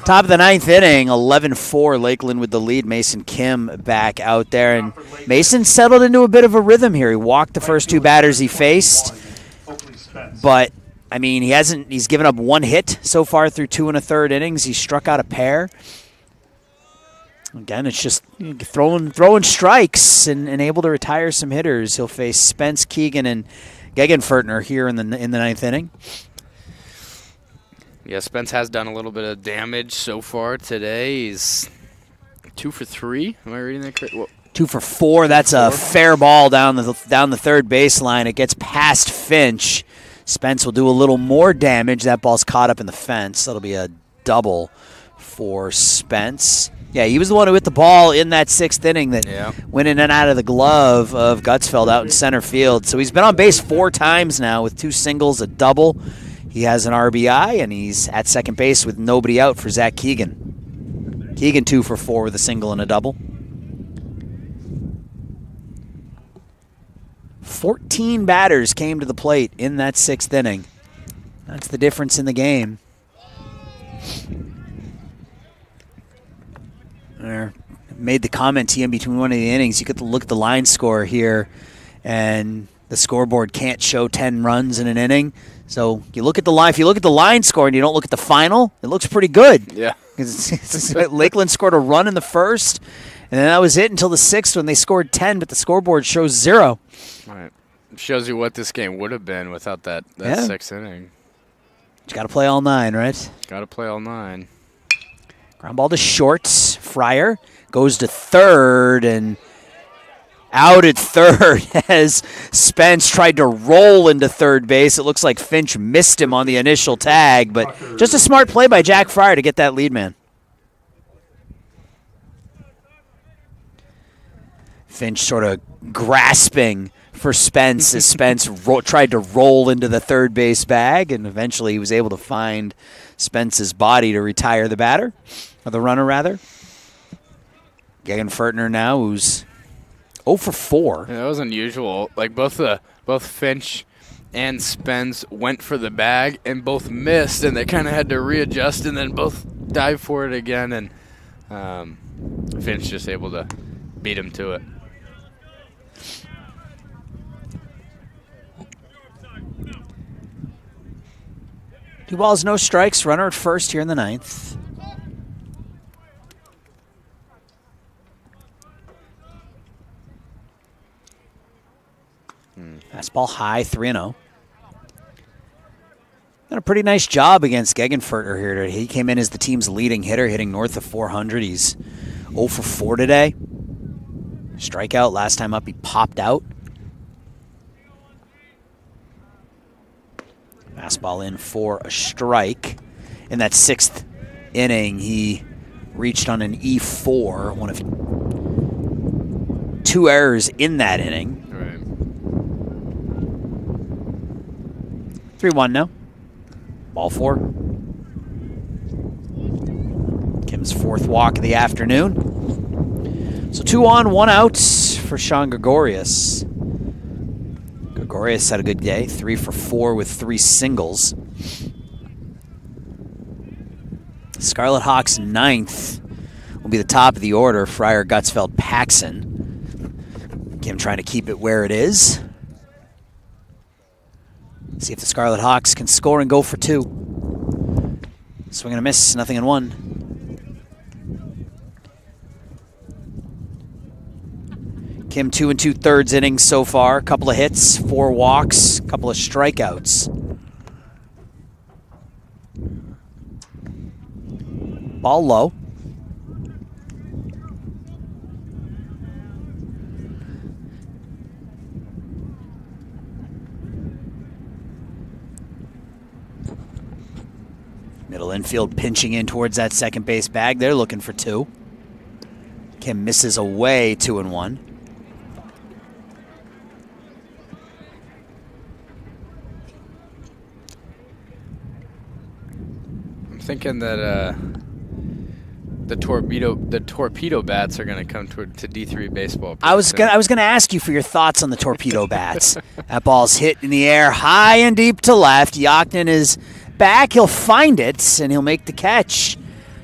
Top of the 9th inning, 11-4, Lakeland with the lead. Mason Kim back out there, and Mason settled into a bit of a rhythm here. He walked the first 2 batters he faced, but I mean, he's given up 1 hit so far through 2 1/3 innings. He struck out a pair. Again, it's just throwing strikes and able to retire some hitters. He'll face Spence, Keegan, and Gegenfertner here in the 9th inning. Yeah, Spence has done a little bit of damage so far today. He's 2 for 3. Am I reading that correct? 2 for 4. That's a fair ball down the third baseline. It gets past Finch. Spence will do a little more damage. That ball's caught up in the fence. That'll be a double for Spence. Yeah, he was the one who hit the ball in that 6th inning that went in and out of the glove of Gutsfeld out in center field. So he's been on base 4 times now with 2 singles, a double. He has an RBI, and he's at second base with nobody out for Zach Keegan. Keegan 2 for 4 with a single and a double. 14 batters came to the plate in that 6th inning. That's the difference in the game. I made the comment in between one of the innings. You get to look at the line score here, and the scoreboard can't show 10 runs in an inning. So you look at the line. If you look at the line score and you don't look at the final, it looks pretty good. Yeah. Because Lakeland scored a run in the first, and then that was it until the 6th when they scored 10, but the scoreboard shows 0. All right. It shows you what this game would have been without that 6th inning. You got to play all 9, right? Got to play all 9. Ground ball to short. Fryer goes to third, and out at third as Spence tried to roll into third base. It looks like Finch missed him on the initial tag, but just a smart play by Jack Fryer to get that lead man. Finch sort of grasping for Spence as Spence tried to roll into the third base bag, and eventually he was able to find Spence's body to retire the batter, or the runner rather. Gegenfertner now, who's 0 for 4. Yeah, that was unusual. Like both Finch and Spence went for the bag and both missed, and they kind of had to readjust and then both dive for it again, and Finch just able to beat him to it. Two balls, no strikes. Runner at first here in the 9th. Fastball high, 3-0. Done a pretty nice job against Gegenfertner here today. He came in as the team's leading hitter, hitting north of 400. He's 0 for 4 today. Strikeout last time up, he popped out. Fastball in for a strike. In that 6th inning, he reached on an E4, one of 2 errors in that inning. 3-1 now. Ball 4. Kim's 4th walk of the afternoon. So 2 on, 1 out for Sean Gregorius. Gregorius had a good day, 3 for 4 with 3 singles. Scarlet Hawks 9th will be the top of the order. Fryer, Gutsfeld, Paxson. Kim trying to keep it where it is. See if the Scarlet Hawks can score and go for 2. Swing and a miss, 0-1. Kim 2 2/3 innings so far. A couple of hits, 4 walks, a couple of strikeouts. Ball low. Middle infield pinching in towards that second base bag. They're looking for 2. Kim misses away, 2-1. I'm thinking that the torpedo bats are going to come to D3 baseball. I was gonna ask you for your thoughts on the torpedo bats. That ball's hit in the air, high and deep to left. Yachnin is back. He'll find it and he'll make the catch.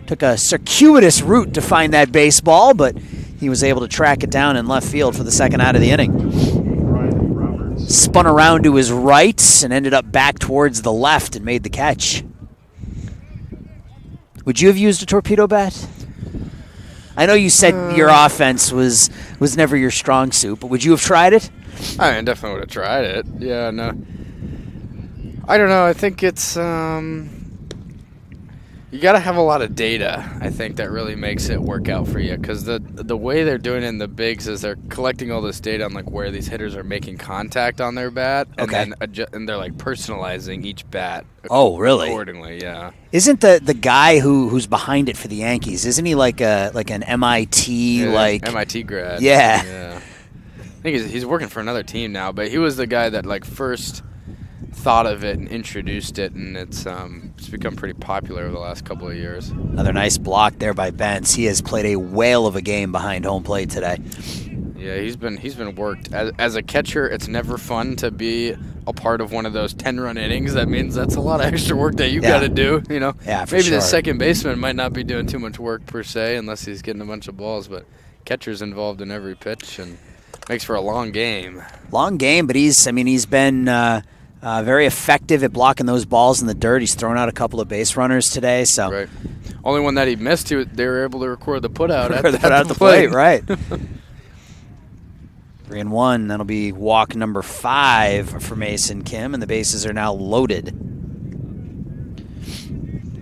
Took a circuitous route to find that baseball, but he was able to track it down in left field for the second out of the inning. Spun around to his right and ended up back towards the left and made the catch. Would you have used a torpedo bat? I know you said your offense was never your strong suit, but would you have tried it? I definitely would have tried it. Yeah, no. I don't know. I think it's you got to have a lot of data. I think that really makes it work out for you, because the way they're doing it in the bigs is they're collecting all this data on like where these hitters are making contact on their bat, and then and they're like personalizing each bat. Oh, really? Accordingly, yeah. Isn't the guy who's behind it for the Yankees? Isn't he like an MIT MIT grad? Yeah. I think he's working for another team now, but he was the guy that like first thought of it and introduced it, and it's become pretty popular over the last couple of years. Another nice block there by Bentz. He has played a whale of a game behind home plate today. Yeah, he's been worked. As a catcher, it's never fun to be a part of one of those 10-run innings. That means that's a lot of extra work that you got to do. You know, maybe the second baseman might not be doing too much work per se, unless he's getting a bunch of balls. But catcher's involved in every pitch, and makes for a long game. Long game, but he's been very effective at blocking those balls in the dirt. He's thrown out a couple of base runners today. So right. Only one that he missed, they were able to record the putout at the plate. Right. 3-1. That'll be walk number 5 for Mason Kim, and the bases are now loaded.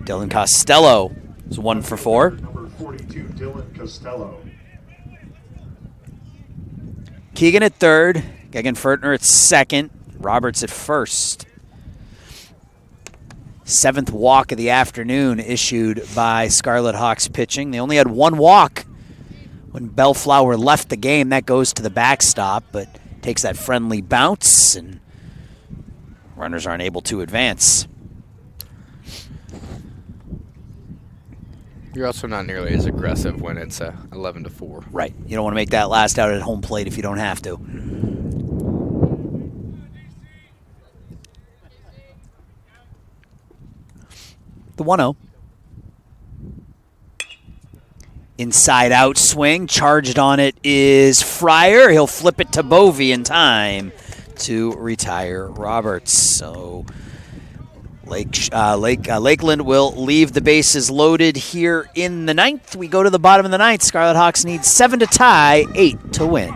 Dylan Costello is 1 for 4. 22, Dylan Costello. Keegan at third, Gegenfertner at second, Roberts at first. 7th walk of the afternoon issued by Scarlet Hawks pitching. They only had 1 walk when Bellflower left the game. That goes to the backstop, but takes that friendly bounce, and runners aren't able to advance. You're also not nearly as aggressive when it's 11-4. Right. You don't want to make that last out at home plate if you don't have to. The 1-0. Inside out swing. Charged on it is Fryer. He'll flip it to Bovey in time to retire Roberts. So Lakeland will leave the bases loaded here in the 9th. We go to the bottom of the 9th. Scarlet Hawks need 7 to tie, 8 to win.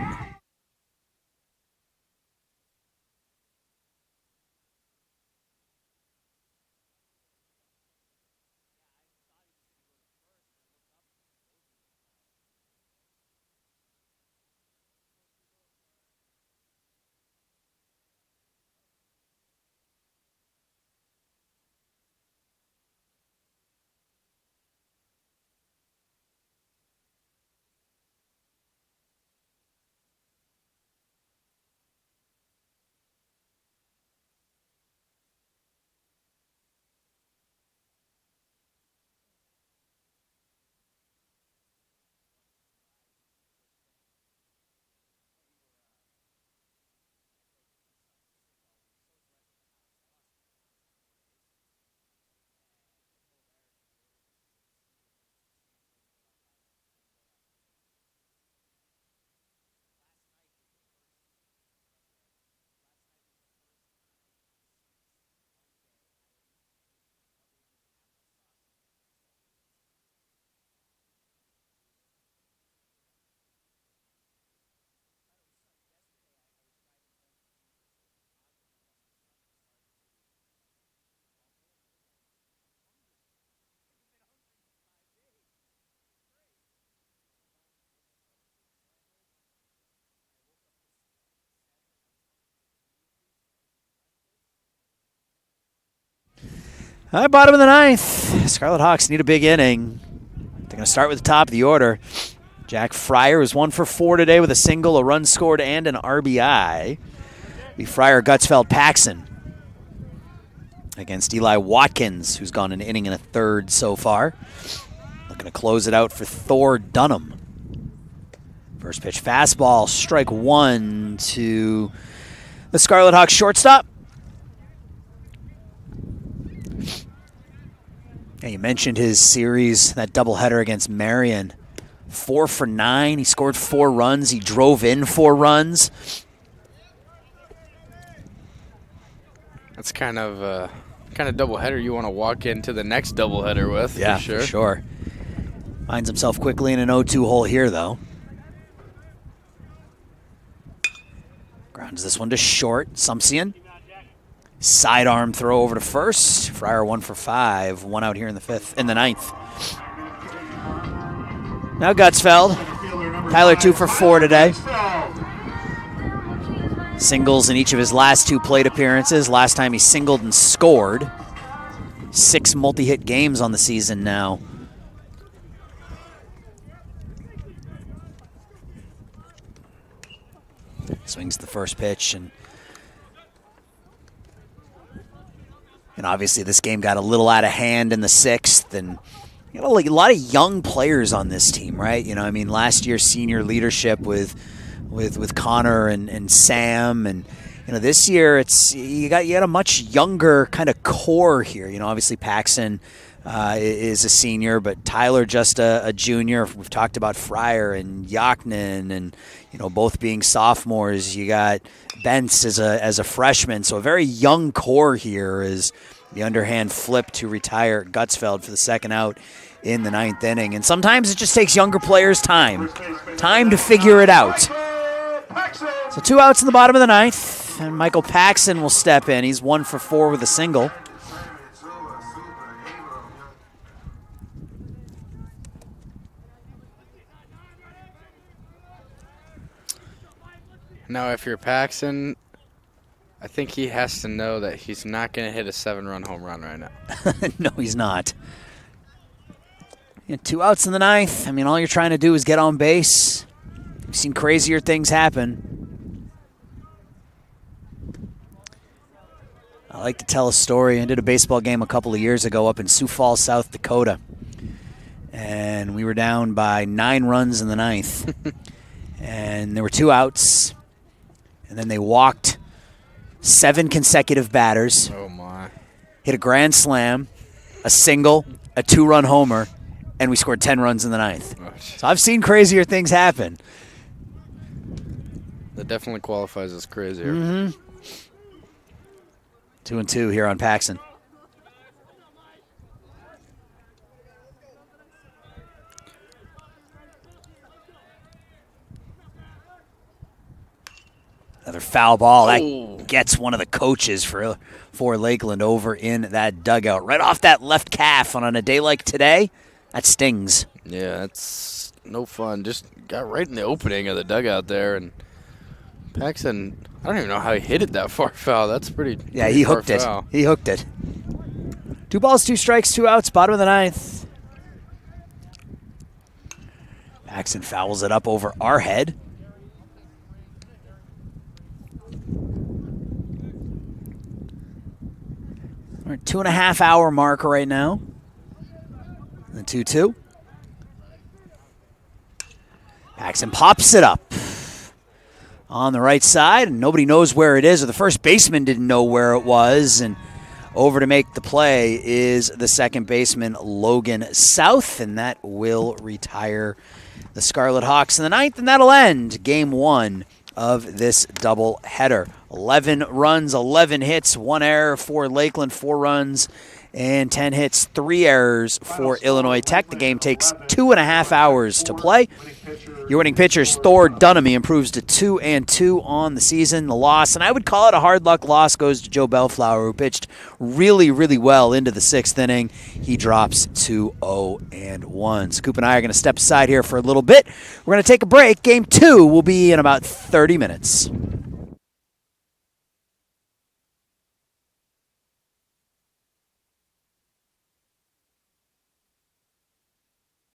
All right, bottom of the 9th. Scarlet Hawks need a big inning. They're going to start with the top of the order. Jack Fryer was 1 for 4 today with a single, a run scored, and an RBI. Be Fryer, Gutsfeld, Paxson against Eli Watkins, who's gone an inning and a third so far. Looking to close it out for Thor Dunham. First pitch fastball, strike 1 to the Scarlet Hawks shortstop. Yeah, you mentioned his series, that doubleheader against Marion. 4 for 9. He scored 4 runs. He drove in 4 runs. That's kind of doubleheader you want to walk into the next doubleheader with. Yeah, for sure. Finds himself quickly in an 0-2 hole here, though. Grounds this one to short. Sumpsian. Sidearm throw over to first. Fryer 1 for 5. 1 out here in the 9th. Now Gutsfeld. Tyler 2 for 4 today. Singles in each of his last 2 plate appearances. Last time he singled and scored. 6 multi-hit games on the season now. Swings the first pitch, and obviously this game got a little out of hand in the 6th, and a lot of young players on this team, right? Last year's senior leadership with Connor and Sam, and this year it's you got a much younger kind of core here. Obviously Paxson is a senior, but Tyler just a junior. We've talked about Fryer and Yaknin, and both being sophomores. You got Bentz as a freshman, so a very young core here. Is the underhand flip to retire Gutsfeld for the second out in the 9th inning. And sometimes it just takes younger players time to figure it out. So 2 outs in the bottom of the 9th, and Michael Paxson will step in. He's 1 for 4 with a single. Now, if you're Paxton, I think he has to know that he's not going to hit a 7-run home run right now. No, he's not. 2 outs in the ninth. I mean, all you're trying to do is get on base. We've seen crazier things happen. I like to tell a story. I did a baseball game a couple of years ago up in Sioux Falls, South Dakota. And we were down by 9 runs in the ninth. And there were 2 outs. And then they walked 7 consecutive batters. Oh, my. Hit a grand slam, a single, a 2-run homer, and we scored 10 runs in the ninth. So I've seen crazier things happen. That definitely qualifies as crazier. 2-2 here on Paxton. Another foul ball. That gets one of the coaches for Lakeland over in that dugout. Right off that left calf. And on a day like today, that stings. Yeah, that's no fun. Just got right in the opening of the dugout there. And Paxton, I don't even know how he hit it that far foul. That's pretty Yeah, he hooked it. Foul. He hooked it. 2 balls, 2 strikes, 2 outs, bottom of the ninth. Paxton fouls it up over our head. We're at 2.5 hour mark right now. The 2-2. Paxton pops it up on the right side, and nobody knows where it is, or the first baseman didn't know where it was. And over to make the play is the second baseman, Logan South, and that will retire the Scarlet Hawks in the ninth, and that'll end Game 1 of this doubleheader. 11 runs, 11 hits, 1 error for Lakeland, 4 runs, and 10 hits, 3 errors for Illinois Tech. The game takes 2.5 hours to play. Your winning pitchers, Thor Dunamy, improves to 2-2 on the season. The loss, and I would call it a hard luck loss, goes to Joe Bellflower, who pitched really, really well into the 6th inning. He drops to 0-1. So Coop and I are going to step aside here for a little bit. We're going to take a break. Game 2 will be in about 30 minutes.